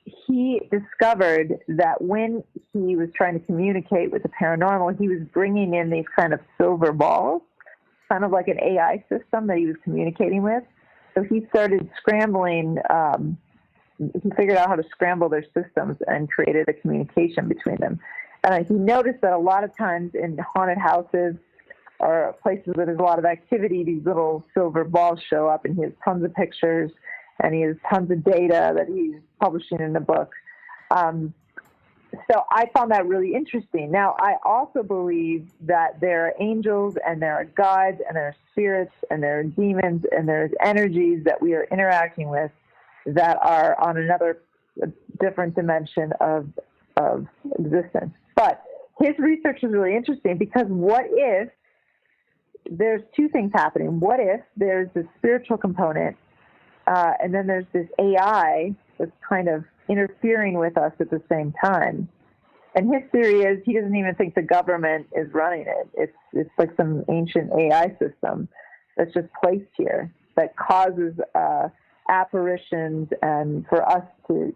he discovered that when he was trying to communicate with the paranormal, he was bringing in these kind of silver balls, kind of like an AI system that he was communicating with. So he started scrambling, he figured out how to scramble their systems and created a communication between them. And he noticed that a lot of times in haunted houses or places where there's a lot of activity, these little silver balls show up, and he has tons of pictures and he has tons of data that he's publishing in the book. So I found that really interesting. Now, I also believe that there are angels and there are gods and there are spirits and there are demons and there's energies that we are interacting with that are on another different dimension of existence. But his research is really interesting because what if there's two things happening? What if there's this spiritual component and then there's this AI that's kind of interfering with us at the same time? And his theory is he doesn't even think the government is running it. It's like some ancient AI system that's just placed here that causes apparitions and for us to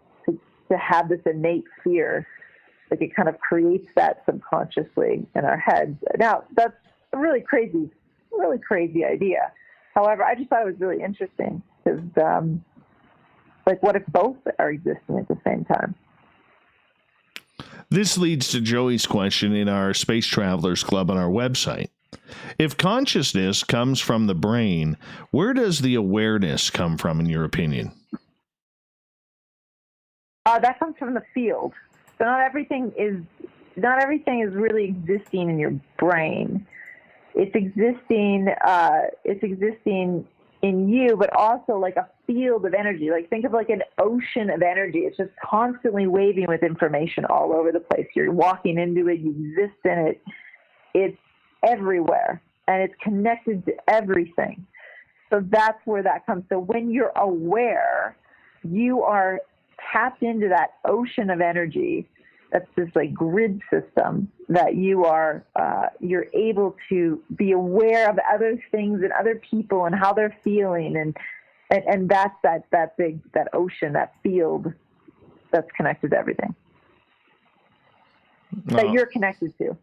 have this innate fear. Like it kind of creates that subconsciously in our heads. Now, that's a really crazy idea. However, I just thought it was really interesting because, like, what if both are existing at the same time? This leads to Joey's question in our Space Travelers Club on our website. If consciousness comes from the brain, where does the awareness come from, in your opinion? That comes from the field. So not everything is really existing in your brain. It's existing in you, but also like a field of energy. Like think of like an ocean of energy. It's just constantly waving with information all over the place. You're walking into it, you exist in it. It's everywhere and it's connected to everything. So that's where that comes. So when you're aware, you are tapped into that ocean of energy. That's this like grid system that you are, you're able to be aware of other things and other people and how they're feeling. And that's that ocean, that field that's connected to everything that you're connected to.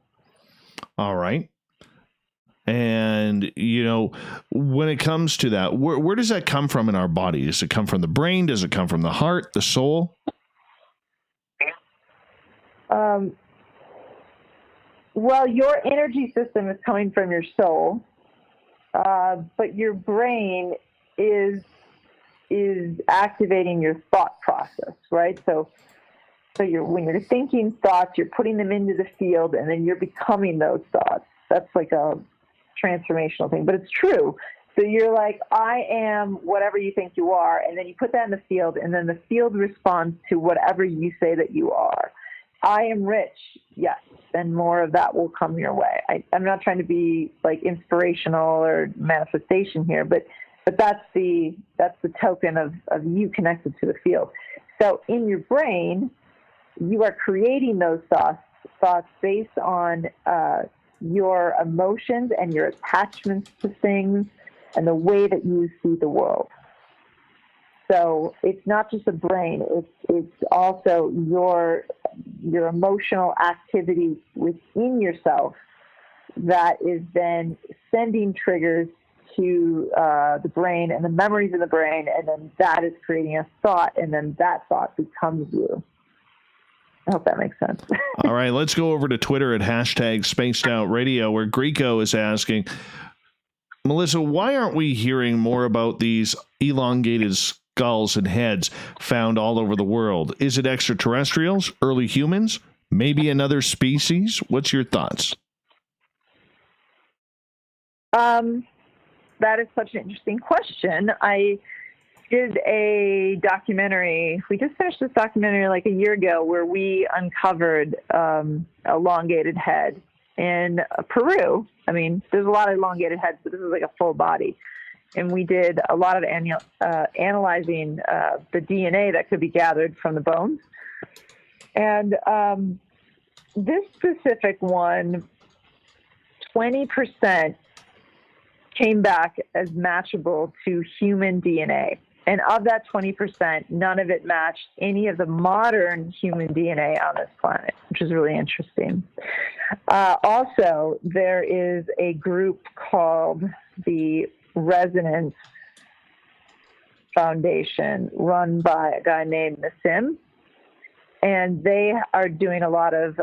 All right. And, you know, when it comes to that, where does that come from in our body? Does it come from the brain? Does it come from the heart, the soul? Well, your energy system is coming from your soul, but your brain is activating your thought process, right? So when you're thinking thoughts, you're putting them into the field, and then you're becoming those thoughts. That's like a transformational thing, but it's true. So you're like, I am whatever you think you are, and then you put that in the field, and then the field responds to whatever you say that you are. I am rich, yes, and more of that will come your way. I'm not trying to be like inspirational or manifestation here, but that's the token of you connected to the field. So in your brain, you are creating those thoughts based on your emotions and your attachments to things and the way that you see the world. So it's not just the brain, it's also your emotional activity within yourself that is then sending triggers to the brain and the memories in the brain, and then that is creating a thought, and then that thought becomes you. I hope that makes sense. All right, let's go over to Twitter at #SpacedOutRadio, where Greco is asking, Melissa, why aren't we hearing more about these elongated skulls and heads found all over the world? Is it extraterrestrials, early humans, Maybe another species? What's your thoughts? That is such an interesting question. I did a documentary. We just finished this documentary like a year ago where we uncovered elongated head in Peru. I mean, there's a lot of elongated heads, but this is like a full body. And we did a lot of analyzing the DNA that could be gathered from the bones. And this specific one, 20% came back as matchable to human DNA. And of that 20%, none of it matched any of the modern human DNA on this planet, which is really interesting. Also, there is a group called the Resonance Foundation run by a guy named Nassim. And they are doing a lot of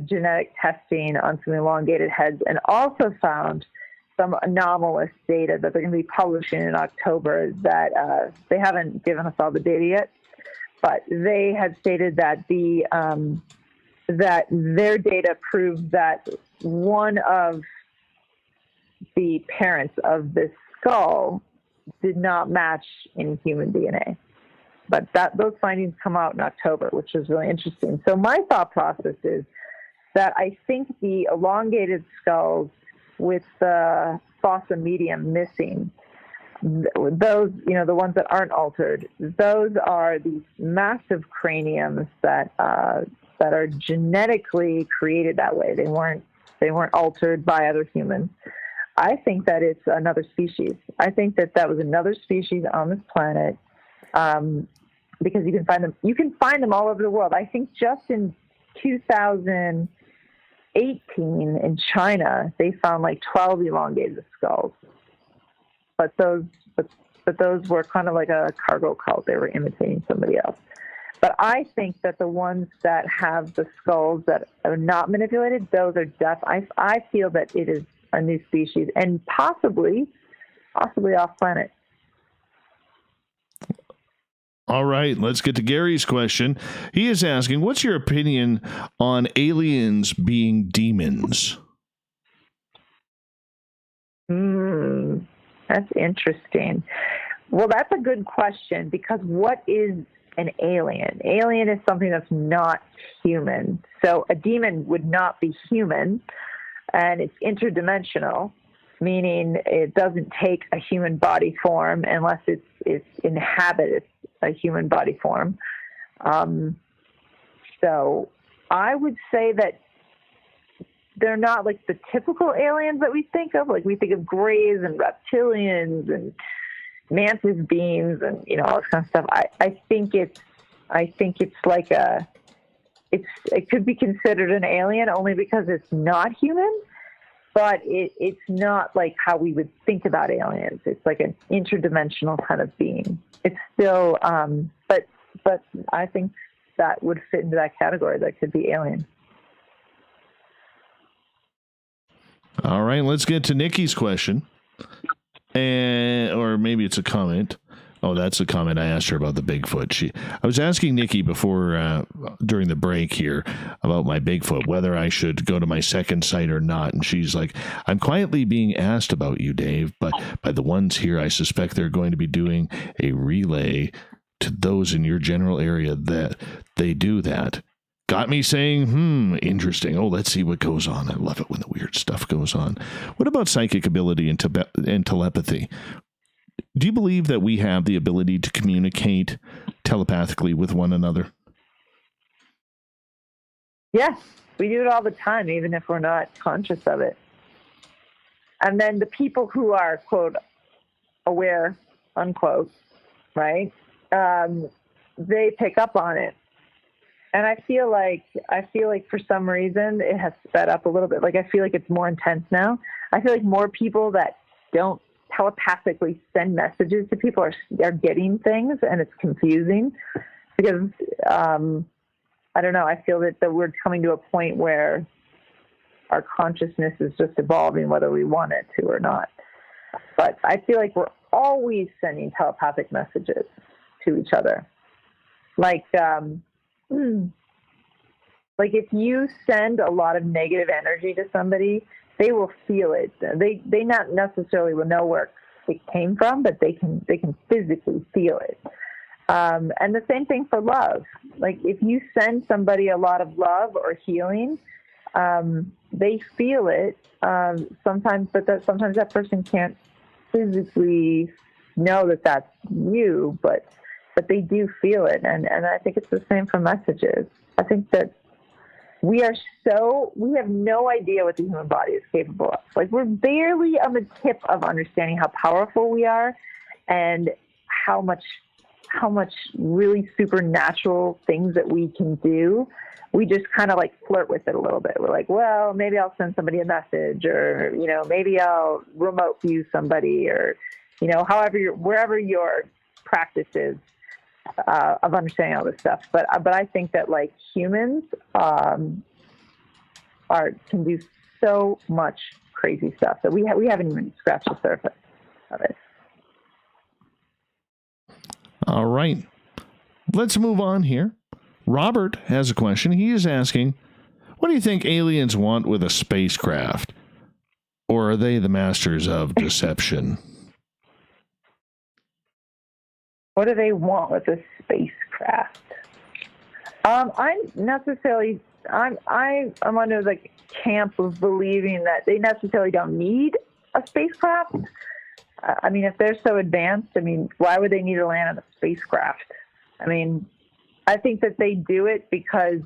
genetic testing on some elongated heads and also found some anomalous data that they're going to be publishing in October that they haven't given us all the data yet, but they had stated that that their data proves that one of the parents of this skull did not match any human DNA. But those findings come out in October, which is really interesting. So my thought process is that I think the elongated skulls with the fossa medium missing, those, the ones that aren't altered, those are these massive craniums that are genetically created that way. They weren't altered by other humans. I think that it's another species. I think that was another species on this planet. Because you can find them all over the world. I think just in 2018 in China, they found like 12 elongated skulls. But those were kind of like a cargo cult. They were imitating somebody else. But I think that the ones that have the skulls that are not manipulated, those are I feel that it is a new species and possibly off planet. All right, let's get to Gary's question. He is asking, what's your opinion on aliens being demons? That's interesting. Well, that's a good question because what is an alien? Alien is something that's not human. So a demon would not be human, and it's interdimensional, meaning it doesn't take a human body form unless it's inhabited a human body form. So I would say that they're not like the typical aliens that we think of. Like we think of greys and reptilians and mantis beings and all this kind of stuff. I think it's like it could be considered an alien only because it's not human. But it's not like how we would think about aliens. It's like an interdimensional kind of being. It's still, but I think that would fit into that category. That could be alien. All right, let's get to Nikki's question, or maybe it's a comment. Oh, that's a comment. I asked her about the Bigfoot. I was asking Nikki before, during the break here, about my Bigfoot, whether I should go to my second site or not. And she's like, I'm quietly being asked about you, Dave, but by the ones here, I suspect they're going to be doing a relay to those in your general area that they do that. Got me saying, interesting. Oh, let's see what goes on. I love it when the weird stuff goes on. What about psychic ability and telepathy? Do you believe that we have the ability to communicate telepathically with one another? Yes, we do it all the time, even if we're not conscious of it. And then the people who are, quote, aware, unquote, right, they pick up on it. And I feel like for some reason it has sped up a little bit. Like I feel like it's more intense now. I feel like more people that don't telepathically send messages to people are getting things, and it's confusing because I don't know. I feel that we're coming to a point where our consciousness is just evolving, whether we want it to or not. But I feel like we're always sending telepathic messages to each other, like Like if you send a lot of negative energy to somebody, they will feel it. They not necessarily will know where it came from, but they can physically feel it. And the same thing for love. Like if you send somebody a lot of love or healing, they feel it sometimes, but sometimes that person can't physically know that that's you, but they do feel it. And I think it's the same for messages. I think that we have no idea what the human body is capable of. Like we're barely on the tip of understanding how powerful we are and how much really supernatural things that we can do. We just kind of like flirt with it a little bit. We're like, well, maybe I'll send somebody a message, or, maybe I'll remote view somebody, or, wherever your practice is of understanding all this stuff. But I think that like humans can do so much crazy stuff that we haven't even scratched the surface of it. All right. Let's move on here. Robert has a question. He is asking, what do you think aliens want with a spacecraft? Or are they the masters of deception? What do they want with a spacecraft? I'm under the camp of believing that they necessarily don't need a spacecraft. I mean, if they're so advanced, why would they need to land on a spacecraft? I think that they do it because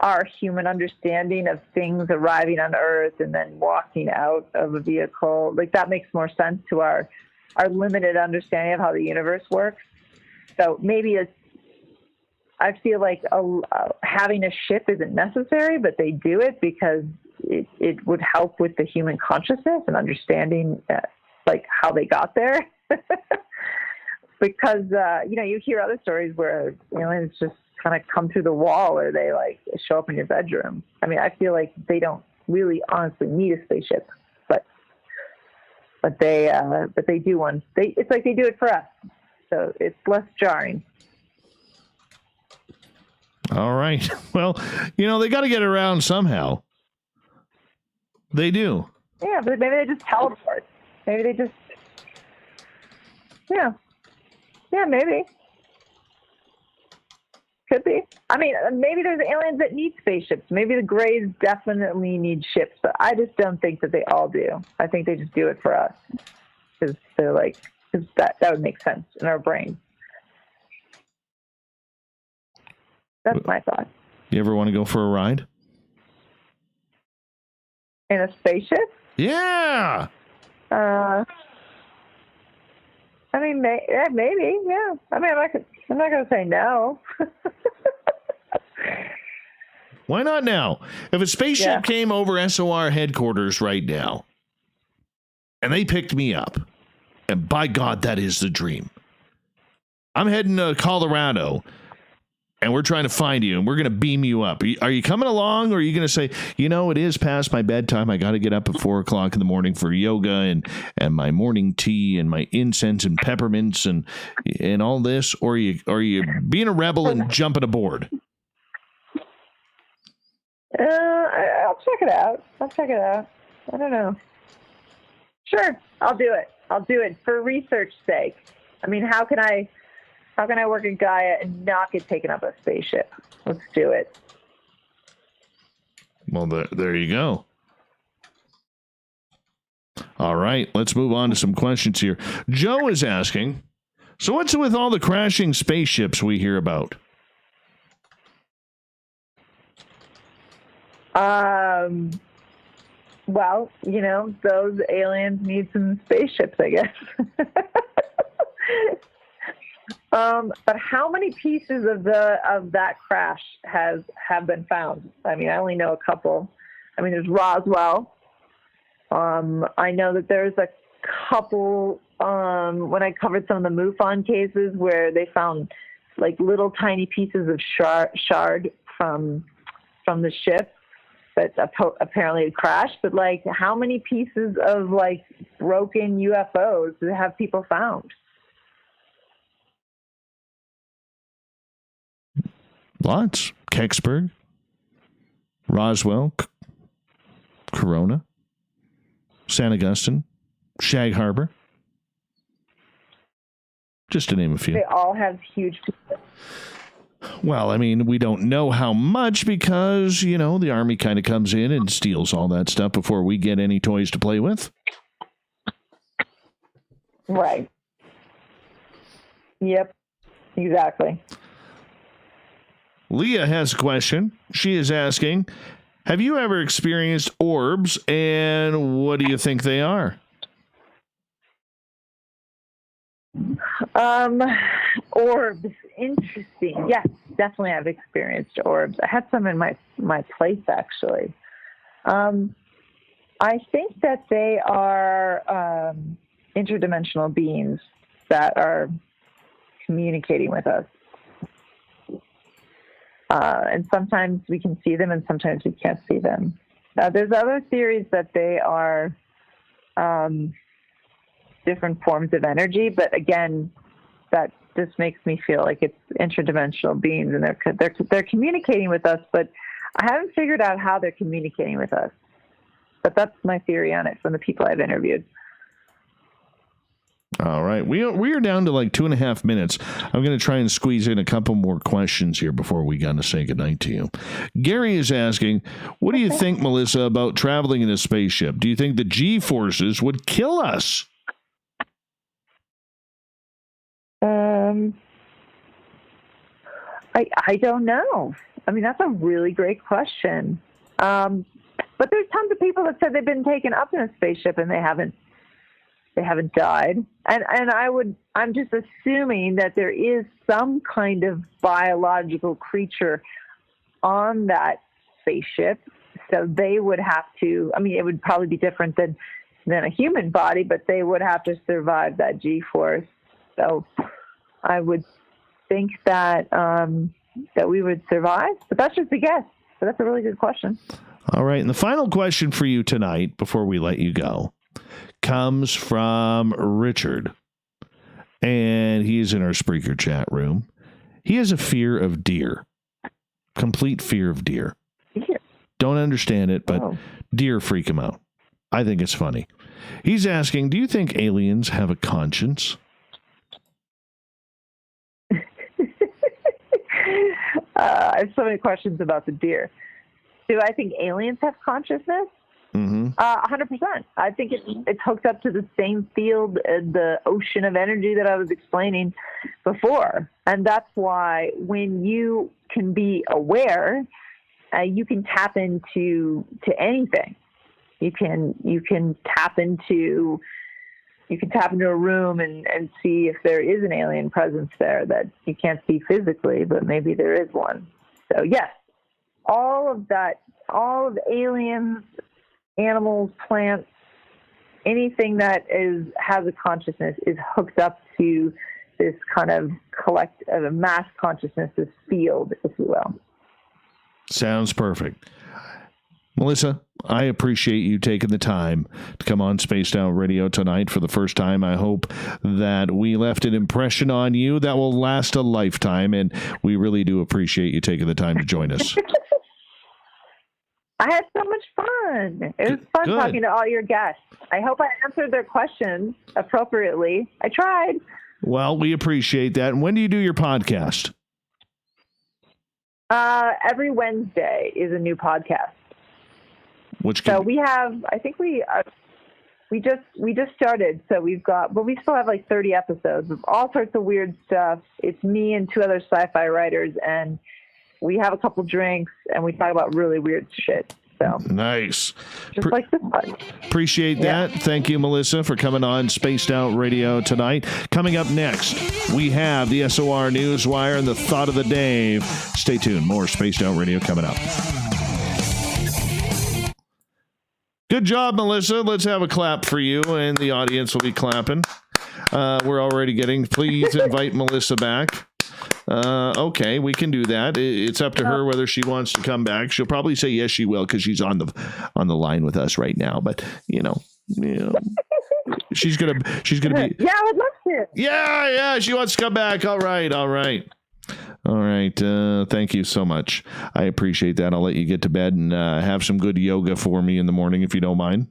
our human understanding of things arriving on Earth and then walking out of a vehicle, like that makes more sense to our limited understanding of how the universe works. So maybe I feel like having a ship isn't necessary, but they do it because it would help with the human consciousness and understanding like how they got there. Because, you hear other stories where aliens just kind of come through the wall, or they like show up in your bedroom. I feel like they don't really honestly need a spaceship, but they do one. It's like they do it for us. So it's less jarring. All right. Well, they got to get around somehow. They do. Yeah, but maybe they just teleport. Maybe they just, yeah, maybe. Could be. Maybe there's aliens that need spaceships. Maybe the Greys definitely need ships, but I just don't think that they all do. I think they just do it for us because they're like, because that would make sense in our brain. That's my thought. You ever want to go for a ride? In a spaceship? Yeah. Maybe, yeah. I'm not going to say no. Why not now? If a spaceship came over SOR headquarters right now, and they picked me up, and by God, that is the dream. I'm heading to Colorado, and we're trying to find you, and we're going to beam you up. Are you coming along, or are you going to say, it is past my bedtime. I got to get up at 4 o'clock in the morning for yoga and my morning tea and my incense and peppermints and all this? Or are you being a rebel and jumping aboard? I'll check it out. I don't know. Sure, I'll do it. For research sake. How can I work in Gaia and not get taken up a spaceship? Let's do it. Well, there you go. All right, let's move on to some questions here. Joe is asking, so what's with all the crashing spaceships we hear about? Well, those aliens need some spaceships, I guess. But how many pieces of that crash have been found? I only know a couple. There's Roswell. I know that there's a couple when I covered some of the MUFON cases where they found like little tiny pieces of shard from the ship that apparently had crashed. But like, how many pieces of like broken UFOs have people found? Lots. Kecksburg. Roswell, Corona, San Augustine, Shag Harbor. Just to name a few. They all have huge. Well, I mean, we don't know how much because, you know, the Army kind of comes in and steals all that stuff before we get any toys to play with. Right. Yep. Exactly. Leah has a question. She is asking, have you ever experienced orbs, and what do you think they are? Orbs. Interesting. Yes, definitely I've experienced orbs. I had some in my place, actually. I think that they are interdimensional beings that are communicating with us. And sometimes we can see them and sometimes we can't see them. There's other theories that they are different forms of energy, but again, that just makes me feel like it's interdimensional beings and they're communicating with us, but I haven't figured out how they're communicating with us. But that's my theory on it from the people I've interviewed. All right. We are down to like 2.5 minutes. I'm going to try and squeeze in a couple more questions here before we got to say goodnight to you. Gary is asking, what do you think, Melissa, about traveling in a spaceship? Do you think the G-forces would kill us? I don't know. I mean, that's a really great question. But there's tons of people that said they've been taken up in a spaceship and they haven't died. And I'm just assuming that there is some kind of biological creature on that spaceship. So they would have to, I mean, it would probably be different than a human body, but they would have to survive that G-force. So I would think that that we would survive, but that's just a guess. So that's a really good question. All right. And the final question for you tonight, before we let you go, comes from Richard. And he's in our Spreaker chat room. He has a fear of deer. Complete fear of deer. Deer. Don't understand it, but deer freak him out. I think it's funny. He's asking, do you think aliens have a conscience? I have so many questions about the deer. Do I think aliens have consciousness? 100%. I think it's hooked up to the same field, the ocean of energy that I was explaining before. And that's why when you can be aware, you can tap into anything. You can tap into a room and see if there is an alien presence there that you can't see physically, but maybe there is one. So yes, all of aliens, animals, plants, anything that has a consciousness is hooked up to this kind of mass consciousness, this field, if you will. Sounds perfect. Melissa, I appreciate you taking the time to come on Spaced Out Radio tonight for the first time. I hope that we left an impression on you that will last a lifetime, and we really do appreciate you taking the time to join us. I had so much fun. It was fun talking to all your guests. I hope I answered their questions appropriately. I tried. Well, we appreciate that. And when do you do your podcast? Every Wednesday is a new podcast. So we have, I think we just started. So we still have like 30 episodes of all sorts of weird stuff. It's me and 2 other sci-fi writers, and we have a couple drinks and we talk about really weird shit. So nice. Just like this one. Appreciate that. Thank you, Melissa, for coming on Spaced Out Radio tonight. Coming up next, we have the SOR Newswire and the Thought of the Day. Stay tuned. More Spaced Out Radio coming up. Good job, Melissa. Let's have a clap for you, and the audience will be clapping. We're already getting, please invite Melissa back. Okay, we can do that. It's up to her whether she wants to come back. She'll probably say yes, she will, because she's on the line with us right now. But you know, she's gonna be. Yeah, I would love to. Yeah, she wants to come back. All right. All right. Thank you so much. I appreciate that. I'll let you get to bed and have some good yoga for me in the morning, if you don't mind.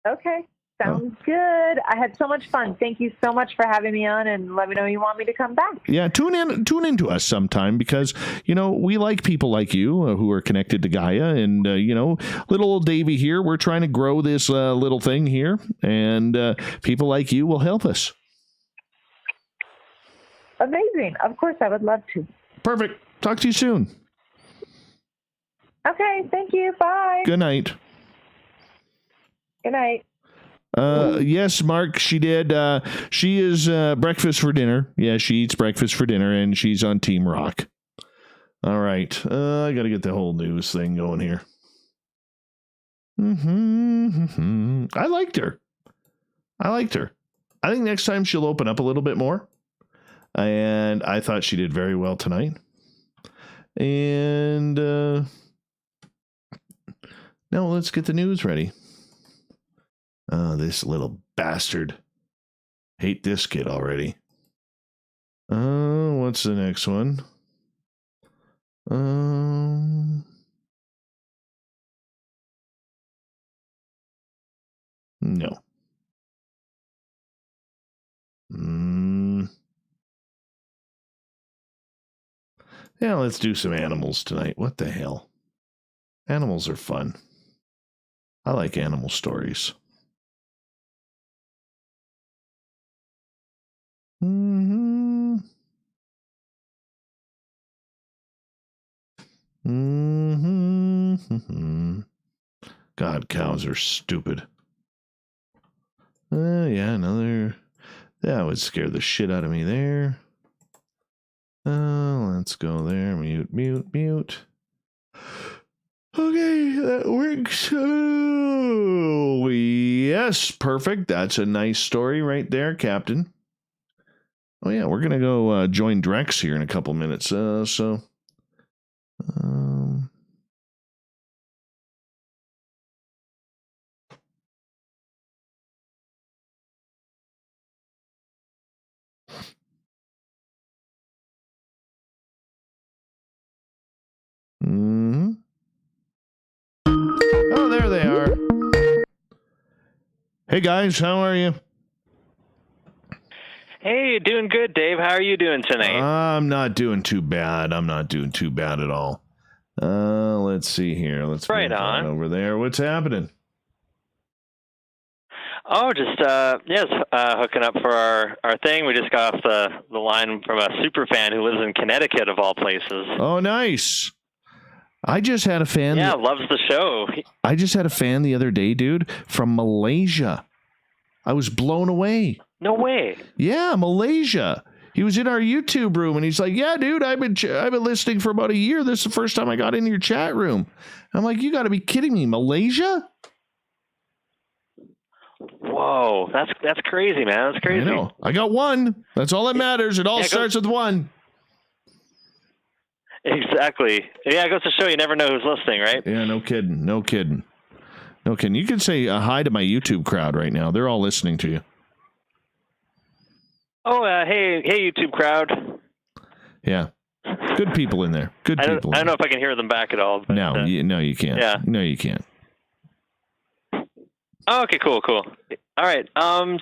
Okay. Sounds good. I had so much fun. Thank you so much for having me on, and let me know you want me to come back. Yeah, tune in to us sometime, because, we like people like you who are connected to Gaia, and, little old Davey here, we're trying to grow this little thing here, and people like you will help us. Amazing. Of course, I would love to. Perfect. Talk to you soon. Okay. Thank you. Bye. Good night. Good night. Yes, Mark, she did. She is breakfast for dinner. Yeah, she eats breakfast for dinner, and she's on Team Rock. All right. I got to get the whole news thing going here. I liked her. I think next time she'll open up a little bit more. And I thought she did very well tonight. And now let's get the news ready. This little bastard. Hate this kid already. What's the next one? No. Yeah, let's do some animals tonight. What the hell? Animals are fun. I like animal stories. God, cows are stupid. Yeah, another. That would scare the shit out of me there. Let's go there. Mute. Okay, that works. Oh, yes, perfect. That's a nice story right there, Captain. Oh, yeah, we're going to go join Drex here in a couple minutes. Oh, there they are. Hey, guys, how are you? Hey, doing good, Dave. How are you doing tonight? I'm not doing too bad. At all. Let's see here. Let's right on over there. What's happening? Oh, just hooking up for our thing. We just got off the line from a super fan who lives in Connecticut, of all places. Oh, nice. I just had a fan. Yeah, loves the show. I just had a fan the other day, dude, from Malaysia. I was blown away. No way. Yeah, Malaysia. He was in our YouTube room, and he's like, "Yeah, dude, I've been listening for about a year. This is the first time I got into your chat room." I'm like, "You got to be kidding me, Malaysia?" Whoa, that's crazy, man. That's crazy. I know. I got one. That's all that matters. It all starts with one. Exactly. Yeah, it goes to show you never know who's listening, right? Yeah, no kidding. You can say hi to my YouTube crowd right now. They're all listening to you. Oh, hey, YouTube crowd. Yeah. Good people in there. I don't know if I can hear them back at all. But, no, you can't. Yeah. No, you can't. Oh, okay, cool. All right. Sounds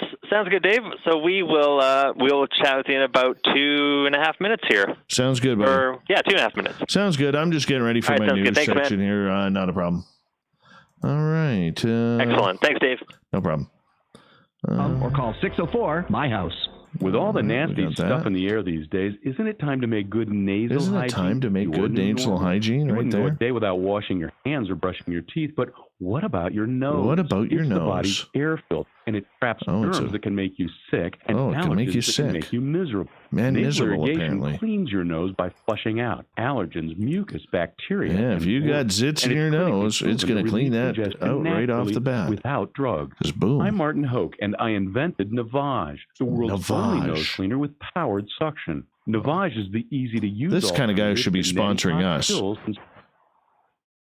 good, Dave. So we'll chat with you in about 2.5 minutes here. Sounds good, buddy. 2.5 minutes. Sounds good. I'm just getting ready for my news section here. Not a problem. All right. Excellent. Thanks, Dave. No problem. Or call 604-MY-HOUSE. With all the nasty stuff in the air these days, isn't it time to make good nasal hygiene? Isn't it time to make good nasal hygiene right there? You wouldn't go a day without washing your hands or brushing your teeth, but what about your nose? What about your nose? It's the body's air filter, and it traps germs that can make you sick and allergens that can make you miserable. Man, nasal miserable, irrigation apparently. Cleans your nose by flushing out allergens, mucus, bacteria. Yeah, if you got zits in your nose, it's going to clean that out right off the bat. Without drugs. Just boom. I'm Martin Hoke, and I invented Navage, the world's only nose cleaner with powered suction. Navage is the easy-to-use This kind of guy should be sponsoring us.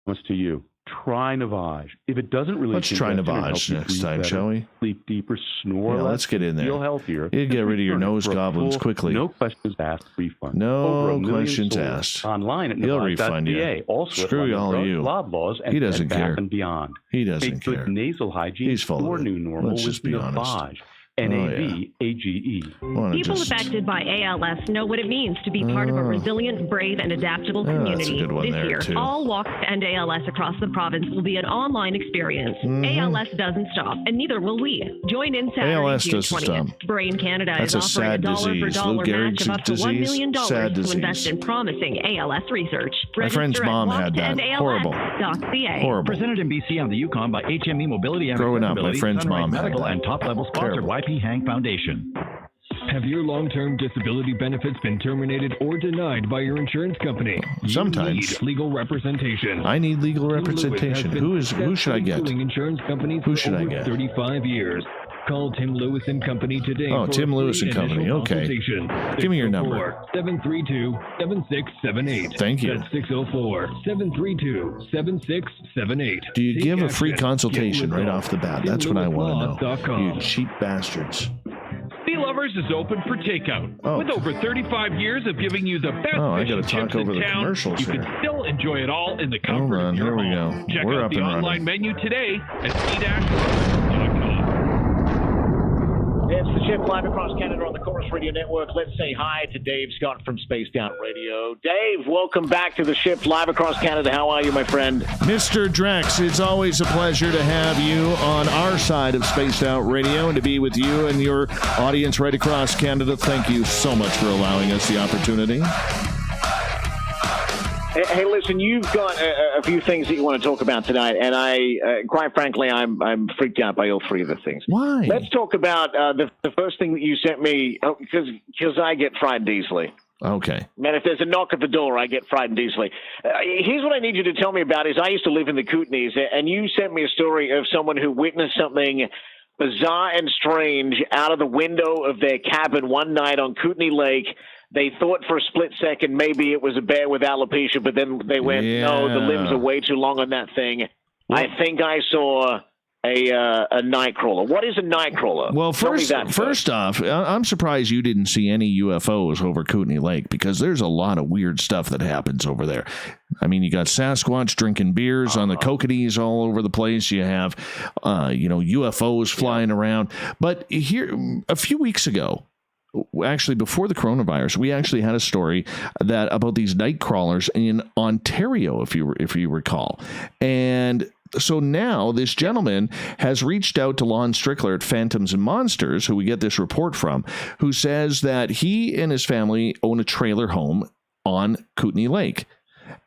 What's to you? try Navage. If it doesn't really Let's try Navage next time, shall we? Sleep deeper, snore less, let's get in there. Feel healthier. You get rid of your nose goblins quickly. No questions asked refund. No questions asked. Online at He'll refund you. Also screw all of you. Lob laws and he doesn't care. And beyond. He doesn't Take care. Good nasal hygiene. He's full of it. New normal Let's just be Navage. honest. Navage. People affected by ALS know what it means to be part of a resilient, brave, and adaptable community. That's a good one this there, year, too. all walks to end ALS across the province will be an online experience. ALS doesn't stop, and neither will we. Join in Saturday, ALS June doesn't 20th. stop. Brain Canada That's is offering sad a dollar-for-dollar disease. match of up to $1 million Sad to disease. invest in promising ALS research. My friend's Register at mom had that. Horrible. walktoendals.ca. Horrible. Presented in BC on the Yukon by HME Mobility and Growing up, my Accessibility, friend's Sunrise mom had Medical, that. and top-level sponsor Terrible. YP Hank Foundation. Have your long-term disability benefits been terminated or denied by your insurance company? Sometimes. You need legal representation. I need legal Tim representation. Lewis has been Who should I get? suing insurance companies Who for should I over get? 35 years. Call Tim Lewis and Company today. Oh, for Tim a Lewis free and Company. initial Okay. consultation. Give me your number. 732-7678. Thank you. That's 604-732-7678. Do you Take give a free action. consultation Get right results. off the bat? That's what I want to know. TimLewisLaw.com. You cheap bastards. Sea Lovers is open for takeout. Oh. With over 35 years of giving you the best Oh, I fish gotta and talk chips over in the town, commercials you here. can still enjoy it all in the comfort Hold on, of your here we home. go. Check We're out up the and online running. menu today at c-lovers.com. It's the Shift live across Canada on the Chorus Radio Network. Let's say hi to Dave Scott from Spaced Out Radio. Dave, welcome back to the Shift live across Canada. How are you, my friend? Mr. Drex, it's always a pleasure to have you on our side of Spaced Out Radio and to be with you and your audience right across Canada. Thank you so much for allowing us the opportunity. Hey, listen, you've got a few things that you want to talk about tonight, and I, quite frankly, I'm freaked out by all three of the things. Why? Let's talk about the first thing that you sent me, because I get frightened easily. Okay. Man, if there's a knock at the door, I get frightened easily. Here's what I need you to tell me about is I used to live in the Kootenays, and you sent me a story of someone who witnessed something bizarre and strange out of the window of their cabin one night on Kootenay Lake. They thought for a split second maybe it was a bear with alopecia, but then they went, no, the limbs are way too long on that thing. I think I saw a nightcrawler. What is a nightcrawler? Well, Tell me that first off, I'm surprised you didn't see any UFOs over Kootenay Lake because there's a lot of weird stuff that happens over there. I mean, you got Sasquatch drinking beers on the Kokodees all over the place. You have, UFOs flying around. But here, a few weeks ago, actually before the coronavirus, we actually had a story that about these night crawlers in Ontario, if you recall. And so now this gentleman has reached out to Lon Strickler at Phantoms and Monsters, who we get this report from, who says that he and his family own a trailer home on Kootenay Lake.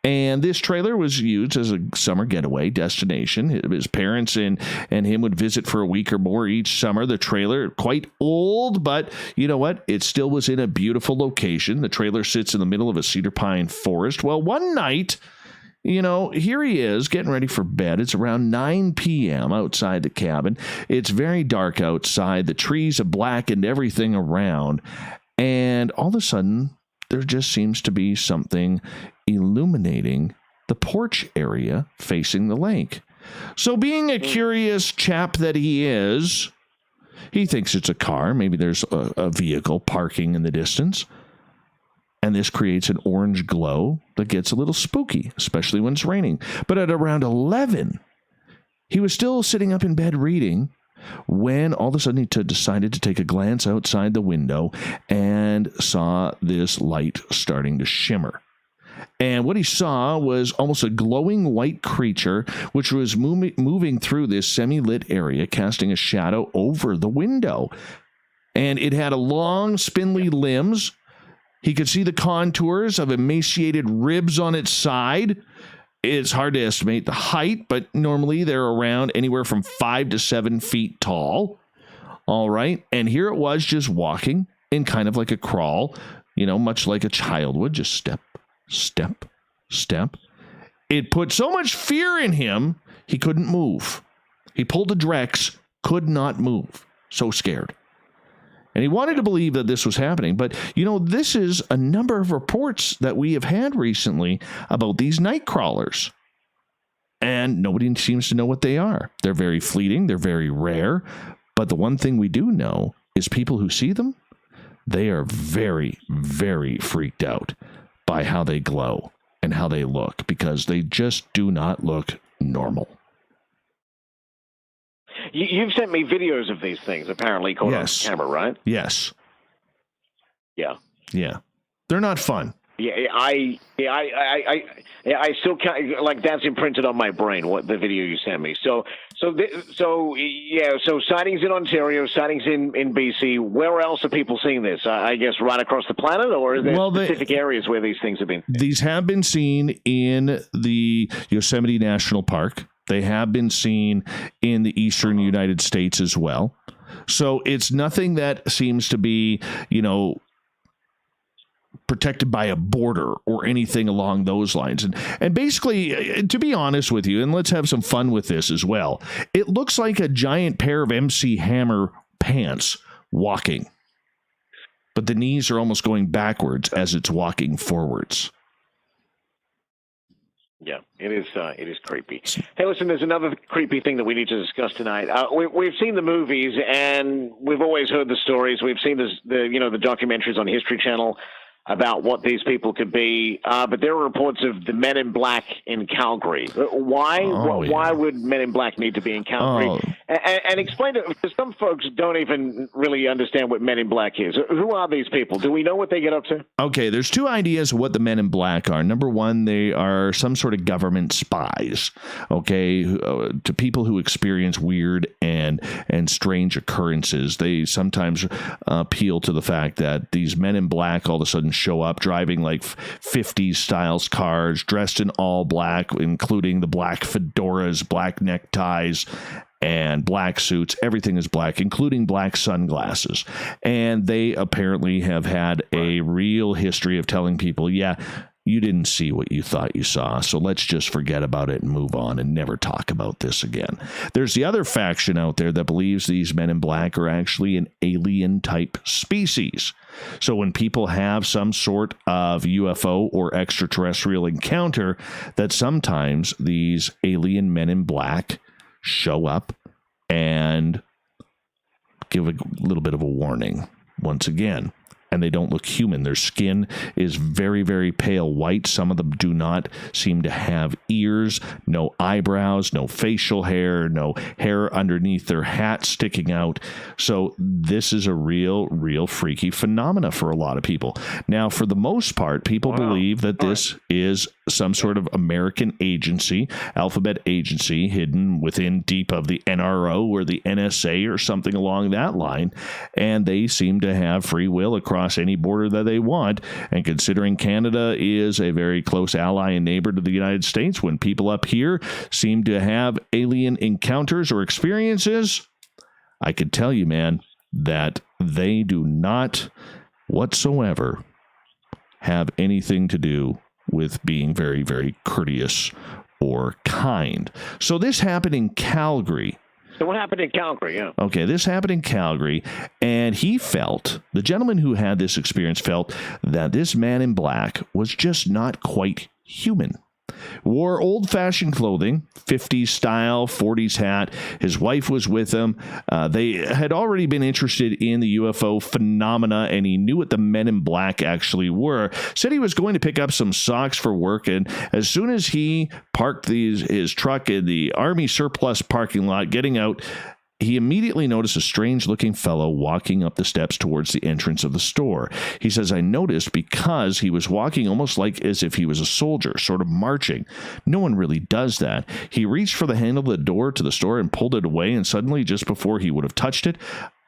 And this trailer was used as a summer getaway destination. His parents and him would visit for a week or more each summer. The trailer, quite old, but you know what? It still was in a beautiful location. The trailer sits in the middle of a cedar pine forest. Well, one night, here he is getting ready for bed. It's around 9 p.m. outside the cabin. It's very dark outside. The trees have blackened everything around. And all of a sudden, there just seems to be something illuminating the porch area facing the lake. So being a curious chap that he is, he thinks it's a car. Maybe there's a vehicle parking in the distance. And this creates an orange glow that gets a little spooky, especially when it's raining. But at around 11, he was still sitting up in bed reading when all of a sudden he decided to take a glance outside the window and saw this light starting to shimmer. And what he saw was almost a glowing white creature, which was moving through this semi-lit area, casting a shadow over the window. And it had long, spindly limbs. He could see the contours of emaciated ribs on its side. It's hard to estimate the height, but normally they're around anywhere from 5 to 7 feet tall. All right. And here it was just walking in kind of like a crawl, much like a child would, just step, step, step. It put so much fear in him, he couldn't move. He pulled the Drex, could not move. So scared. And he wanted to believe that this was happening. But, this is a number of reports that we have had recently about these night crawlers. and nobody seems to know what they are. They're very fleeting. They're very rare. But the one thing we do know is people who see them, they are very, very freaked out by how they glow and how they look, because they just do not look normal. You've sent me videos of these things, apparently, caught on camera, right? Yes. Yeah. Yeah. They're not fun. Yeah, I still can't, like, that's imprinted on my brain, what the video you sent me. So sightings in Ontario, sightings in BC. Where else are people seeing this? I guess right across the planet, or are there specific areas where these things have been? These have been seen in the Yosemite National Park. They have been seen in the eastern United States as well. So it's nothing that seems to be, protected by a border or anything along those lines. And basically, to be honest with you, and let's have some fun with this as well, it looks like a giant pair of MC Hammer pants walking, but the knees are almost going backwards as it's walking forwards. Yeah, it is creepy. Hey, listen, there's another creepy thing that we need to discuss tonight. We've seen the movies, and we've always heard the stories. We've seen the documentaries on History Channel about what these people could be, but there are reports of the Men in Black in Calgary. Why? Why would Men in Black need to be in Calgary? And explain it, because some folks don't even really understand what Men in Black is. Who are these people? Do we know what they get up to? Okay, there's two ideas of what the Men in Black are. Number one, they are some sort of government spies, okay, to people who experience weird and strange occurrences. They sometimes appeal to the fact that these Men in Black all of a sudden show up driving like 50s styles cars, dressed in all black, including the black fedoras, black neckties, and black suits. Everything is black, including black sunglasses. And they apparently have had a real history of telling people, yeah, you didn't see what you thought you saw, so let's just forget about it and move on and never talk about this again. There's the other faction out there that believes these Men in Black are actually an alien-type species. So when people have some sort of UFO or extraterrestrial encounter, that sometimes these alien Men in Black show up and give a little bit of a warning once again. And they don't look human. Their skin is very, very pale white. Some of them do not seem to have ears, no eyebrows, no facial hair, no hair underneath their hat sticking out. So this is a real freaky phenomena for a lot of people. Now, for the most part, people believe that this is some sort of American agency, alphabet agency, hidden within deep of the NRO or the NSA or something along that line. And they seem to have free will across any border that they want. And considering Canada is a very close ally and neighbor to the United States, when people up here seem to have alien encounters or experiences, I could tell you, man, that they do not whatsoever have anything to do with being very, very courteous or kind. So this happened in Calgary. So what happened in Calgary? Yeah. Okay, this happened in Calgary, and the gentleman who had this experience felt that this Man in Black was just not quite human. Wore old-fashioned clothing, 50s style, 40s hat. His wife was with him. They had already been interested in the UFO phenomena, and he knew what the Men in Black actually were. Said he was going to pick up some socks for work, and as soon as he parked his truck in the Army surplus parking lot, getting out, he immediately noticed a strange-looking fellow walking up the steps towards the entrance of the store. He says, I noticed because he was walking almost like as if he was a soldier, sort of marching. No one really does that. He reached for the handle of the door to the store and pulled it away, and suddenly, just before he would have touched it,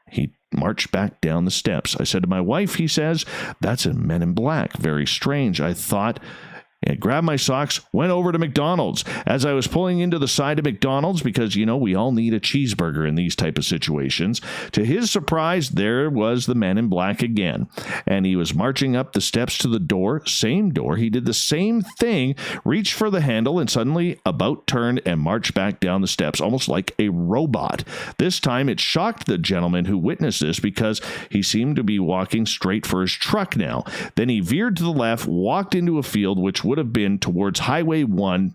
he marched back down the steps. I said to my wife, he says, that's a Men in Black. Very strange. I thought... I grabbed my socks, went over to McDonald's. As I was pulling into the side of McDonald's, because, we all need a cheeseburger in these type of situations, to his surprise, there was the Man in Black again. And he was marching up the steps to the door, same door. He did the same thing, reached for the handle, and suddenly about turned and marched back down the steps, almost like a robot. This time, it shocked the gentleman who witnessed this because he seemed to be walking straight for his truck now. Then he veered to the left, walked into a field which would have been towards Highway 1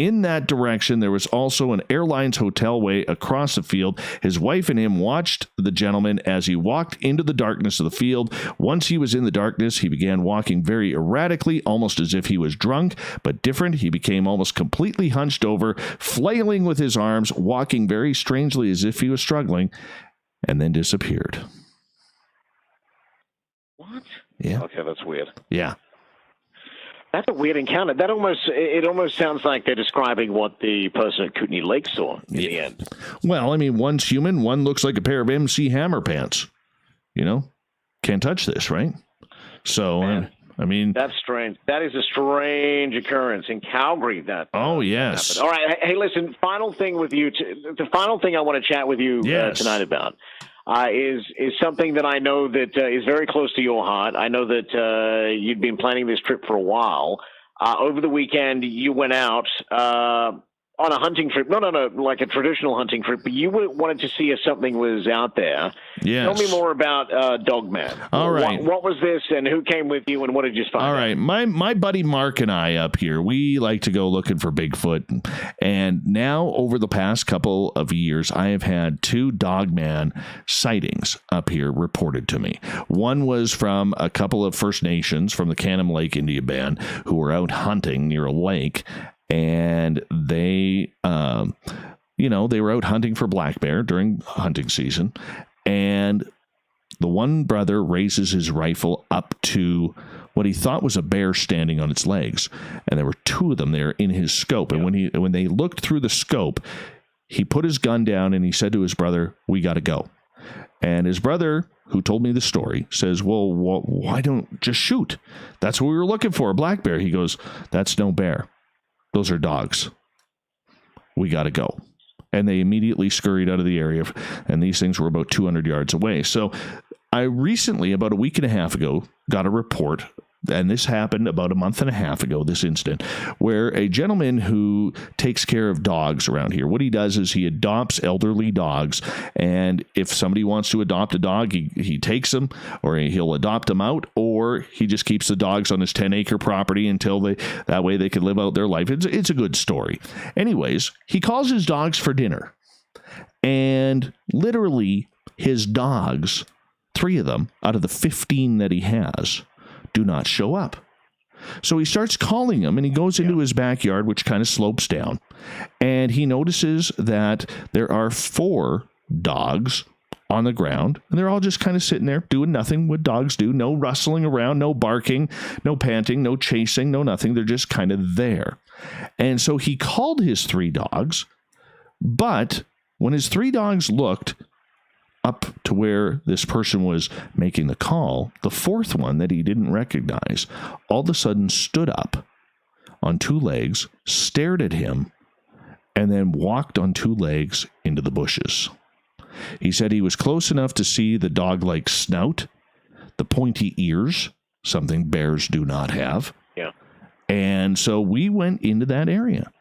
In that direction, there was also an airlines hotel way across the field. His wife and him watched the gentleman as he walked into the darkness of the field. Once he was in the darkness, he began walking very erratically, almost as if he was drunk, but different. He became almost completely hunched over, flailing with his arms, walking very strangely as if he was struggling, and then disappeared. What? Yeah. Okay, that's weird. Yeah. That's a weird encounter. It almost sounds like they're describing what the person at Kootenai Lake saw in the end. Well, I mean, one's human, one looks like a pair of MC Hammer pants. You know? Can't touch this, right? So, I mean... That's strange. That is a strange occurrence in Calgary. Oh, yes. Happened. All right. Hey, listen, final thing with you. The final thing I want to chat with you tonight about is something that I know that is very close to your heart. I know that you'd been planning this trip for a while. Over the weekend, you went out on a hunting trip. No, like a traditional hunting trip. But you wanted to see if something was out there. Yes. Tell me more about Dogman. All right. What was this, and who came with you, and what did you find? All right. My buddy Mark and I up here, we like to go looking for Bigfoot. And now, over the past couple of years, I have had 2 Dogman sightings up here reported to me. One was from a couple of First Nations from the Cannon Lake Indian Band who were out hunting near a lake. And they, they were out hunting for black bear during hunting season. And the one brother raises his rifle up to what he thought was a bear standing on its legs. And there were 2 of them there in his scope. And when they looked through the scope, he put his gun down and he said to his brother, "We got to go." And his brother, who told me the story, says, "Well, why don't just shoot? That's what we were looking for, a black bear." He goes, "That's no bear. Those are dogs. We got to go." And they immediately scurried out of the area, and these things were about 200 yards away. So I recently, about a week and a half ago, got a report, and this happened about a month and a half ago, this incident, where a gentleman who takes care of dogs around here, what he does is he adopts elderly dogs, and if somebody wants to adopt a dog, he takes them, or he'll adopt them out, or he just keeps the dogs on his 10-acre property until that way they can live out their life. It's a good story. Anyways, he calls his dogs for dinner, and literally his dogs, 3 of them out of the 15 that he has, do not show up. So he starts calling them, and he goes into his backyard, which kind of slopes down, and he notices that there are 4 dogs on the ground, and they're all just kind of sitting there doing nothing what dogs do. No rustling around, no barking, no panting, no chasing, no nothing. They're just kind of there. And so he called his 3 dogs, but when his 3 dogs looked up to where this person was making the call, the 4th one that he didn't recognize all of a sudden stood up on 2 legs, stared at him, and then walked on 2 legs into the bushes. He said he was close enough to see the dog-like snout, the pointy ears, something bears do not have. Yeah. And so we went into that area.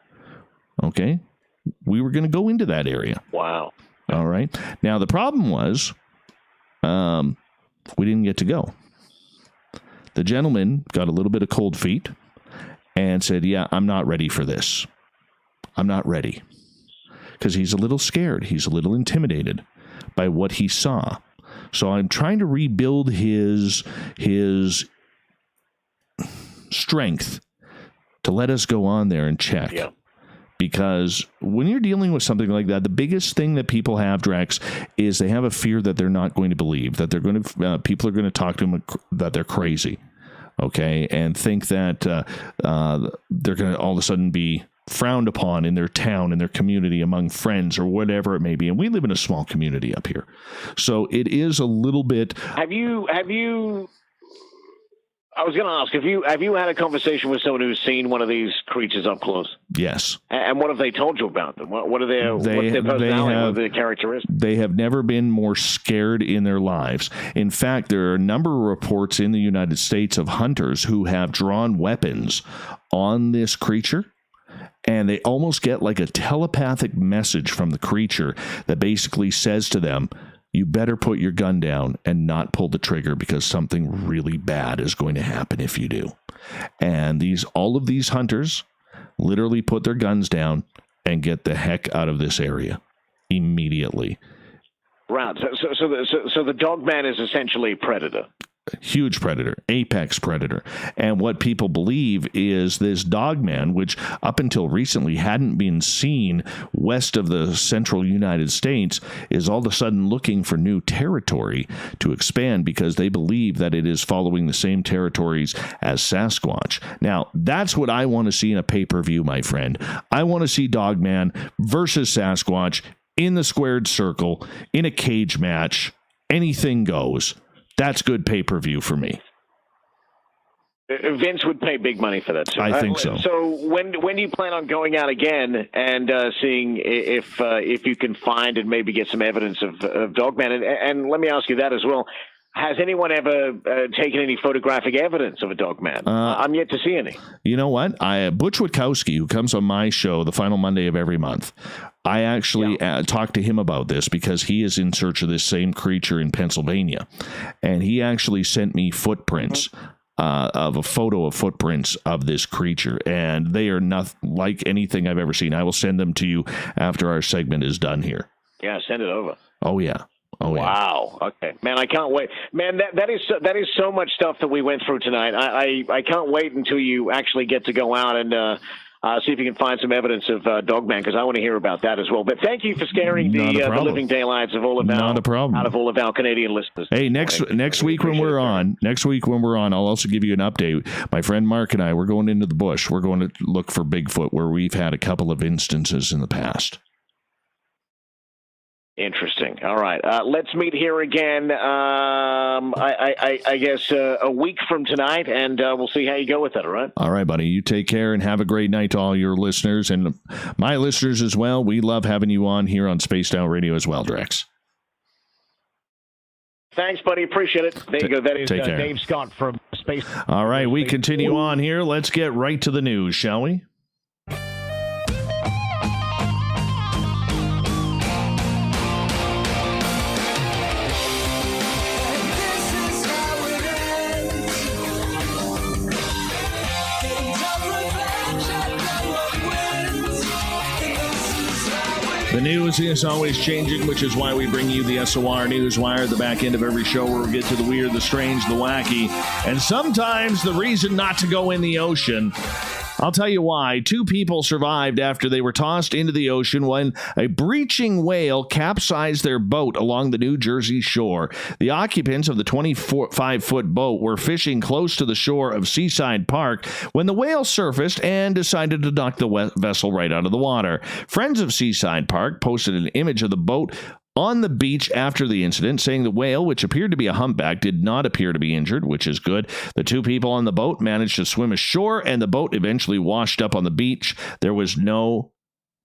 Okay? We were going to go into that area. Wow. All right. Now, the problem was we didn't get to go. The gentleman got a little bit of cold feet and said, "Yeah, I'm not ready for this. I'm not ready." Because he's a little scared. He's a little intimidated by what he saw. So I'm trying to rebuild his strength to let us go on there and check. Yeah. Because when you're dealing with something like that, the biggest thing that people have, Drex, is they have a fear that they're not going to believe, that they're going to people are going to talk to them that they're crazy, okay, and think that they're going to all of a sudden be frowned upon in their town, in their community, among friends, or whatever it may be. And we live in a small community up here, so it is a little bit. Have you? I was going to ask, have you had a conversation with someone who's seen one of these creatures up close? Yes. And what have they told you about them? What are their personality? What are their characteristics? They have never been more scared in their lives. In fact, there are a number of reports in the United States of hunters who have drawn weapons on this creature, and they almost get like a telepathic message from the creature that basically says to them, "You better put your gun down and not pull the trigger, because something really bad is going to happen if you do." And all of these hunters, literally put their guns down and get the heck out of this area immediately. Right. So the dog man is essentially a predator. Huge predator, apex predator. And what people believe is this dogman, which up until recently hadn't been seen west of the central United States, is all of a sudden looking for new territory to expand because they believe that it is following the same territories as Sasquatch. Now, that's what I want to see in a pay-per-view, my friend. I want to see Dogman versus Sasquatch in the squared circle, in a cage match. Anything goes. That's good pay-per-view for me. Vince would pay big money for that. So. I think so. So when do you plan on going out again and seeing if you can find and maybe get some evidence of Dogman? And let me ask you that as well. Has anyone ever taken any photographic evidence of a Dogman? I'm yet to see any. You know what? Butch Witkowski, who comes on my show the final Monday of every month, I actually talked to him about this because he is in search of this same creature in Pennsylvania. And he actually sent me footprints of a photo of footprints of this creature. And they are not like anything I've ever seen. I will send them to you after our segment is done here. Yeah, send it over. Oh, yeah. Oh, wow. Yeah. Okay, man, I can't wait. Man, that is so much stuff that we went through tonight. I can't wait until you actually get to go out and see if you can find some evidence of Dogman, because I want to hear about that as well. But thank you for scaring the living daylights of all of our Canadian listeners. Hey, next week when we're on, I'll also give you an update. My friend Mark and I, we're going into the bush. We're going to look for Bigfoot, where we've had a couple of instances in the past. Interesting. All right. Let's meet here again, I guess, a week from tonight, and we'll see how you go with it, all right? All right, buddy. You take care and have a great night to all your listeners and my listeners as well. We love having you on here on Spaced Out Radio as well, Drex. Thanks, buddy. Appreciate it. There you go. That is Dave Scott from Space. All right. We continue on here. Let's get right to the news, shall we? The news is always changing, which is why we bring you the SOR Newswire at the back end of every show, where we get to the weird, the strange, the wacky, and sometimes the reason not to go in the ocean. I'll tell you why. 2 people survived after they were tossed into the ocean when a breaching whale capsized their boat along the New Jersey shore. The occupants of the 25-foot boat were fishing close to the shore of Seaside Park when the whale surfaced and decided to knock the vessel right out of the water. Friends of Seaside Park posted an image of the boat on the beach after the incident, saying the whale, which appeared to be a humpback, did not appear to be injured, which is good. The 2 people on the boat managed to swim ashore, and the boat eventually washed up on the beach. There was no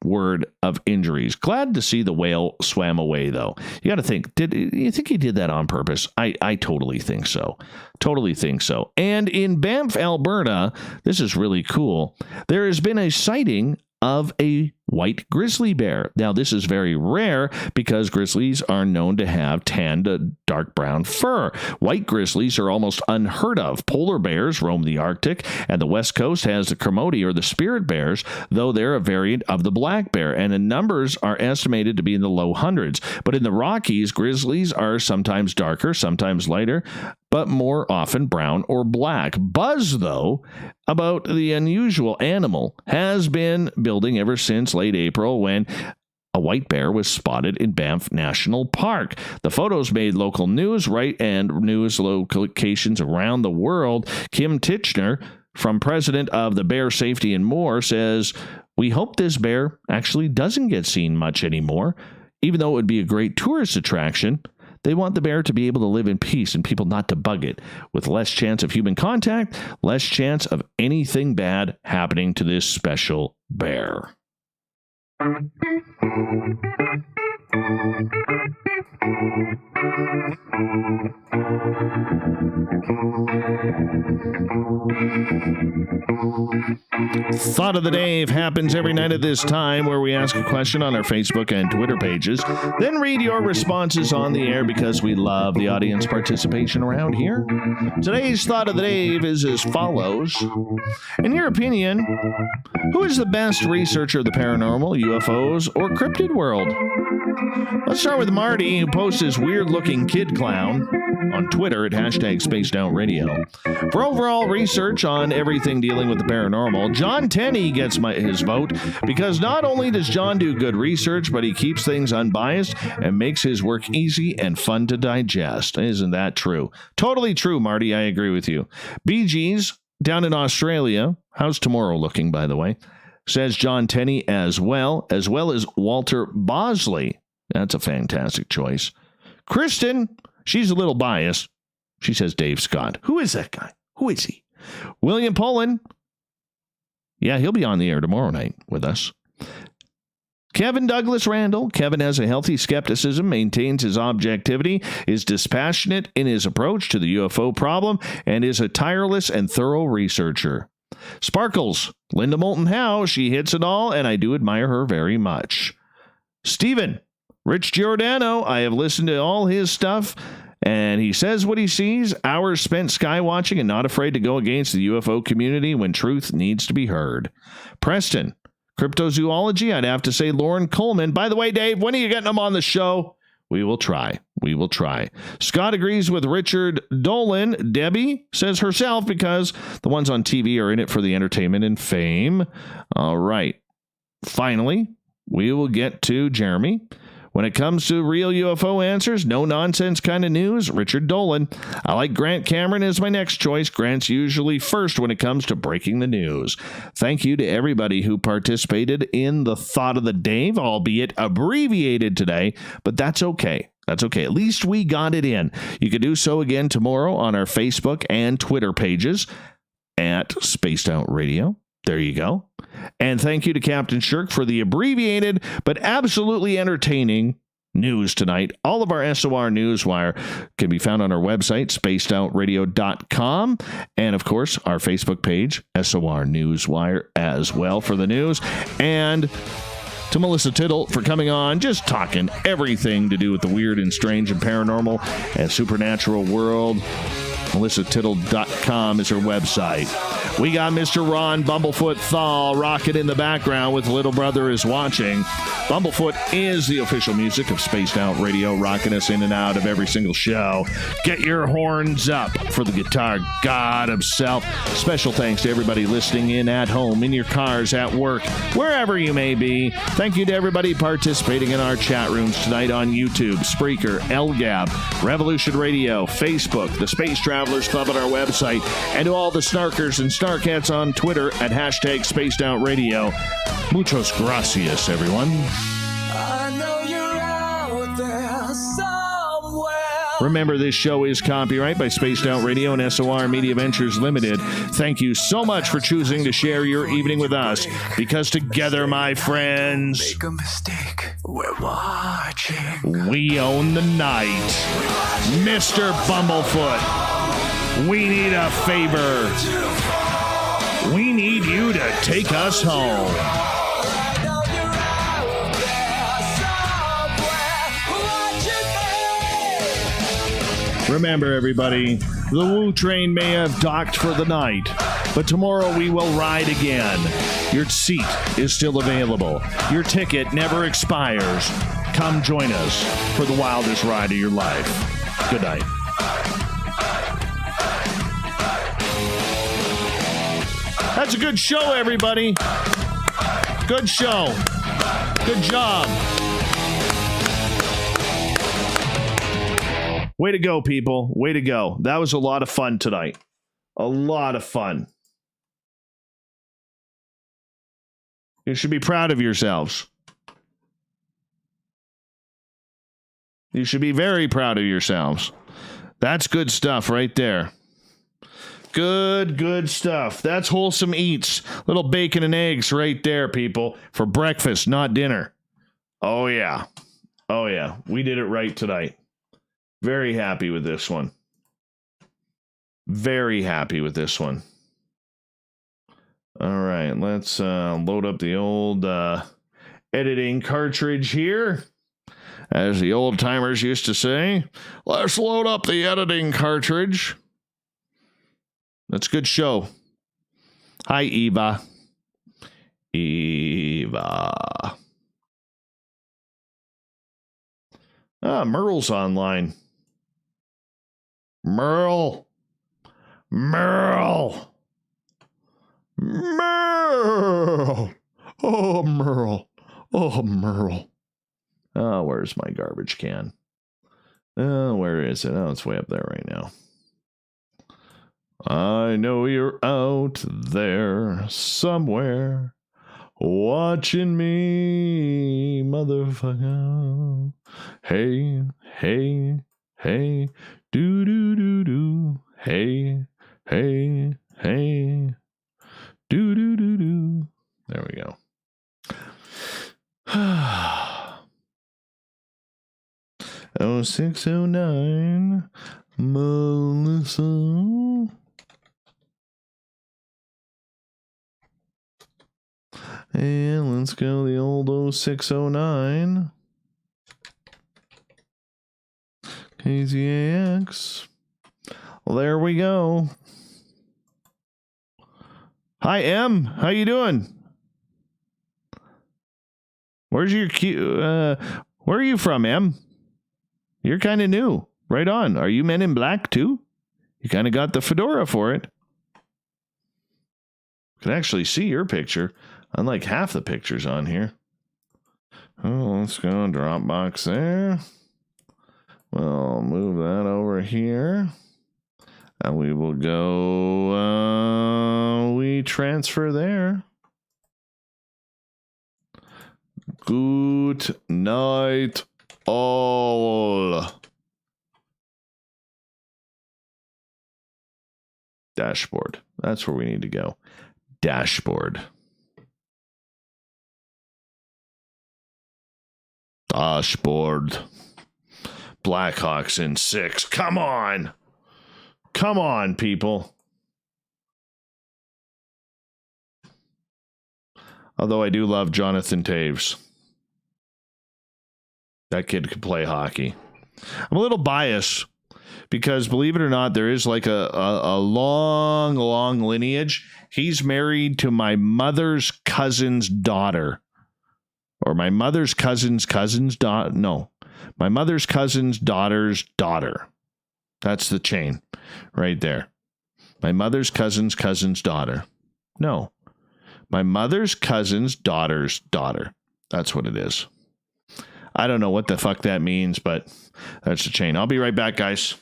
word of injuries. Glad to see the whale swam away, though. You got to think, you think he did that on purpose? I totally think so. Totally think so. And in Banff, Alberta, this is really cool. There has been a sighting of a white grizzly bear. Now, this is very rare because grizzlies are known to have tan to dark brown fur. White grizzlies are almost unheard of. Polar bears roam the Arctic, and the West Coast has the Kermode or the spirit bears, though they're a variant of the black bear, and the numbers are estimated to be in the low hundreds. But in the Rockies, grizzlies are sometimes darker, sometimes lighter, but more often brown or black. Buzz, though, about the unusual animal has been building ever since late April, when a white bear was spotted in Banff National Park. The photos made local news, and news locations around the world. Kim Tittl, from president of the Bear Safety and More, says, "We hope this bear actually doesn't get seen much anymore. Even though it would be a great tourist attraction, they want the bear to be able to live in peace and people not to bug it. With less chance of human contact, less chance of anything bad happening to this special bear." Thought of the Day happens every night at this time, where we ask a question on our Facebook and Twitter pages, then read your responses on the air because we love the audience participation around here. Today's Thought of the Day is as follows. In your opinion, who is the best researcher of the paranormal, UFOs, or cryptid world? Let's start with Marty, who posts his weird-looking kid clown on Twitter at #SpacedOutRadio. For overall research on everything dealing with the paranormal, John Tenney gets his vote, because not only does John do good research, but he keeps things unbiased and makes his work easy and fun to digest. Isn't that true? Totally true, Marty. I agree with you. BG's down in Australia, how's tomorrow looking, by the way, says John Tenney as well as Walter Bosley. That's a fantastic choice. Kristen, she's a little biased. She says Dave Scott. Who is that guy? Who is he? William Poland. Yeah, he'll be on the air tomorrow night with us. Kevin Douglas Randall. Kevin has a healthy skepticism, maintains his objectivity, is dispassionate in his approach to the UFO problem, and is a tireless and thorough researcher. Sparkles. Linda Moulton Howe. She hits it all, and I do admire her very much. Stephen. Rich Giordano. I have listened to all his stuff, and he says what he sees. Hours spent skywatching and not afraid to go against the UFO community when truth needs to be heard. Preston. Cryptozoology. I'd have to say Lauren Coleman. By the way, Dave, when are you getting him on the show? We will try. We will try. Scott agrees with Richard Dolan. Debbie says herself, because the ones on TV are in it for the entertainment and fame. All right. Finally, we will get to Jeremy. When it comes to real UFO answers, no nonsense kind of news, Richard Dolan. I like Grant Cameron as my next choice. Grant's usually first when it comes to breaking the news. Thank you to everybody who participated in the Thought of the Day, albeit abbreviated today, but that's okay. That's okay. At least we got it in. You can do so again tomorrow on our Facebook and Twitter pages at Spaced Out Radio. There you go. And thank you to Captain Shirk for the abbreviated but absolutely entertaining news tonight. All of our SOR Newswire can be found on our website, spacedoutradio.com. And, of course, our Facebook page, SOR Newswire, as well for the news. And to Melissa Tittl for coming on, just talking everything to do with the weird and strange and paranormal and supernatural world. MelissaTittl.com is her website. We got Mr. Ron Bumblefoot Thal rocking in the background with Little Brother is Watching. Bumblefoot is the official music of Spaced Out Radio, rocking us in and out of every single show. Get your horns up for the guitar god himself. Special thanks to everybody listening in at home, in your cars, at work, wherever you may be. Thank you to everybody participating in our chat rooms tonight on YouTube, Spreaker, LGAB, Revolution Radio, Facebook, the Space Travelers Club on our website, and to all the snarkers and snarkettes on Twitter at #SpacedOutRadio. Muchos gracias, everyone. I know you're out there somewhere. Remember, this show is copyright by Spaced Out Radio and SOR Media Ventures Limited. Thank you so much for choosing to share your evening with us, because together, my friends, Make a mistake, we're watching. We own the night. Mr. Bumblefoot, we need a favor. We need you to take us home. Remember, everybody, the Woo Train may have docked for the night, but tomorrow we will ride again. Your seat is still available. Your ticket never expires. Come join us for the wildest ride of your life. Good night. That's a good show, everybody. Good show. Good job. Way to go, people. Way to go. That was a lot of fun tonight. A lot of fun. You should be proud of yourselves. You should be very proud of yourselves. That's good stuff right there. Good stuff. That's wholesome eats. Little bacon and eggs right there, people. For breakfast, not dinner. Oh, yeah. Oh, yeah. We did it right tonight. Very happy with this one. Very happy with this one. All right. Let's load up the old editing cartridge here. As the old timers used to say, let's load up the editing cartridge. That's a good show. Hi, Eva. Eva. Merle's online. Merle. Merle. Merle. Oh, Merle. Oh, Merle. Oh, where's my garbage can? Oh, where is it? Oh, it's way up there right now. I know you're out there somewhere watching me, motherfucker. Hey, hey, hey, do do do do. Hey, hey, hey, do do do do. There we go. 0609 Melissa. And let's go the old 0609. KZAX. Well, there we go. Hi, M. How you doing? Where's your where are you from, M? You're kind of new. Right on. Are you Men in Black too? You kind of got the fedora for it. Can actually see your picture, unlike half the pictures on here. Oh, let's go Dropbox there. We'll move that over here. And we will go, we transfer there. Good night, all. Dashboard. That's where we need to go. Dashboard. Dashboard. Blackhawks in 6. Come on. Come on, people. Although I do love Jonathan Taves. That kid could play hockey. I'm a little biased because, believe it or not, there is like a long, long lineage. He's married to my mother's cousin's daughter. Or my mother's cousin's daughter. No. My mother's cousin's daughter's daughter. That's the chain right there. My mother's cousin's daughter. No. My mother's cousin's daughter's daughter. That's what it is. I don't know what the fuck that means, but that's the chain. I'll be right back, guys.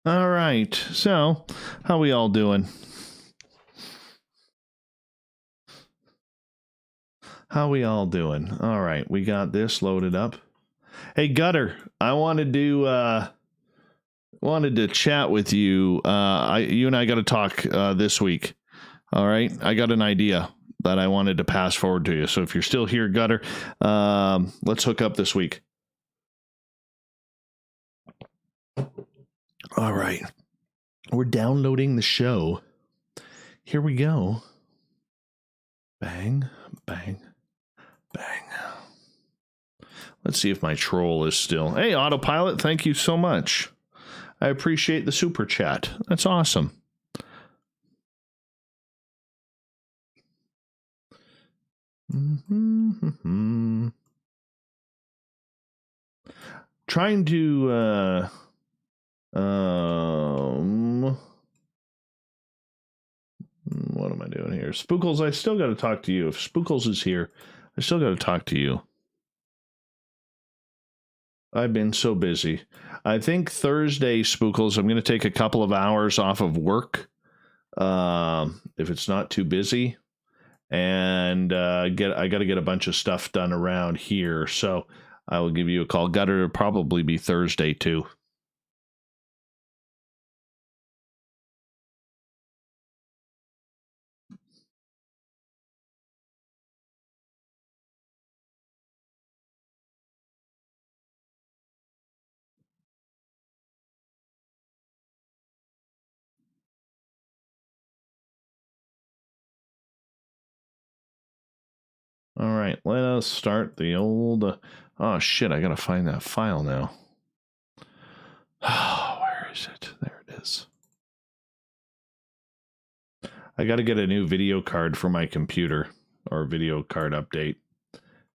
All right. So, how we all doing? How we all doing? All right. We got this loaded up. Hey, Gutter, I wanted to chat with you. You and I got to talk this week. All right. I got an idea that I wanted to pass forward to you. So if you're still here, Gutter, let's hook up this week. All right. We're downloading the show. Here we go. Bang, bang, bang. Let's see if my troll is still. Hey, Autopilot, thank you so much. I appreciate the super chat. That's awesome. Trying to what am I doing here? Spookles, I still got to talk to you. If Spookles is here, I still got to talk to you. I've been so busy. I think Thursday, Spookles, I'm going to take a couple of hours off of work, if it's not too busy, and I got to get a bunch of stuff done around here. So I will give you a call. Gutter to probably be Thursday too. All right, let us start the old. Oh shit! I gotta find that file now. Oh, where is it? There it is. I got to get a new video card for my computer, or video card update.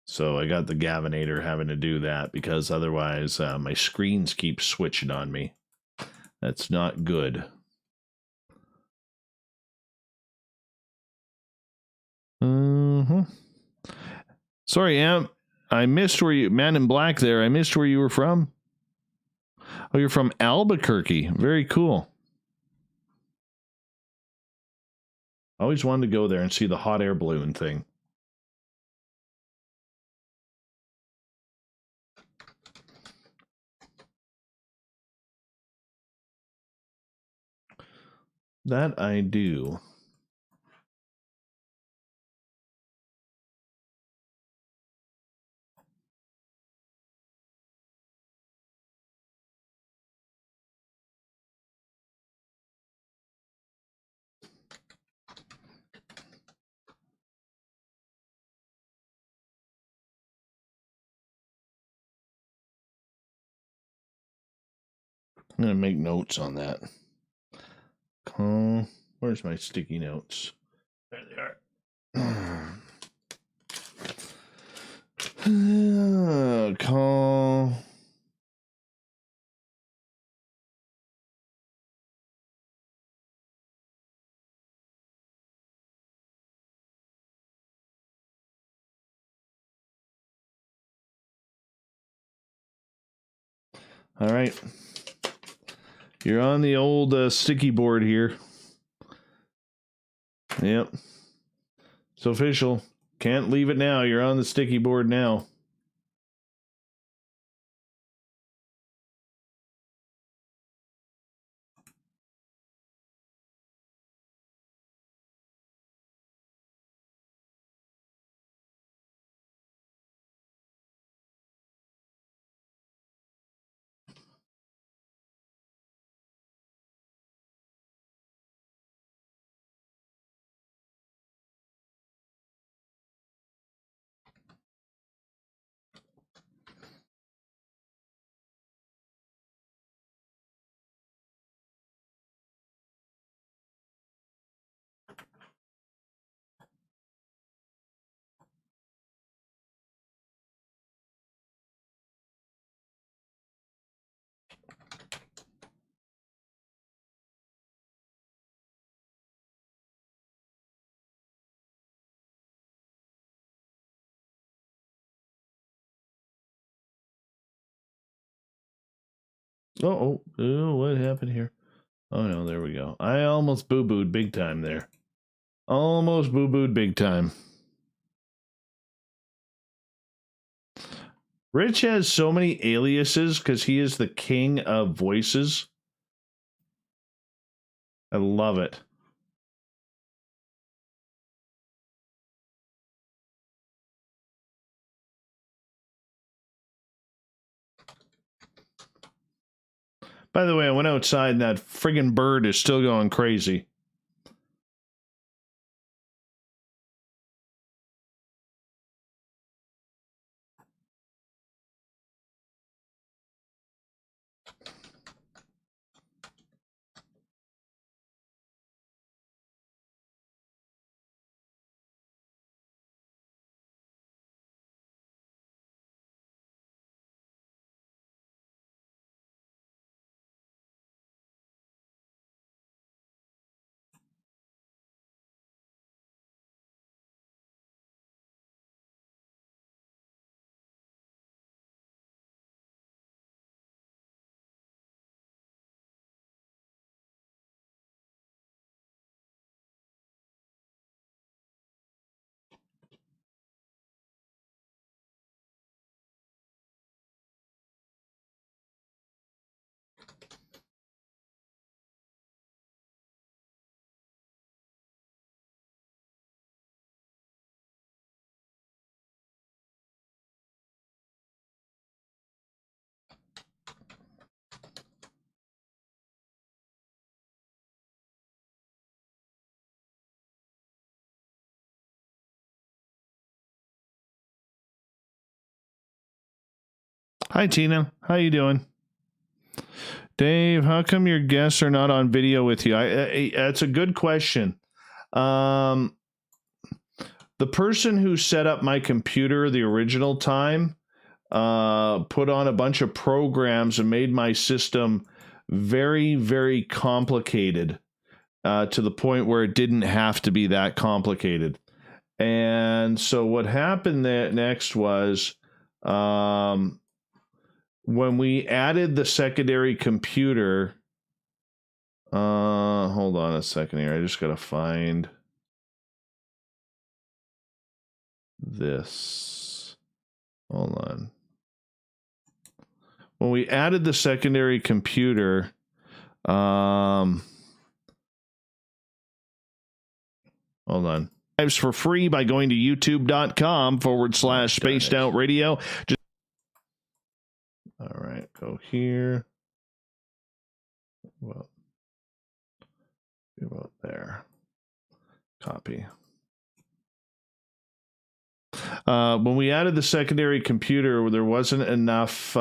So I got the Gavinator having to do that because otherwise my screens keep switching on me. That's not good. Sorry, Am. I missed where you, Man in Black there. I missed where you were from. Oh, you're from Albuquerque. Very cool. I always wanted to go there and see the hot air balloon thing. That I do. I'm going to make notes on that. Where's my sticky notes? There they are. Call. All right. You're on the old sticky board here. Yep. It's official. Can't leave it now. You're on the sticky board now. Oh, what happened here? Oh, no, there we go. I almost boo-booed big time there. Almost boo-booed big time. Rich has so many aliases because he is the king of voices. I love it. By the way, I went outside and that friggin' bird is still going crazy. Hi, Tina. How you doing? Dave, how come your guests are not on video with you? That's a good question. The person who set up my computer the original time put on a bunch of programs and made my system very, very complicated to the point where it didn't have to be that complicated. And so what happened next was when we added the secondary computer, hold on a second here. I just got to find this. Hold on. When we added the secondary computer, hold on. For free by going to youtube.com/spaced out radio. All right, go here. Well, about there. Copy. When we added the secondary computer, there wasn't enough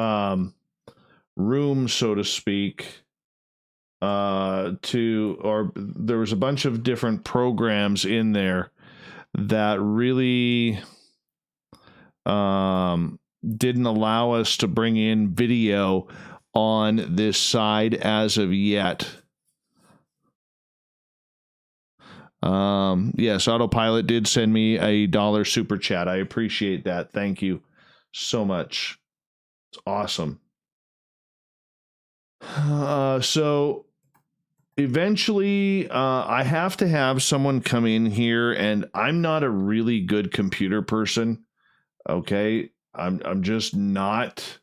room, so to speak, or there was a bunch of different programs in there that really didn't allow us to bring in video on this side as of yet. Yes, Autopilot did send me a $1 super chat. I appreciate that. Thank you so much. It's awesome. So eventually, I have to have someone come in here, and I'm not a really good computer person. Okay. I'm just not,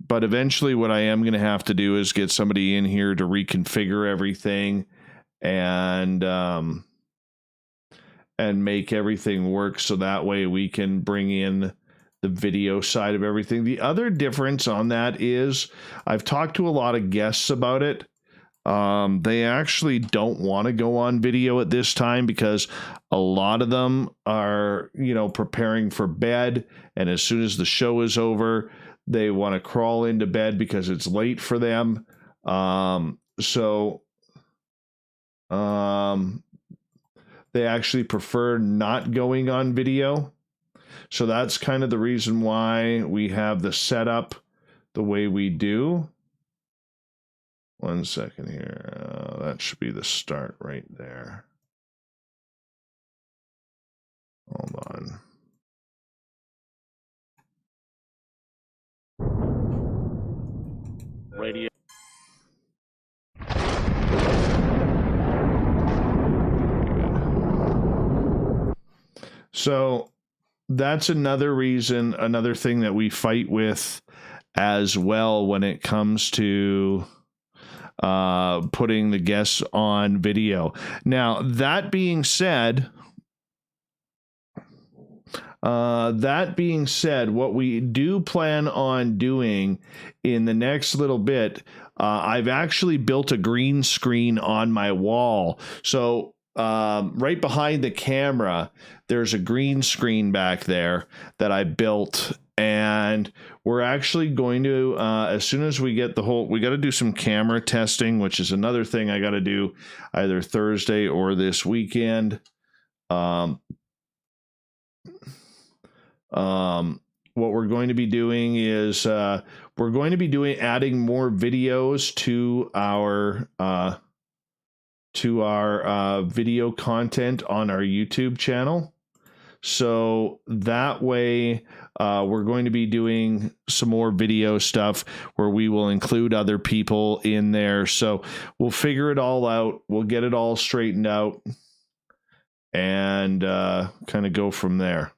but eventually what I am going to have to do is get somebody in here to reconfigure everything and make everything work so that way we can bring in the video side of everything. The other difference on that is I've talked to a lot of guests about it. They actually don't want to go on video at this time because a lot of them are, preparing for bed. And as soon as the show is over, they want to crawl into bed because it's late for them. They actually prefer not going on video. So that's kind of the reason why we have the setup the way we do. 1 second here. That should be the start right there. Hold on. Radio. So that's another reason, another thing that we fight with as well when it comes to putting the guests on video. Now, that being said, what we do plan on doing in the next little bit, I've actually built a green screen on my wall. So right behind the camera, there's a green screen back there that I built. And we're actually going to, as soon as we get we got to do some camera testing, which is another thing I got to do either Thursday or this weekend. What we're going to be doing is we're going to be adding more videos to our video content on our YouTube channel. So that way, we're going to be doing some more video stuff where we will include other people in there. So we'll figure it all out. We'll get it all straightened out and kind of go from there.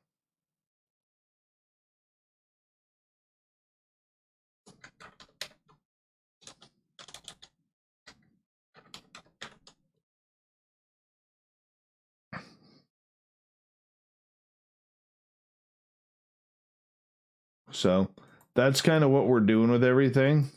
So that's kind of what we're doing with everything.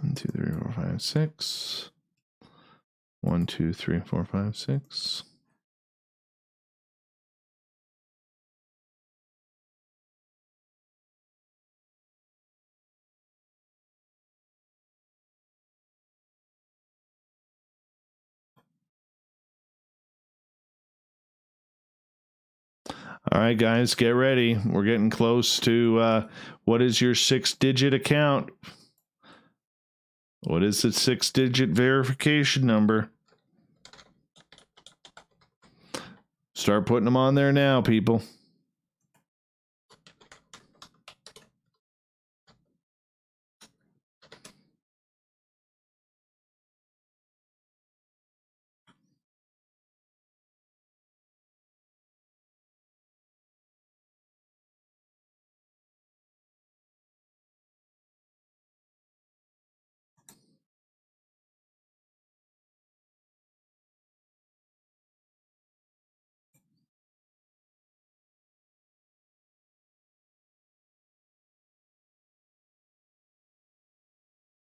One, two, three, four, five, six. 1, 2, 3, 4, 5, 6. All right, guys, get ready. We're getting close to what is your 6-digit account? What is the 6-digit verification number? Start putting them on there now, people.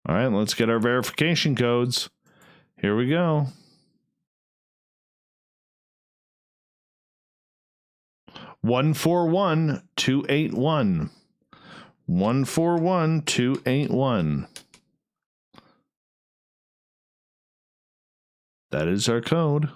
All right, let's get our verification codes. Here we go. 141-281. 141-281. That is our code.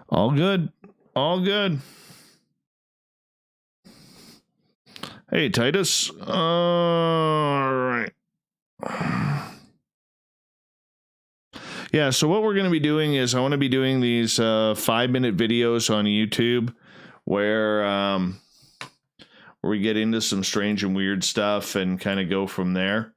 All good. All good. Hey, Titus. All right. Yeah, so what we're going to be doing is I want to be doing these 5-minute videos on YouTube where we get into some strange and weird stuff and kind of go from there.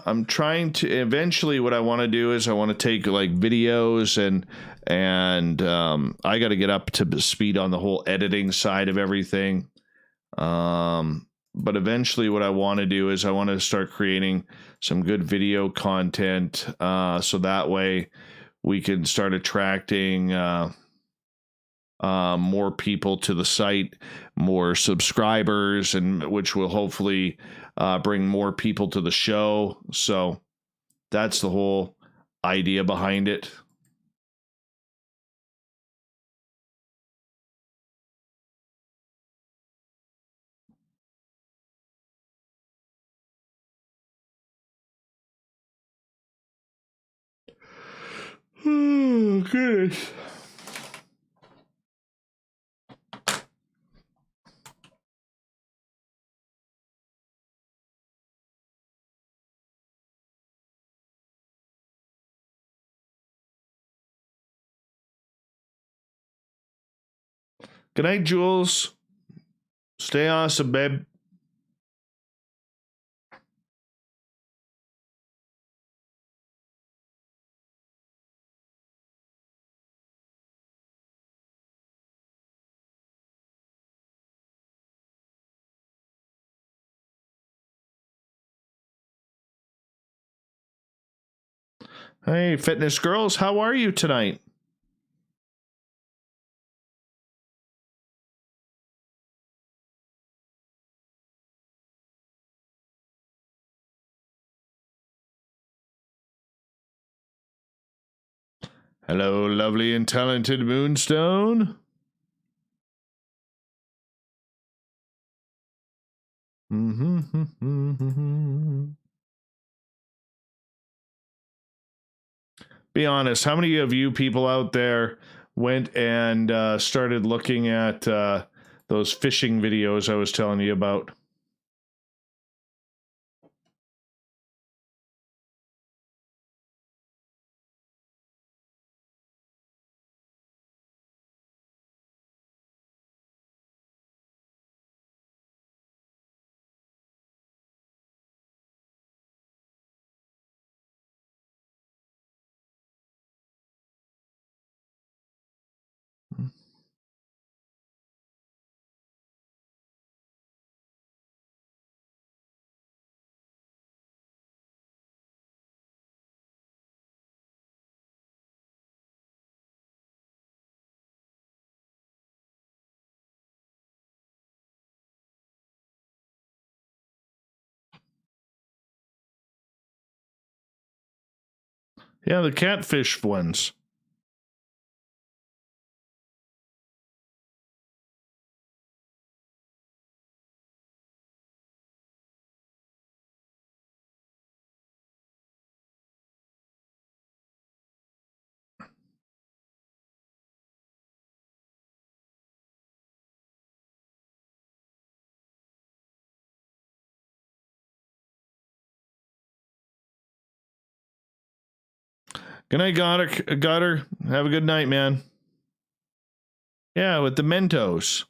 I'm trying to eventually what I want to do is I want to take like videos and I got to get up to speed on the whole editing side of everything. But eventually what I want to do is I want to start creating some good video content. So that way we can start attracting more people to the site, more subscribers, and which will hopefully bring more people to the show. So that's the whole idea behind it. Oh, goodness. Good night, Jules. Stay awesome, babe. Hey, fitness girls, how are you tonight? Hello, lovely and talented Moonstone. Be honest, how many of you people out there went and started looking at those fishing videos I was telling you about? Yeah, the catfish ones. Good night, Goddard. Have a good night, man. Yeah, with the Mentos.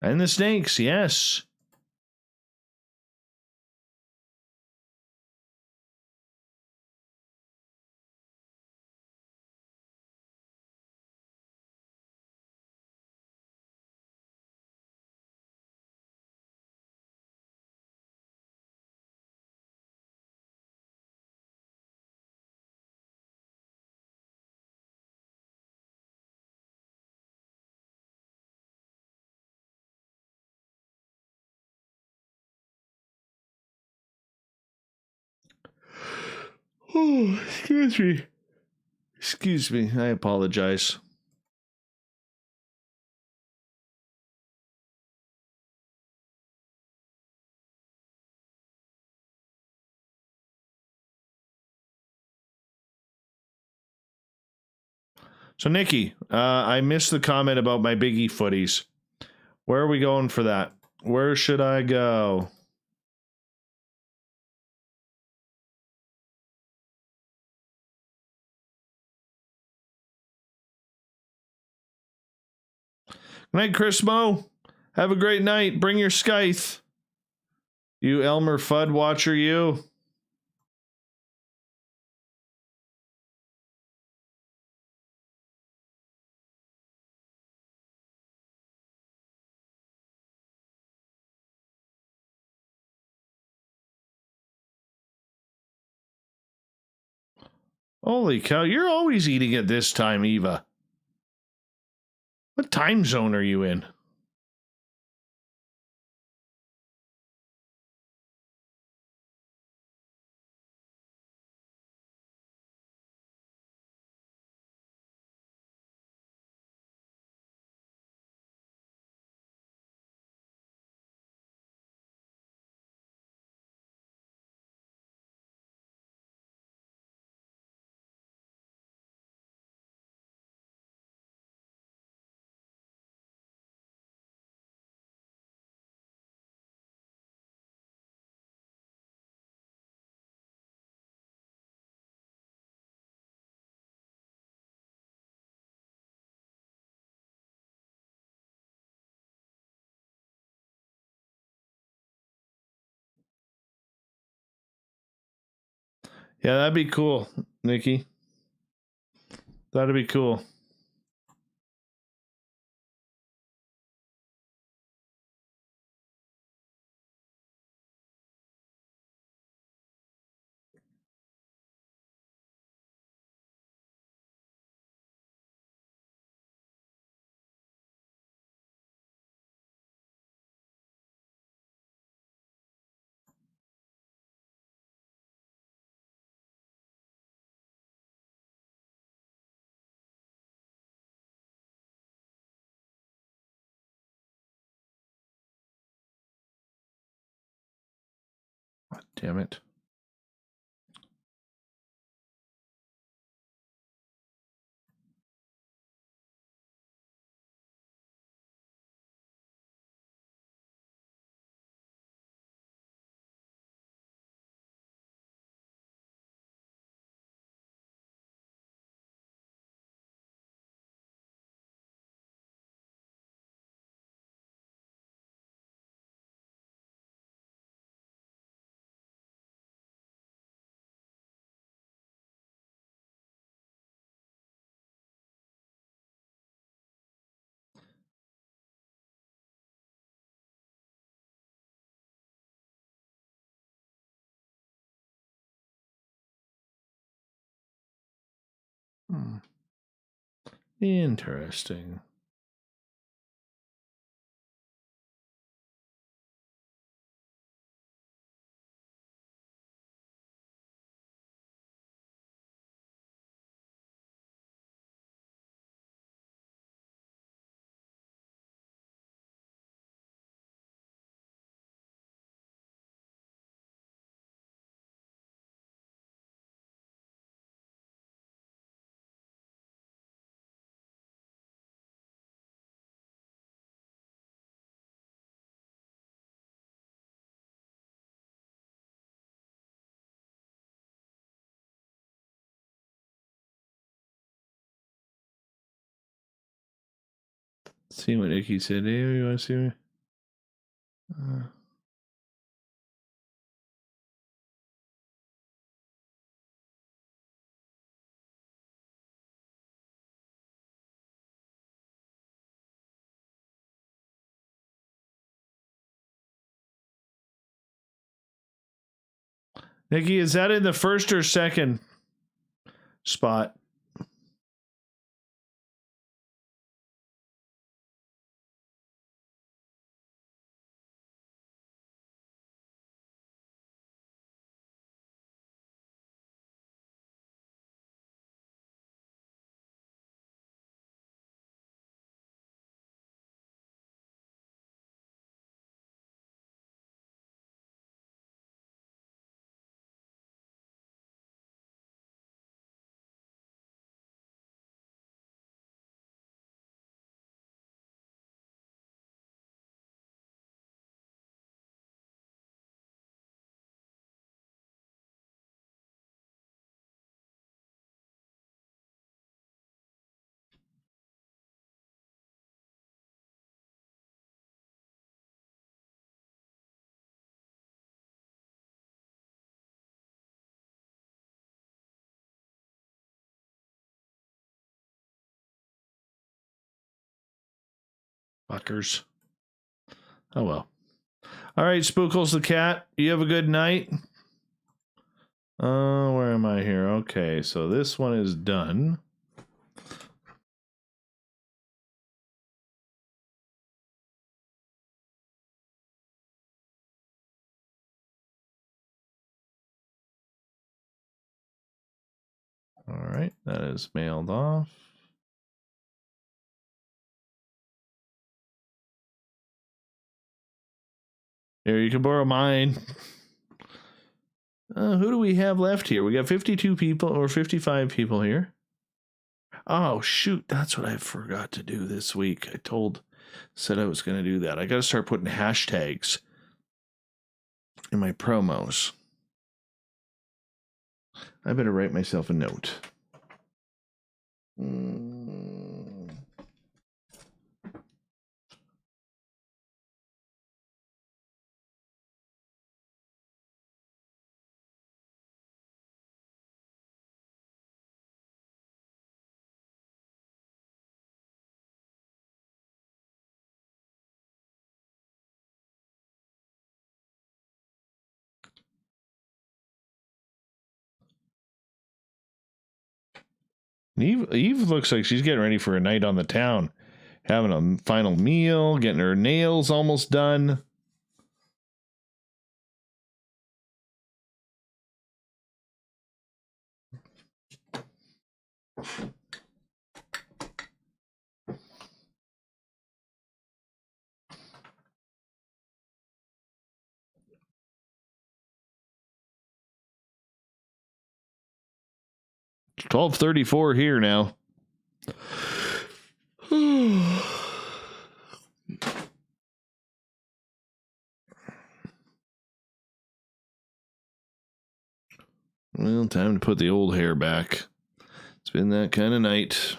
And the snakes, yes. Oh, excuse me. Excuse me. I apologize. So, Nikki, I missed the comment about my biggie footies. Where are we going for that? Where should I go? Good night, Chris Mo. Have a great night. Bring your scythe. You Elmer Fudd watcher, you. Holy cow, you're always eating at this time, Eva. What time zone are you in? Yeah, that'd be cool, Nikki. That'd be cool. Damn it. Interesting. See what Nikki said. Hey, you want to see me? Nikki, is that in the first or second spot? Fuckers. Oh, well. All right, Spookles the cat. You have a good night. Where am I here? Okay, so this one is done. All right, that is mailed off. Here, you can borrow mine. Who do we have left here? We got 52 people or 55 people here. Oh, shoot. That's what I forgot to do this week. Said I was going to do that. I got to start putting hashtags in my promos. I better write myself a note. 'Eve looks like she's getting ready for a night on the town. Having a final meal, getting her nails almost done. It's 12:34 here now. Well, time to put the old hair back. It's been that kind of night.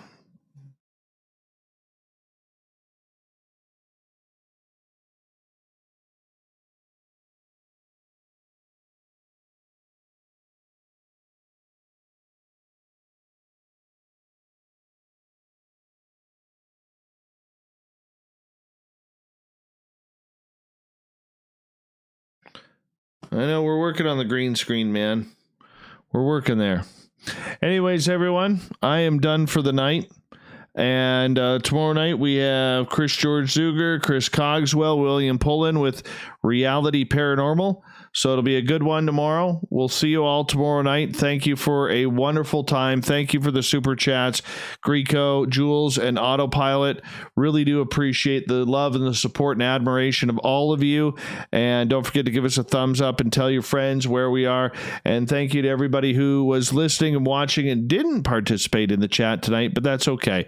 I know we're working on the green screen, man. We're working there. Anyways, everyone, I am done for the night. And tomorrow night we have Chris George Zuger, Chris Cogswell, William Pullen with Reality Paranormal. So it'll be a good one tomorrow. We'll see you all tomorrow night. Thank you for a wonderful time. Thank you for the super chats, Greco, Jules, and Autopilot. Really do appreciate the love and the support and admiration of all of you. And don't forget to give us a thumbs up and tell your friends where we are. And thank you to everybody who was listening and watching and didn't participate in the chat tonight, but that's okay.